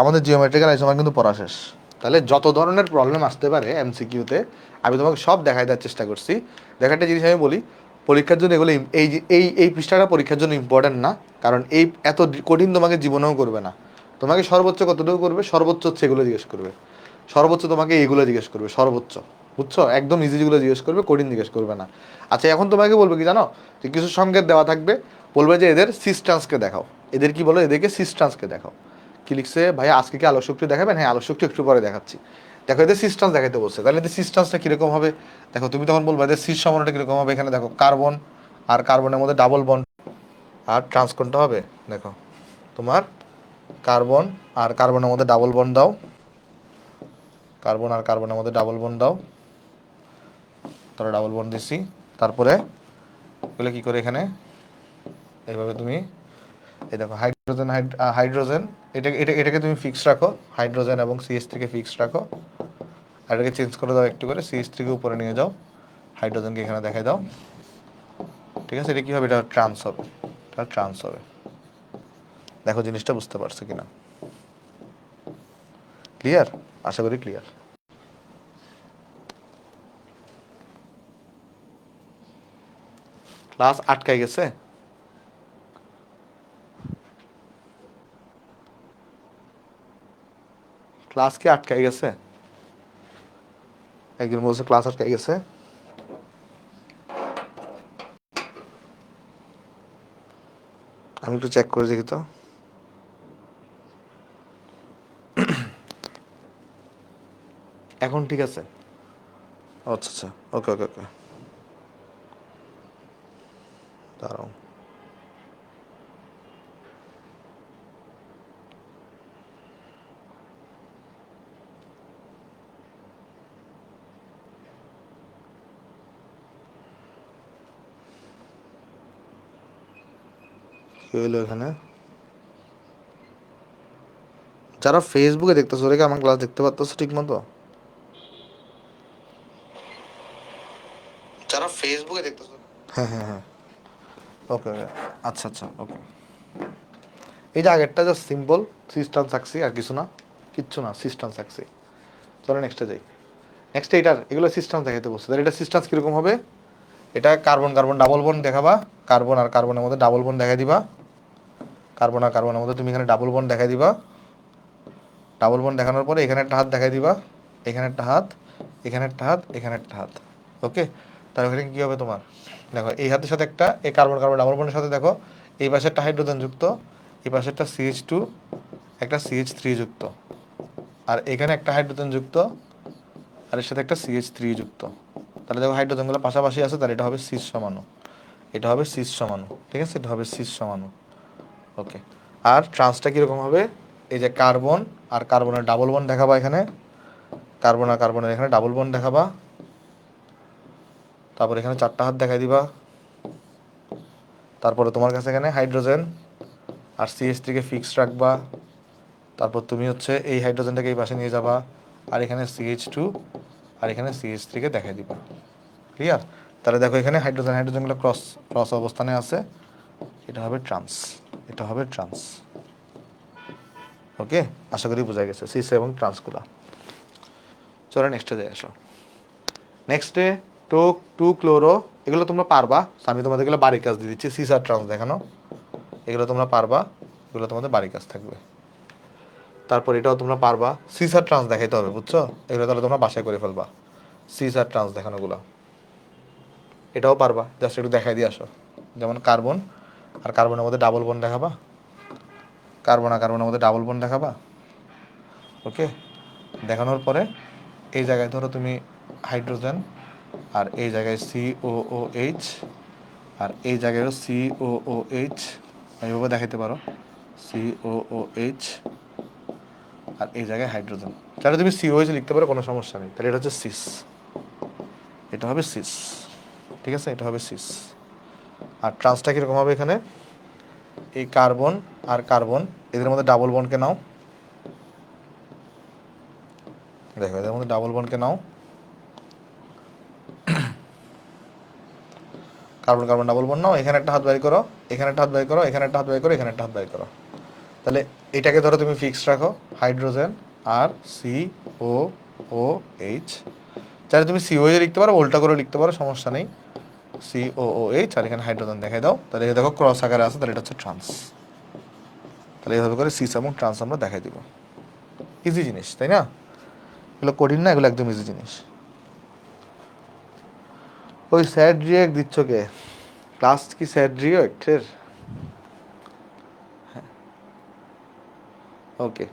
আমাদের জিওমেট্রিক্যাল আইসোমার কিন্তু পড়া শেষ। তাহলে যত ধরনের প্রবলেম আসতে পারে MCQতে আমি তোমাকে সব দেখাই দেওয়ার চেষ্টা করছি। দেখাটা জিনিস আমি বলি, পরীক্ষার জন্য এগুলো এই পৃষ্ঠাটা পরীক্ষার জন্য ইম্পর্টেন্ট না, কারণ এই এত কঠিন তোমাকে জীবনেও করবে না। তোমাকে সর্বোচ্চ কতটুকু করবে? সর্বোচ্চ হচ্ছে এগুলো জিজ্ঞেস করবে, সর্বোচ্চ তোমাকে এইগুলো জিজ্ঞেস করবে সর্বোচ্চ, বুঝছো? একদম ইজি যেগুলো জিজ্ঞেস করবে, কঠিন জিজ্ঞেস করবে না। আচ্ছা এখন তোমাকে বলবে কি জানো, যে কিছু সংকেত দেওয়া থাকবে, বলবে যে এদের সিস্টেন্সকে দেখাও। এদের কি বলো? এদেরকে সিস্টেন্সকে দেখাও। কি লিখছে ভাইয়া, আজকে কি আলোক শক্তি দেখাবেন? হ্যাঁ আলোক শক্তি একটু পরে দেখাচ্ছি। দেখো এদের সিস্টেন্স দেখাতে বলছে, তাহলে এদের সিস্টেন্সটা কীরকম হবে? দেখো তুমি তখন বলবে এদের সিস সমানটা কীরকম হবে। এখানে দেখো কার্বন আর কার্বনের মধ্যে ডাবল বন্ড, আর ট্রান্স কোনটা হবে? দেখো তোমার কার্বন আর কার্বনের মধ্যে ডাবল বন্ড দাও, কার্বন আর কার্বনের মধ্যে ডাবল বন্ড দাও, তারা ডাবল বন্ড দিছি। তারপরে এগুলো কী করে এখানে এইভাবে তুমি এই দেখো হাইড্রোজেন হাইড্রোজেন এটাকে তুমি ফিক্স রাখো, হাইড্রোজেন এবং CH3কে ফিক্স রাখো, আর এটাকে চেঞ্জ করে দাও একটু করে, CH3কে উপরে নিয়ে যাও, হাইড্রোজেনকে এখানে দেখাই দাও। ঠিক আছে, এটা কী হবে? এটা ট্রান্স হবে, এটা ট্রান্স হবে। দেখো জিনিসটা বুঝতে পারছো কিনা? ক্লিয়ার? আশা করি ক্লিয়ার। ক্লাস আটকাই গেছে? ক্লাস কি আটকাই গেছে? একজন বলছে ক্লাস আটকাই গেছে। আমি একটু চেক করে দেখি তো। এখন ঠিক আছে? আচ্ছা আচ্ছা, ওকে ওকে ওকে, দাঁড়াও। কি হইলো এখানে? যারা ফেসবুকে দেখতেছো ওরা কি আমার ক্লাস দেখতে পারতেছো ঠিক মতো? যারা ফেসবুকে দেখতেছো, হ্যাঁ হ্যাঁ হ্যাঁ, ওকে ওকে, আচ্ছা আচ্ছা ওকে। এই যে আগেরটা জাস্ট সিম্পল সিস্টেম থাকছি, আর কিছু না, কিচ্ছু না, সিস্টেম থাকছি। চলো নেক্সটে যাই। নেক্সট এটার এগুলো সিস্টেম দেখাতে বলছে, তাহলে এটা সিস্টেম কীরকম হবে? এটা কার্বন কার্বন ডাবল বন্ড দেখাবা, কার্বন আর কার্বনের মধ্যে ডাবল বন্ড দেখাই দিবা, কার্বন আর কার্বনের মধ্যে তুমি এখানে ডাবল বন্ড দেখাই দিবা। ডাবল বন্ড দেখানোর পরে এখানে একটা হাত দেখাই দিবা, এখানে একটা হাত, এখানে একটা হাত, এখানে একটা হাত। ওকে, তাহলে এখানে কী হবে তোমার? দেখো এই হাতের সাথে একটা, এই কার্বন কার্বন ডাবল বন্ডের সাথে দেখো এই পাশে একটা হাইড্রোজেন যুক্ত, এই পাশে একটা CH2, একটা CH3 যুক্ত, আর এখানে একটা হাইড্রোজেন যুক্ত, আর এর সাথে একটা CH3 যুক্ত। তাহলে দেখো হাইড্রোজেনগুলো পাশাপাশি আছে, তাহলে এটা হবে সিস সমাণু। এটা হবে সিস সমানু, ঠিক আছে, এটা হবে সিস সমানু। ওকে, আর ট্রান্সটা কীরকম হবে, এই যে কার্বন আর কার্বনের ডাবল বন্ড দেখাবা এখানে, কার্বন আর কার্বনের এখানে ডাবল বন্ড দেখাবা, তারপর এখানে 4টা হাত দেখাই দিবা, তারপরে তোমার কাছে এখানে হাইড্রোজেন আর CH3 কে ফিক্সড রাখবা, তারপর তুমি হচ্ছে এই হাইড্রোজেনটাকে এই পাশে নিয়ে যাবা, আর এখানে CH2 আর এখানে CH3 কে দেখাই দিবা। ক্লিয়ার? তাহলে দেখো এখানে হাইড্রোজেন হাইড্রোজেনগুলো ক্রস ক্রস অবস্থানে আছে, এটা হবে ট্রান্স, এটা হবে ট্রান্স। ওকে, আশা করি বোঝা গেছে সিস এবং ট্রান্সগুলো। চলো নেক্সটে যাই আসো। নেক্সটে টোক টু ক্লোরো, এগুলো তোমরা পারবা, আমি তোমাদের এগুলো বাড়ির কাজ দিয়ে দিচ্ছি, সিস আর ট্রান্স দেখানো, এগুলো তোমরা পারবা, এগুলো তোমাদের বাড়ির কাজ থাকবে। তারপর এটাও তোমরা পারবা, সিস আর ট্রান্স দেখাইতে হবে, বুঝছো? এগুলো তাহলে তোমরা বাসায় করে ফেলবা, সিস আর ট্রান্স দেখানোগুলো। এটাও পারবা, জাস্ট একটু দেখাই দিয়ে আসো। যেমন কার্বন আর কার্বনের মধ্যে ডাবল বন্ড দেখাবা, কার্বন আর কার্বনের মধ্যে ডাবল বন্ড দেখাবা। ওকে, দেখানোর পরে এই জায়গায় ধরো তুমি হাইড্রোজেন, আর এই জায়গায় COOH, আর এই জায়গায়ও COOH, এইভাবে দেখাইতে পারো, COOH, আর এই জায়গায় হাইড্রোজেন। তাহলে তুমি COH লিখতে পারো, কোনো সমস্যা নেই। তাহলে এটা হচ্ছে সিস, এটা হবে সিস, ঠিক আছে, এটা হবে সিস। আর ট্রান্সটা কীরকম হবে, এখানে এই কার্বন আর কার্বন এদের মধ্যে ডাবল বন্ডকে নাও, দেখো এদের মধ্যে ডাবল বন্ডকে নাও, কার্বন কার্বন ডাবল বন্ড নাও, এখানে একটা হাত বাইর করো, এখানে একটা হাত বাইর করো, এখানে একটা হাত বাইর করো, এখানে একটা হাত বাইর করো। তাহলে এটাকে ধরো তুমি ফিক্সড রাখো, হাইড্রোজেন আর COOH, চাইলে তুমি COH লিখতে পারো, উল্টা করে লিখতে পারো, সমস্যা নেই। COOH আর এখানে হাইড্রোজেন দেখাই দাও, তাহলে এই দেখো ক্রস আকারে আছে, তাহলে এটা হচ্ছে ট্রান্স। তাহলে এইভাবে করে সিস এবং ট্রান্স আমরা দেখাই দিব। ইজি জিনিস, তাই না? এগুলো কঠিন না, এগুলো একদম ইজি জিনিস। ওই স্যাড রিয়েক্ট দিচ্ছ কে? ক্লাস কি স্যাড রিয়েক্টের? ওকে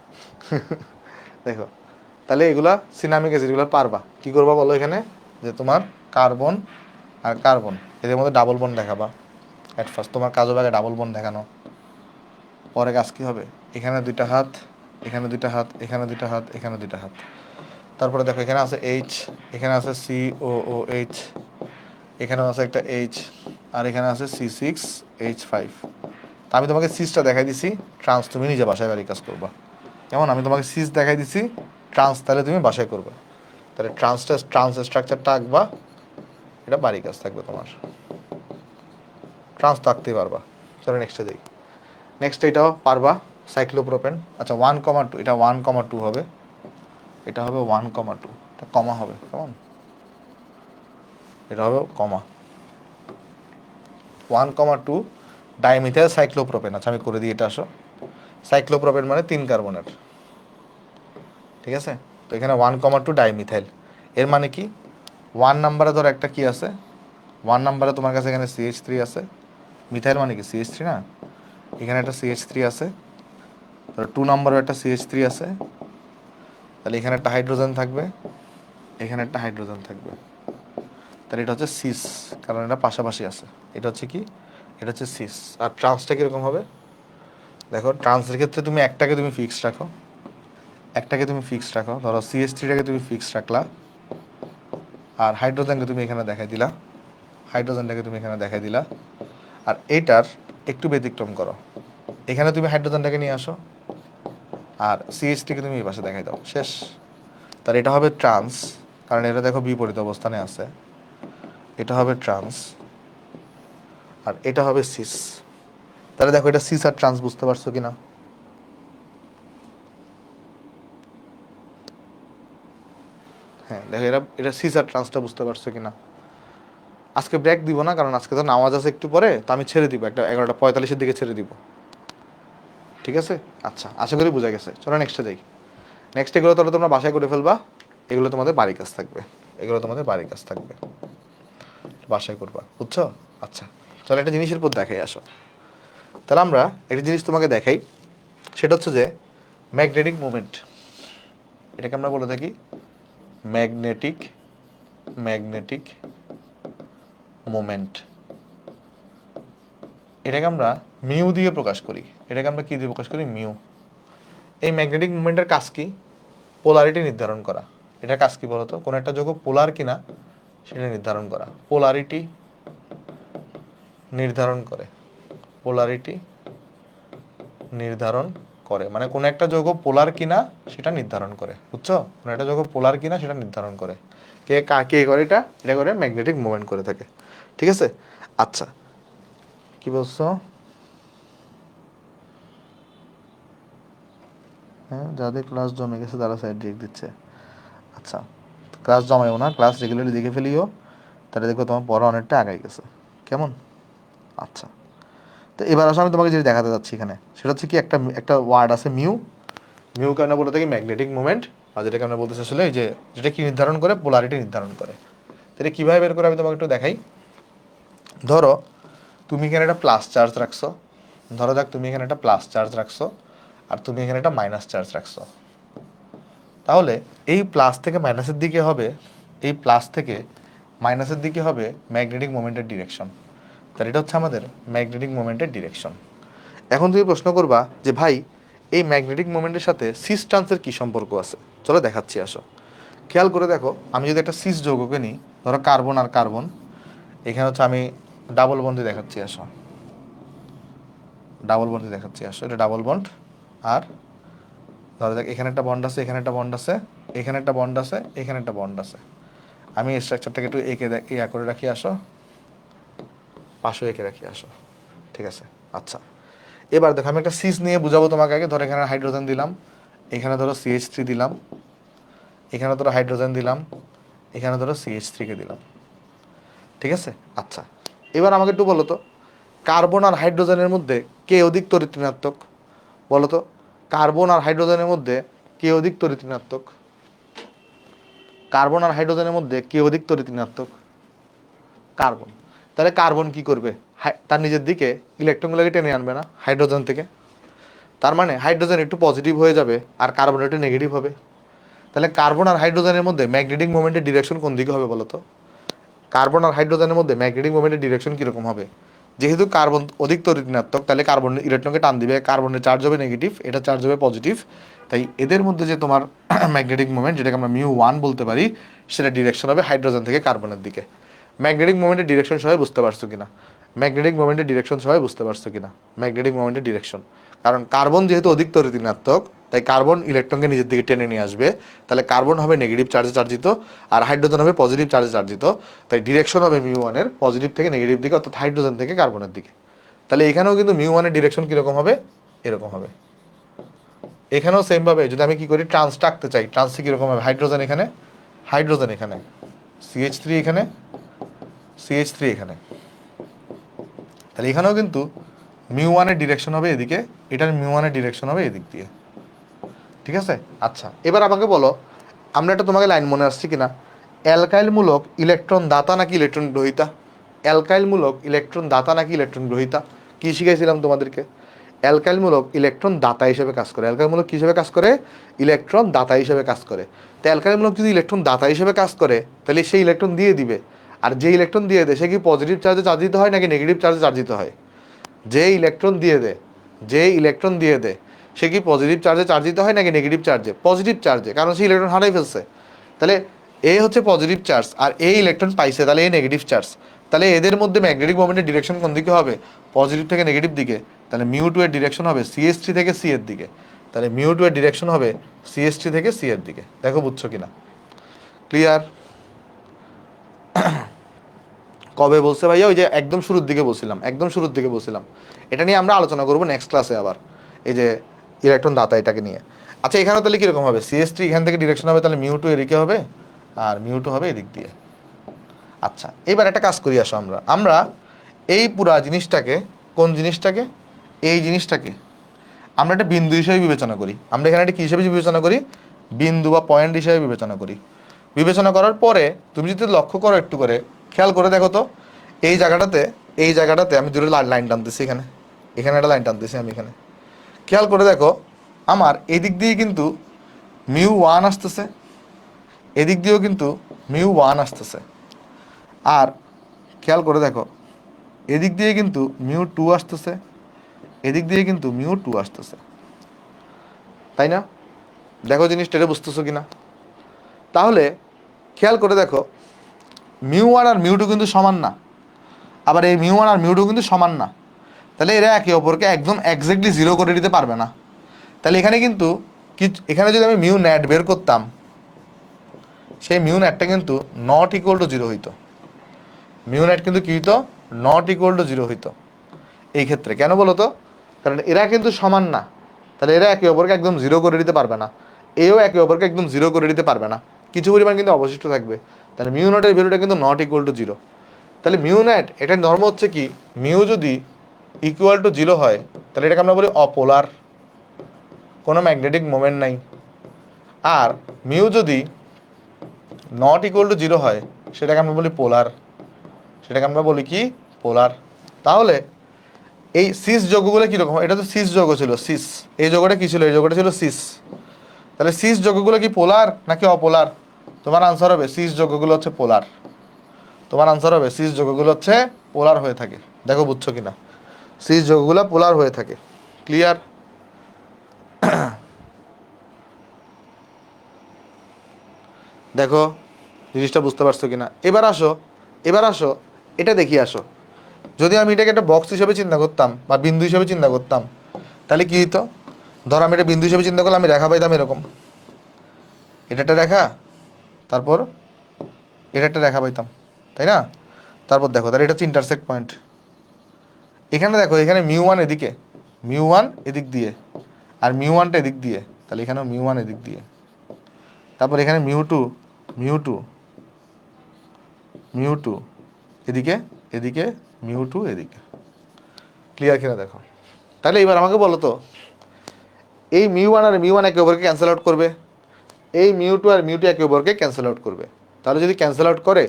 দেখো, তাহলে এগুলা সিনামিক অ্যাসিডগুলো পারবা, কি করবা বলো, এখানে যে তোমার কার্বন আর কার্বন এদের মধ্যে ডাবল বন্ড দেখাবা। অ্যাট ফার্স্ট তোমার কাজও ব্যাগে ডাবল বন্ড দেখানো, পরে কাজ কী হবে, এখানে 2টা হাত, এখানে 2টা হাত, এখানে 2টা হাত, এখানে 2টা হাত। তারপরে দেখো এখানে আছে H, এখানে আছে COOH, এখানেও আছে একটা H, আর এখানে আছে C6H5। তা আমি তোমাকে সিসটা দেখাই দিছি, ট্রান্স তুমি নিজে বাসায় বাড়ি কাজ করবা। যেমন আমি তোমাকে সিস দেখাই দিছি, ট্রান্স তাহলে তুমি বাসায় করবে। তাহলে ট্রান্স স্ট্রাকচারটা আঁকবা, এটা বাড়ি কাজ থাকবে তোমার, ট্রান্স তো আঁকতেই পারবা। চলো নেক্সটে যাই। নেক্সট এটাও পারবা, সাইক্লোপ্রোপেন। আচ্ছা 1,2, এটা 1,2 হবে, এটা হবে 1,2, এটা কমা হবে, কেমন, এটা হবে কমা 1,2 ডাইমিথাইল সাইক্লোপ্রোপেন। আচ্ছা আমি করে দিই, এটা আসো, সাইক্লোপ্রোপেন মানে 3 কার্বনের, ঠিক আছে। তো এখানে 1,2 ডাইমিথাইল, এর মানে কি, 1 নাম্বারে ধর একটা কি আছে, 1 নাম্বারে তোমার কাছে এখানে CH3 আছে, মিথাইল মানে কি CH3 না, এখানে একটা CH3 আছে, ধর 2 নাম্বারে একটা CH3 আছে, তাহলে এখানে একটা হাইড্রোজেন থাকবে, এখানে একটা হাইড্রোজেন থাকবে, তাহলে এটা হচ্ছে সিস, কারণ এটা পাশাপাশি আছে। এটা হচ্ছে কি, এটা হচ্ছে সিস। আর ট্রান্সটা কীরকম হবে, দেখো ট্রান্সের ক্ষেত্রে তুমি একটাকে তুমি ফিক্সড রাখো, একটাকে তুমি ফিক্সড রাখো, ধরো CH3টাকে তুমি ফিক্সড রাখলা, আর হাইড্রোজেনকে তুমি এখানে দেখাই দিলা, হাইড্রোজেনটাকে তুমি এখানে দেখাই দিলা, আর এইটার একটু ব্যতিক্রম করো, এখানে তুমি হাইড্রোজেনটাকে নিয়ে আসো, আর CH3কে তুমি এই পাশে দেখাই দাও, শেষ। তাহলে এটা হবে ট্রান্স, কারণ এটা দেখো বিপরীত অবস্থানে আছে, এটা হবে ট্রান্স, আর এটা হবে সিস। তাহলে দেখো এটা সিস আর ট্রান্স বুঝতে পারছো কিনা? হ্যাঁ দেখো, এটা সিস আর ট্রান্সটা বুঝতে পারছো কিনা? আজকে ব্রেক দিব না, কারণ আজকে তো নামাজ আছে একটু পরে, তো আমি ছেড়ে দিব, একটা 11:45 দিকে ছেড়ে দিব, ঠিক আছে। আচ্ছা আশা করি বোঝা গেছে, চলো নেক্সটে যাই। নেক্সট এগুলো তাহলে তোমরা বাসায় করে ফেলবা, এগুলো তোমাদের বাড়ির কাজ থাকবে, এগুলো তোমাদের বাড়ির কাজ থাকবে, বাসায় করবা, বুঝছো? আচ্ছা চলো একটা জিনিসের উপর দেখাই আসো। তাহলে আমরা একটা জিনিস তোমাকে দেখাই, সেটা হচ্ছে যে ম্যাগনেটিক মুভমেন্ট, এটাকে আমরা বলে থাকি ম্যাগনেটিক ম্যাগনেটিক মোমেন্ট। এটাকে আমরা মিউ দিয়ে প্রকাশ করি। এটাকে আমরা কি দিয়ে প্রকাশ করি? মিউ। এই ম্যাগনেটিক মোমেন্টের কাজ কি? পোলারিটি নির্ধারণ করা। এটার কাজ কি বলতো? কোন একটা যৌগ পোলার কিনা সেটা নির্ধারণ করা। পোলারিটি নির্ধারণ করে। পোলারিটি নির্ধারণ করে মানে কোন একটা যৌগ পোলার কিনা সেটা নির্ধারণ করে। বুঝছো? কোন একটা যৌগ পোলার কিনা সেটা নির্ধারণ করে। কে করে এটা? এটা করে ম্যাগনেটিক মোমেন্ট করে থাকে। ঠিক আছে? আচ্ছা, কি বলছো? হ্যাঁ, যাদের ক্লাস জমে গেছে তারা সাইড রেখ দিচ্ছে। আচ্ছা, ক্লাস জমাইও না, ক্লাস রেগুলারলি দেখে ফেলিও, তাহলে দেখো তোমার পড়া অনেকটা আগাই গেছে। কেমন? আচ্ছা, তো এবার আসলে আমি তোমাকে যেটা দেখাতে যাচ্ছি এখানে সেটা হচ্ছে কি, একটা একটা ওয়ার্ড আছে মিউ। মিউ কেন বলে থাকি? Magnetic moment. আর যেটাকে আমরা বলতেছি আসলে যে যেটা কি নির্ধারণ করে? পোলারিটি নির্ধারণ করে। এটা কীভাবে বের করে আমি তোমাকে একটু দেখাই। ধরো তুমি এখানে একটা প্লাস চার্জ রাখছো, ধরো যাক তুমি এখানে একটা প্লাস চার্জ রাখছো আর তুমি এখানে একটা মাইনাস চার্জ রাখছো। তাহলে এই প্লাস থেকে মাইনাসের দিকে হবে, এই প্লাস থেকে মাইনাসের দিকে হবে ম্যাগনেটিক মোমেন্টের ডিরেকশন। তাহলে এটা হচ্ছে আমাদের ম্যাগনেটিক মোমেন্টের ডিরেকশন। এখন তুমি প্রশ্ন করবা যে ভাই এই ম্যাগনেটিক মোমেন্টের সাথে সিস ট্রান্সের কী সম্পর্ক আছে? চলো দেখাচ্ছি, আসো। খেয়াল করে দেখো, আমি যদি একটা সিস যৌগকে নিই, ধরো কার্বন আর কার্বন, এখানে হচ্ছে আমি ডাবল বন্ডে দেখাচ্ছি, আসো। ডাবল বন্ডে দেখাচ্ছি, আসো। এটা ডাবল বন্ড। আর ধরো দেখ, এখানে একটা বন্ড আছে, এখানে একটা বন্ড আছে, এখানে একটা বন্ড আছে, এখানে একটা বন্ড আছে। আমি স্ট্রাকচারটাকে একটু এঁকে ইয়া করে রাখি, আসো। পাশে এঁকে রাখি, আসো। ঠিক আছে? আচ্ছা, এবার দেখো আমি একটা সিস নিয়ে বুঝাবো তোমাকে আগে। ধরো এখানে হাইড্রোজেন দিলাম, এখানে ধরো CH3 দিলাম, এখানে ধরো হাইড্রোজেন দিলাম, এখানে ধরো CH3কে দিলাম। ঠিক আছে? আচ্ছা, এবার আমাকে একটু বলো তো, কার্বন আর হাইড্রোজেনের মধ্যে কে অধিক তড়িৎ ঋণাত্মক? বলো তো, কার্বন আর হাইড্রোজেনের মধ্যে কে অধিক তড়িৎ ঋণাত্মক? কার্বন আর হাইড্রোজেনের মধ্যে কে অধিক তড়িৎ ঋণাত্মক? কার্বন। তাহলে কার্বন কি করবে? তার নিজের দিকে ইলেকট্রনগুলোকে টেনে আনবে না হাইড্রোজেন থেকে। তার মানে হাইড্রোজেন একটু পজিটিভ হয়ে যাবে আর কার্বন একটু নেগেটিভ হবে। তাহলে কার্বন আর হাইড্রোজেনের মধ্যে ম্যাগনেটিক মোমেন্টের ডিরেকশন কোন দিকে হবে বলো তো? কার্বন আর হাইড্রোজেনের মধ্যে ম্যাগনেটিক মোমেন্টের ডিরেকশন কীরকম হবে? যেহেতু কার্বন অধিক তড়িৎ ঋণাত্মক, তাহলে কার্বন ইলেকট্রনকে টান দিবে, কার্বনের চার্জ হবে নেগেটিভ, এটা চার্জ হবে পজিটিভ। তাই এদের মধ্যে যে তোমার ম্যাগনেটিক মোমেন্ট, যেটাকে আমরা μ1 বলতে পারি, সেটা ডিরেকশন হবে হাইড্রোজেন থেকে কার্বনের দিকে। ম্যাগনেটিক মোমেন্টের ডিরেকশন সবাই বুঝতে পারছো কিনা? ম্যাগনেটিক মোমেন্টের ডিরেকশন সবাই বুঝতে পারছো কিনা? ম্যাগনেটিক মোমেন্টের ডিরেকশন, কারণ কার্বন যেহেতু অধিক তড়িৎ ঋণাত্মক, তাই কার্বন ইলেকট্রনকে নিজের দিকে টেনে নিয়ে আসবে। তাহলে কার্বন হবে নেগেটিভ চার্জে চার্জিত আর হাইড্রোজেন হবে পজিটিভ চার্জে চার্জিত। তাই ডিরেকশন হবে μ1-এর পজিটিভ থেকে নেগেটিভ দিকে, অর্থাৎ হাইড্রোজেন থেকে কার্বনের দিকে। তাহলে এখানেও কিন্তু μ1-এর ডিরেকশন কীরকম হবে? এরকম হবে। এখানেও সেমভাবে যদি আমি কি করি, ট্রান্সটা আঁকতে চাই, ট্রান্সে কীরকম হবে? হাইড্রোজেন এখানে, হাইড্রোজেন এখানে, CH3 এখানে, CH3 এখানে। তাহলে এখানেও কিন্তু μ1-এর ডিরেকশন হবে এদিকে, এটার μ1-এর ডিরেকশন হবে এদিক দিয়ে। ঠিক আছে? আচ্ছা, এবার আমাকে বলো, আমরা একটা তোমাকে লাইন মনে আসছে কিনা, অ্যালকাইল মূলক ইলেকট্রন দাতা নাকি ইলেকট্রন গ্রহীতা? অ্যালকাইল মূলক ইলেকট্রন দাতা নাকি ইলেকট্রন গ্রহীতা? কি শিখাইছিলাম তোমাদেরকে? অ্যালকাইল মূলক ইলেকট্রন দাতা হিসেবে কাজ করে। অ্যালকাইল মূলক কী হিসেবে কাজ করে? ইলেকট্রন দাতা হিসেবে কাজ করে। তো অ্যালকাইল মূলক যদি ইলেকট্রন দাতা হিসেবে কাজ করে, তাহলে সেই ইলেকট্রন দিয়ে দিবে। আর যে ইলেকট্রন দিয়ে দেয় সে কি পজিটিভ চার্জে চার্জিত হয় নাকি নেগেটিভ চার্জে চার্জিত হয়? যে ইলেকট্রন দিয়ে দেয়, যে ইলেকট্রন দিয়ে দেয় সে কি পজিটিভ চার্জে চার্জিত হয় নাকি নেগেটিভ চার্জে? পজিটিভ চার্জে, কারণ সে ইলেকট্রন হারাই ফেলছে। তাহলে এ হচ্ছে পজিটিভ চার্জ আর এই ইলেকট্রন পাইছে, তাহলে এ নেগেটিভ চার্জ। তাহলে এদের মধ্যে ম্যাগনেটিক মোমেন্টের ডিরেকশন কোন দিকে হবে? পজিটিভ থেকে নেগেটিভ দিকে। তাহলে μ2 এর ডিরেকশন হবে CH3 থেকে C এর দিকে। তাহলে μ2 এর ডিরেকশন হবে CH3 থেকে C এর দিকে। দেখো বুঝছো কিনা? ক্লিয়ার? কবে বলছে ভাইয়া? ওই যে একদম শুরুর দিকে বলছিলাম, একদম শুরুর দিকে বলছিলাম। এটা নিয়ে আমরা আলোচনা করবো নেক্সট ক্লাসে আবার, এই যে ইলেকট্রন দাতা এটাকে নিয়ে। আচ্ছা, এখানে তাহলে কীরকম হবে? CH3 এখান থেকে ডিরেকশন হবে, তাহলে μ2 এদিকে হবে আর μ2 হবে এদিক দিয়ে। আচ্ছা, এবার একটা কাজ করি, আসো আমরা এই পুরা জিনিসটাকে, কোন জিনিসটাকে? এই জিনিসটাকে আমরা একটা বিন্দু হিসেবে বিবেচনা করি। আমরা এখানে একটা কী হিসেবে বিবেচনা করি? বিন্দু বা পয়েন্ট হিসেবে বিবেচনা করি। বিবেচনা করার পরে তুমি যদি লক্ষ্য করো, একটু করে খেয়াল করে দেখো তো, এই জায়গাটাতে, এই জায়গাটাতে আমি দুটো লাইন টানতেছি, এখানে এখানে একটা লাইন টানতেছি আমি এখানে। খেয়াল করে দেখো, আমার এদিক দিয়ে কিন্তু μ1 আসতেছে, এদিক দিয়েও কিন্তু μ1 আসতেছে। আর খেয়াল করে দেখো, এদিক দিয়ে কিন্তু μ2 আসতেছে, এদিক দিয়ে কিন্তু μ2 আসতেছে, তাই না? দেখো জিনিসটা, এটা বুঝতেছো কিনা? তাহলে খেয়াল করে দেখো, μ1 আর μ2 কিন্তু সমান না, আবার এই μ1 আর μ2 কিন্তু সমান না। তাহলে এরা একে অপরকে একদম এক্স্যাক্টলি জিরো করে দিতে পারবে না। তাহলে এখানে কিন্তু এখানে যদি আমি মিউ ন্যাট বের করতাম, সেই মিউ ন্যাটটা কিন্তু নট ইকুয়াল টু জিরো হইতো। মিউ ন্যাট কিন্তু কি হইতো? নট ইকুয়াল টু জিরো হইতো এই ক্ষেত্রে। কেন বলো তো? কারণ এরা কিন্তু সমান না, তাহলে এরা একে অপরকে একদম জিরো করে দিতে পারবে না, এও একে অপরকে একদম জিরো করে দিতে পারবে না, কিছু পরিমাণ কিন্তু অবশিষ্ট থাকবে। তাহলে মিউ নটের ভ্যালুটা কিন্তু নট ইকুয়াল টু জিরো। তাহলে মিউ ন্যাট এটার ধর্ম হচ্ছে কি, মিউ যদি ইকুয়াল টু জিরো হয় তাহলে এটাকে আমরা বলি অপোলার, কোনো ম্যাগনেটিক মোমেন্ট নাই। আর মিউ যদি নট ইকুয়াল টু জিরো হয় সেটাকে আমরা বলি পোলার, সেটাকে আমরা বলি কি? পোলার। তাহলে এই সিস যৌগগুলো কীরকম? এটা তো সিস যৌগ ছিল, সিস, এই যৌগটা কী ছিল? এই যৌগটা ছিল সিস। তাহলে সিস যৌগগুলো কি পোলার নাকি অপোলার? তোমার আনসার হবে সিস যৌগগুলো হচ্ছে পোলার। তোমার আনসার হবে সিস যৌগগুলো হচ্ছে পোলার হয়ে থাকে। দেখো বুঝছো কিনা? সিস যৌগগুলো পোলার হয়ে থাকে। ক্লিয়ার? দেখো জিনিসটা বুঝতে পারছো কিনা? এবার আসো, এবার আসো, এটা দেখি আসো। যদি আমি এটাকে একটা বক্স হিসেবে চিন্তা করতাম বা বিন্দু হিসেবে চিন্তা করতাম, তাহলে কি হতো? ধর আমি এটা বিন্দু হিসেবে চিন্তা করলে আমি রেখা পাইতাম এরকম, এটা একটা রেখা, তারপর এটা একটা রেখা পাইতাম, তাই না? তারপর দেখো, তাহলে এটা হচ্ছে ইন্টারসেক্ট পয়েন্ট। এখানে দেখো, এখানে μ1 এদিকে, μ1 এদিক দিয়ে, আর μ1টা এদিক দিয়ে, তাহলে এখানেও μ1 এদিক দিয়ে, তারপর এখানে μ2, μ2, μ2 এদিকে, এদিকে μ2 এদিকে। ক্লিয়ার কিনা দেখো? তাহলে এবার আমাকে বলো তো, এই μ1 আর μ1 একে অপরকে ক্যান্সেল আউট করবে, এই μ2 আর μ2 একে অপরকে ক্যান্সেল আউট করবে। তাহলে যদি ক্যান্সেল আউট করে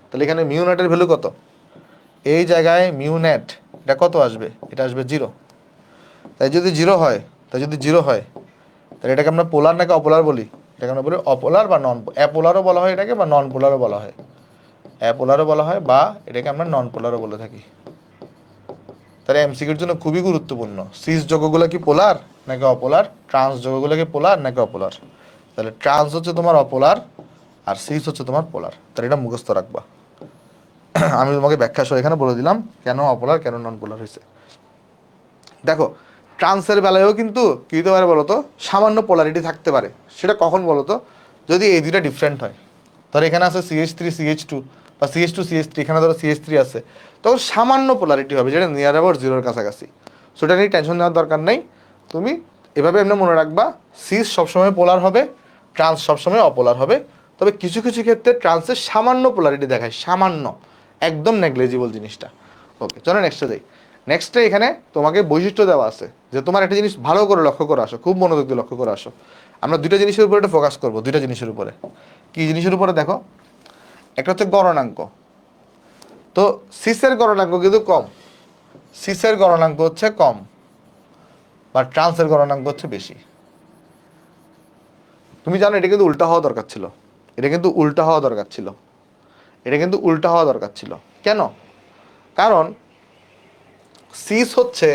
তাহলে এখানে মিউ নেটের ভ্যালু কত? এই জায়গায় মিউ নেট এটা কত আসবে? এটা আসবে জিরো। তাই যদি জিরো হয়, তাই যদি জিরো হয় তাহলে এটাকে আমরা পোলার নাকি অপোলার বলি? এটাকে আমরা বলি অপোলার বা নন অ্যাপোলারও বলা হয় এটাকে, বা নন পোলারও বলা হয়। অ্যাপোলারও বলা হয় বা এটাকে আমরা নন পোলারও বলে থাকি। তাহলে এমসিকিউর জন্য খুবই গুরুত্বপূর্ণ, সিস যৌগগুলো কি পোলার নাকি অপোলার, ট্রান্স যৌগগুলো কি পোলার নাকি অপোলার। তাহলে ট্রান্স হচ্ছে তোমার অপোলার আর সিস হচ্ছে তোমার পোলার। তাহলে এটা মুখস্থ রাখবা। আমি তোমাকে ব্যাখ্যা সহ এখানে বলে দিলাম কেন অপোলার কেন নন পোলার হয়েছে। দেখো ট্রান্সের বেলায়ও কিন্তু কী হতে পারে বলতো? সামান্য পোলারিটি থাকতে পারে। সেটা কখন বলতো? যদি এই দুইটা ডিফারেন্ট হয়। ধরো এখানে আছে CH3 CH2 বা CH2 CH3, এখানে ধরো CH3 আছে, তখন সামান্য পোলারিটি হবে যেটা নিয়ার অ্যাবাউট জিরোর কাছাকাছি। সো এটা নিয়ে টেনশন নেওয়ার দরকার নেই। তুমি এভাবে এমনি মনে রাখবা, সিস সবসময় পোলার হবে, ট্রান্স সবসময় অপোলার হবে। তবে কিছু কিছু ক্ষেত্রে ট্রান্সের সামান্য পোলারিটি দেখায়, সামান্য, একদম নেগলিজিবল জিনিসটা। ওকে, চলো নেক্সটে যাই। নেক্সটে এখানে তোমাকে বৈশিষ্ট্য দেওয়া আছে যে তোমার একটা জিনিস ভালো করে লক্ষ্য করে আসো, খুব মনোযোগ দিয়ে লক্ষ্য করে আসো। আমরা দুইটা জিনিসের উপরে একটা ফোকাস করবো, দুইটা জিনিসের উপরে। কি জিনিসের উপরে? দেখো, একটা হচ্ছে গণনাঙ্ক। তো সিসের গণনাঙ্ক কিন্তু কম, সিসের গণনাঙ্ক হচ্ছে কম, বা ট্রান্সের গণনাঙ্ক হচ্ছে বেশি। তুমি জানো এটা কিন্তু উল্টা হওয়া দরকার ছিল, এটা কিন্তু উল্টা হওয়া দরকার ছিল, এটা কিন্তু উল্টা হওয়া দরকার ছিল। কেন? কারণ সিস হচ্ছে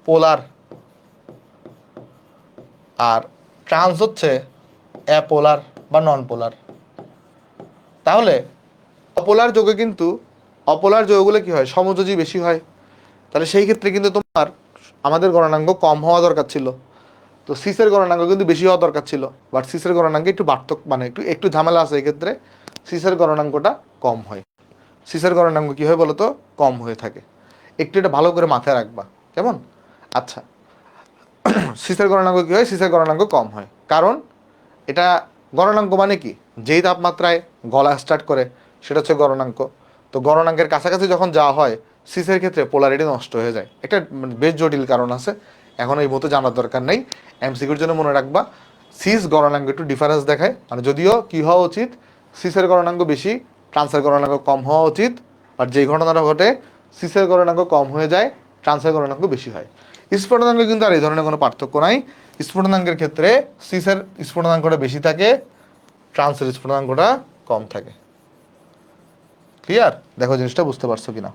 পোলার আর ট্রান্স হচ্ছে অ্যাপোলার বা নন পোলার। তাহলে অপোলার যৌগে কিন্তু, অপোলার যৌগগুলো কি হয়? সমযোজী বেশি হয়। তাহলে সেই ক্ষেত্রে কিন্তু তোমার আমাদের গণনাঙ্ক কম হওয়া দরকার ছিল, তো সিসের গণনাঙ্ক কিন্তু বেশি হওয়া দরকার ছিল। বাট সিসের গণনাঙ্কে একটু পার্থক্য, মানে একটু একটু ঝামেলা আছে এই ক্ষেত্রে, সিসের গণনাঙ্কটা কম হয়। সিসের গণনাঙ্ক কী হয় বলো তো? কম হয়ে থাকে। একটু এটা ভালো করে মাথায় রাখবা, কেমন? আচ্ছা, সিসের গণনাঙ্ক কী হয়? সিসের গণনাঙ্ক কম হয় কারণ এটা গণনাঙ্ক মানে কি? যেই তাপমাত্রায় গলা স্টার্ট করে সেটা হচ্ছে গণনাঙ্ক। তো গণনাঙ্কের কাছাকাছি যখন যাওয়া হয় সিসের ক্ষেত্রে পোলারিটি নষ্ট হয়ে যায়। একটা বেশ জটিল কারণ আছে, এখন এই মতো জানার দরকার নেই। এমসিকিউর জন্য মনে রাখবা, সিস গণনাঙ্ক একটু ডিফারেন্স দেখায়, মানে যদিও কি হওয়া উচিত, সিসের গণনাঙ্ক বেশি, ট্রান্সের গণনাঙ্ক কম হওয়া উচিত। আর যেই ঘটনাটা ঘটে, সিসের গণনাঙ্ক কম হয়ে যায়, ট্রান্সের গণনাঙ্ক বেশি হয়। স্ফুটনাঙ্কে কিন্তু আর এই ধরনের কোনো পার্থক্য নাই। স্ফুটনাঙ্কের ক্ষেত্রে সিসের স্ফুটনাঙ্কটা বেশি থাকে, ট্রান্সের স্ফুটনাঙ্কটা কম থাকে। ক্লিয়ার? দেখো জিনিসটা বুঝতে পারছো কিনা?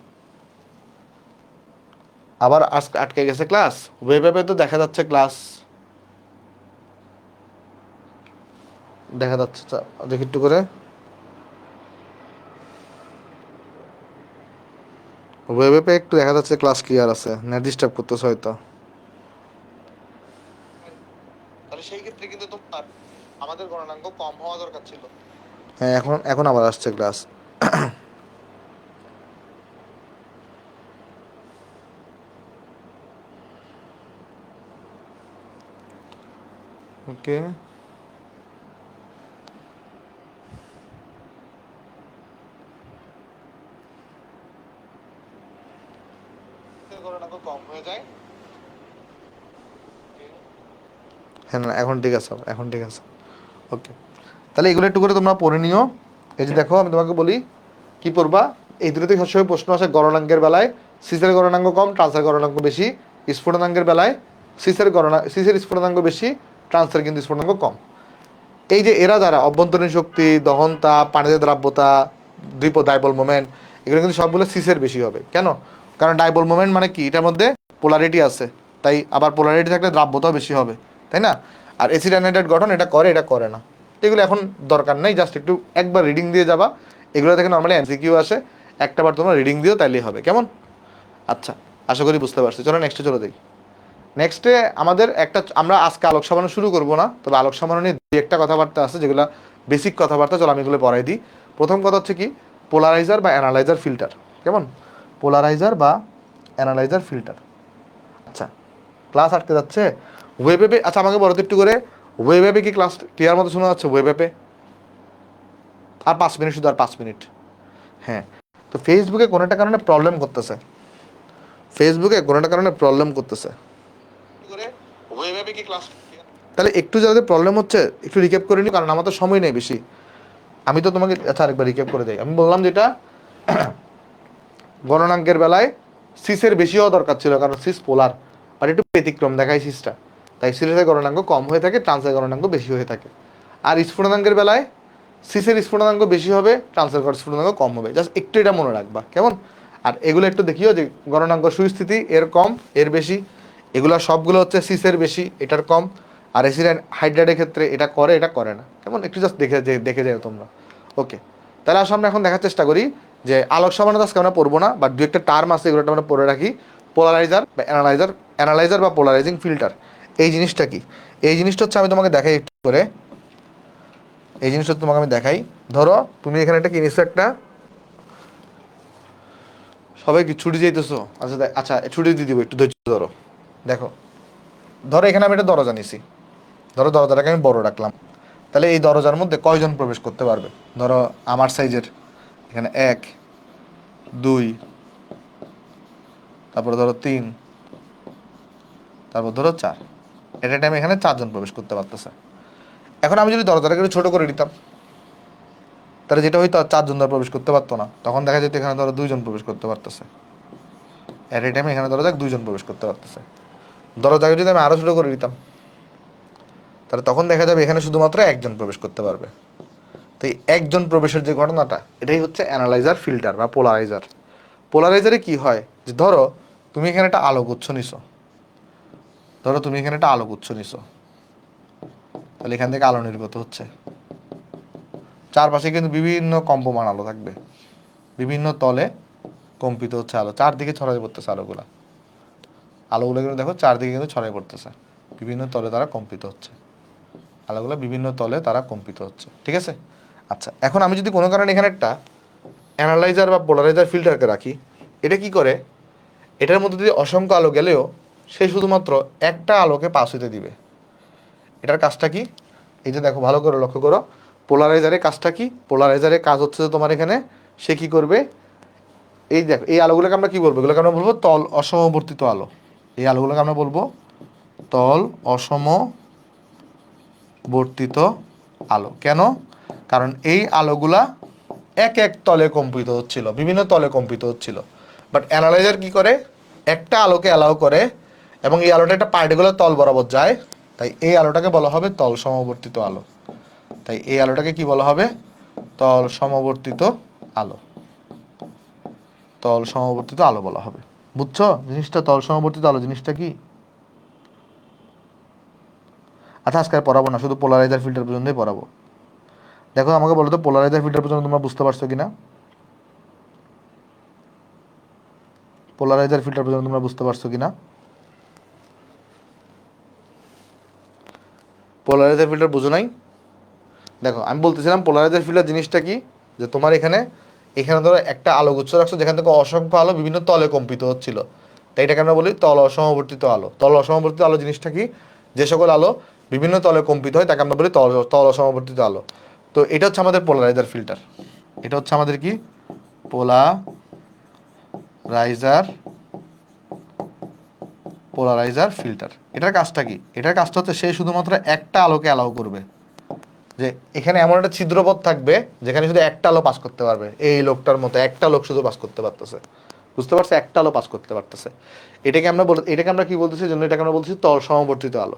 আবার আজকে আটকে গেছে ক্লাস, ওয়েব অ্যাপে তো দেখা যাচ্ছে ক্লাস, দেখা যাচ্ছে, দেখি একটু করে, ওয়েব অ্যাপে একটু দেখা যাচ্ছে ক্লাস ক্লিয়ার আছে, নেট ডিস্টার্ব করতেছে হয়তো। তাহলে সেই ক্ষেত্রে কিন্তু তোমার আমাদের গণনাঙ্ক কম হওয়া দরকার ছিল। হ্যাঁ, এখন এখন আবার আসছে ক্লাস। ওকে, গণনাঙ্ক কম হয়ে যায়। হ্যাঁ না, এখন ঠিক আছে, এখন ঠিক আছে। ওকে, তাহলে এগুলো একটু করে তোমরা পড়ে নিও। এই যে দেখো আমি তোমাকে বলি কি পড়বা, এই দুটোতে সবসময় প্রশ্ন আসে। গণনাঙ্কের বেলায় সিসের গণনাঙ্ক কম, ট্রান্সের গণনাঙ্ক বেশি। স্ফুটনাঙ্কের বেলায় সিসের স্ফুটনাঙ্ক বেশি, ট্রান্সের কিন্তু স্ফুটনাঙ্ক কম। এই যে এরা যারা অভ্যন্তরীণ শক্তি, দহন তাপ, পানিতে দ্রাব্যতা, ডাইপোল মোমেন্ট, এগুলো কিন্তু সবগুলো সিসের বেশি হবে। কেন? কারণ ডাইপোল মোমেন্ট মানে কি, এটার মধ্যে পোলারিটি আছে, তাই আবার পোলারিটি থাকলে দ্রাব্যতাও বেশি হবে, তাই না? আর অ্যাসিড অ্যানাইড্রাইড গঠন এটা করে, এটা করে না। এগুলো এখন দরকার নেই, জাস্ট একটু একবার রিডিং দিয়ে যাবা। এগুলো থেকে নর্মালি এমসিকিউ আসে, একটা বার তোমরা রিডিং দিও, তাইলেই হবে। কেমন? আচ্ছা, আশা করি বুঝতে পারছি। চলো নেক্সটে চলে যাই। নেক্সটে আমাদের একটা, আমরা আজকে আলোক সামান্য শুরু করবো না, তবে আলোক সামান্য নিয়ে দু একটা কথাবার্তা আছে যেগুলো বেসিক কথাবার্তা। চলো আমি এগুলো পড়াই দিই। প্রথম কথা হচ্ছে কি, পোলারাইজার বা অ্যানালাইজার ফিল্টার। কেমন? পোলারাইজার বা অ্যানালাইজার ফিল্টার। আচ্ছা, ক্লাস আটকে যাচ্ছে ওয়েব অ্যাপে। আচ্ছা আমাকে বলো তো একটু করে, ওয়েব অ্যাপে কি ক্লাস ক্লিয়ার মতো শোনা যাচ্ছে? ওয়েব অ্যাপে আর 5 মিনিট, শুধু আর 5 মিনিট। হ্যাঁ, তো ফেসবুকে কোনো একটা কারণে প্রবলেম করতেছে, ফেসবুকে কোনো একটা কারণে প্রবলেম করতেছে। তাহলে একটু যাদের প্রবলেম হচ্ছে একটু রিক্যাপ করে নিই, কারণ আমার তো সময় নেই বেশি। আমি তো তোমাকে, আচ্ছা আরেকবার রিক্যাপ করে দিই। আমি বললাম যেটা গণনাঙ্কের বেলায় সিসের বেশি হওয়া দরকার ছিল, কারণ সিস পোলার, আর একটু ব্যতিক্রম দেখায় সিসটা, তাই সিসের গণনাঙ্ক কম হয়ে থাকে, ট্রান্সের গণনাঙ্ক বেশি হয়ে থাকে। আর স্ফুটনাঙ্কের বেলায় সিসের স্ফুটনাঙ্ক বেশি হবে, ট্রান্সের স্ফুটনাঙ্ক কম হবে। জাস্ট একটু এটা মনে রাখবা, কেমন? আর এগুলো একটু দেখিও যে গণনাঙ্ক সুস্থিতি এর কম এর বেশি, এগুলো সবগুলো হচ্ছে সিসের বেশি এটার কম। আর অ্যাসিড হাইড্রাইডের ক্ষেত্রে এটা করে এটা করে না, কেমন? একটু জাস্ট দেখে যাও তোমরা। ওকে, তাহলে আসলে আমরা এখন দেখার চেষ্টা করি যে আলোক সমানুতা আজকে আমরা পড়বো না, বাট দু একটা টার্ম আছে, এগুলো আমরা পড়ে রাখি। পোলারাইজার বা অ্যানালাইজার বা পোলারাইজিং ফিল্টার, এই জিনিসটা কি? এই জিনিসটা হচ্ছে, আমি তোমাকে দেখাই একটু করে, এই জিনিসটা তোমাকে আমি দেখাই। ধরো তুমি এখানে একটা কিনেছো একটা, সবাই কি ছুটি যেতেছো? আচ্ছা আচ্ছা, ছুটি দিয়ে দিব, একটু ধৈর্য ধরো। দেখো, ধরো এখানে আমি একটা দরজা নিছি, ধরো দরজাটাকে আমি বড় রাখলাম। তাহলে এই দরজার মধ্যে কয়জন প্রবেশ করতে পারবে? ধরো আমার সাইজের, এখানে 1, 2, তারপরে ধরো 3, তারপর ধরো 4। এট এ টাইম এখানে 4জন প্রবেশ করতে পারতেছে। এখন আমি যদি দরজাটাকে একটু ছোট করে দিতাম, তাহলে যেটা হয়তো 4জন ধরে প্রবেশ করতে পারতো না, তখন দেখা যেত এখানে ধরো 2জন প্রবেশ করতে পারতেছে। এট এ টাইম এখানে ধরো 2জন প্রবেশ করতে পারতেছে। দরজাকে যদি আমি আরও ছোট করে দিতাম, তাহলে তখন দেখা যাবে এখানে শুধুমাত্র 1জন প্রবেশ করতে পারবে। তো এই একজন প্রবেশের যে ঘটনাটা, এটাই হচ্ছে অ্যানালাইজার ফিল্টার বা পোলারাইজার। পোলারাইজারে কি হয়, যে ধরো তুমি এখানে একটা আলোক উৎস নিছো, ধরো তুমি এখানে একটা আলোক উৎস নিছো, তাহলে এখান থেকে আলো নির্গত হচ্ছে, চারপাশে কিন্তু বিভিন্ন কম্পমান আলো থাকবে, বিভিন্ন তলে কম্পিত হচ্ছে আলো, চারদিকে ছড়াই পড়তেছে আলোগুলা, আলোগুলো কিন্তু দেখো চারদিকে কিন্তু ছড়াই পড়তেছে, বিভিন্ন তলে তারা কম্পিত হচ্ছে, আলোগুলো বিভিন্ন তলে তারা কম্পিত হচ্ছে, ঠিক আছে? আচ্ছা, এখন আমি যদি কোনো কারণে এখানে একটা অ্যানালাইজার বা পোলারাইজার ফিল্টারকে রাখি, এটা কি করে, এটার মধ্যে যদি অসংখ্য আলো গেলেও সে শুধুমাত্র একটা আলোকে পাস হইতে দিবে। এটার কাজটা কি? এই যে দেখো, ভালো করে লক্ষ্য করো, পোলারাইজারের কাজটা কি? পোলারাইজারের কাজ হচ্ছে যে তোমার এখানে সে কি করবে, এই দেখো এই আলোগুলোকে আমরা কি বলবো, এগুলোকে আমরা বলবো তল অসমবর্তিত আলো। এই আলোগুলোকে আমরা বলবো তল অসমবর্তিত আলো। কেন? কারণ এই আলোগুলা এক এক তলে কম্পিত হচ্ছিল, বিভিন্ন তলে কম্পিত হচ্ছিল। বাট অ্যানালাইজার কি করে, একটা আলোকে অ্যালাউ করে, এবং এই আলোটা একটা পার্টিকুলার তল বরাবর যায়, তাই এই আলোটাকে বলা হবে তল সমবর্তিত আলো। তাই এই আলোটাকে কি বলা হবে? তল সমবর্তিত আলো, তল সমবর্তিত আলো বলা হবে। বুঝছো জিনিসটা? তল সমবর্তিত আলো জিনিসটা কি? আচ্ছা আজকে আর পড়াবো না, শুধু পোলারাইজার ফিল্টার পর্যন্তই পড়াবো। দেখো আমাকে বলো তো, পোলারাইজার ফিল্টার পর্যন্ত তোমরা বুঝতে পারছো কিনা? পোলারাইজার ফিল্টার পর্যন্ত তোমরা বুঝতে পারছো কিনা? পোলারাইজার ফিল্টার বুঝো নাই? দেখো আমি বলতেছিলাম পোলারাইজার ফিল্টার জিনিসটা কি, যে তোমার এখানে এখানে ধরো একটা আলোক উৎস রাখছো যেখান থেকে অসংখ্য আলো বিভিন্ন তলে কম্পিত হচ্ছিল, তাই এটাকে আমরা বলি তল অসমবর্তিত আলো। তল অসমবর্তিত আলো জিনিসটা কি? যে সকল আলো বিভিন্ন তলে কম্পিত হয় তাকে আমরা বলি তল তল অসমবর্তিত আলো। তো এটা হচ্ছে আমাদের পোলারাইজার ফিল্টার। এটা হচ্ছে আমাদের কি? Polariser polariser filter. এটার কাজটা কি? এটার কাজটা হচ্ছে সে শুধুমাত্র একটা আলোকে অ্যালাউ করবে, যে এখানে এমন একটা ছিদ্রপথ থাকবে যেখানে শুধু একটা আলো পাস করতে পারবে, এই লোকটার মতো একটা লোক শুধু পাস করতে পারতেছে। বুঝতে পারছো? একটা আলো পাস করতে পারতেছে। এটাকে আমরা কি বলতেছি, জন্য এটাকে আমরা বলতেছি তল সমবর্তিত আলো।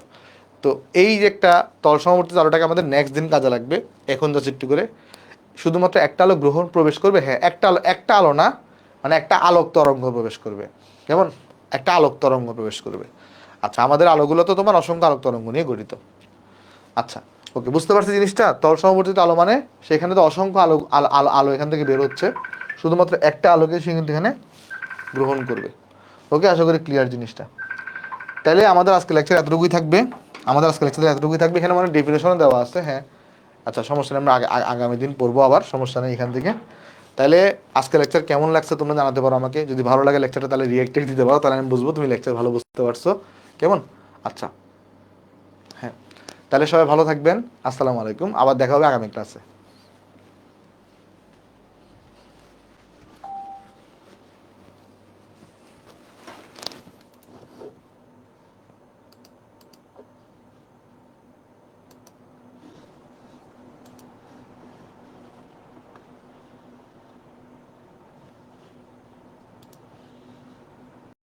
তো এই যে একটা তল সমবর্তিত আলোটাকে আমাদের নেক্সট দিন কাজে লাগবে। এখন যা একটু করে শুধুমাত্র একটা আলো গ্রহণ প্রবেশ করবে, হ্যাঁ একটা আলো না, মানে একটা আলোক তরঙ্গ প্রবেশ করবে। কেমন? একটা আলোক তরঙ্গ প্রবেশ করবে। আচ্ছা আমাদের আলোগুলো তো তোমার অসংখ্য আলোক তরঙ্গ নিয়ে গঠিত। আচ্ছা ওকে, বুঝতে পারছি জিনিসটা? তল সমবর্তিত আলো মানে সেখানে তো অসংখ্য আলো আলো আলো আলো এখান থেকে বের হচ্ছে, শুধুমাত্র একটা আলোকে সে কিন্তু এখানে গ্রহণ করবে। ওকে, আশা করি ক্লিয়ার জিনিসটা। তাহলে আমাদের আজকে লেকচার এতটুকুই থাকবে। এখানে মানে ডেফিনেশনও দেওয়া আছে, হ্যাঁ। আচ্ছা সমস্যা নেই, আমরা আগামী দিন পড়বো আবার, সমস্যা নেই এখান থেকে। তাহলে আজকে লেকচার কেমন লাগছে তোমরা জানাতে পারো আমাকে। যদি ভালো লাগে লেকচারটা তাহলে রিয়েক্টেড দিতে পারো, তাহলে আমি বুঝবো তুমি লেকচার ভালো বুঝতে পারছো। কেমন? আচ্ছা হ্যাঁ, তাহলে সবাই ভালো থাকবেন। আসসালামু আলাইকুম, আবার দেখা হবে আগামী ক্লাসে।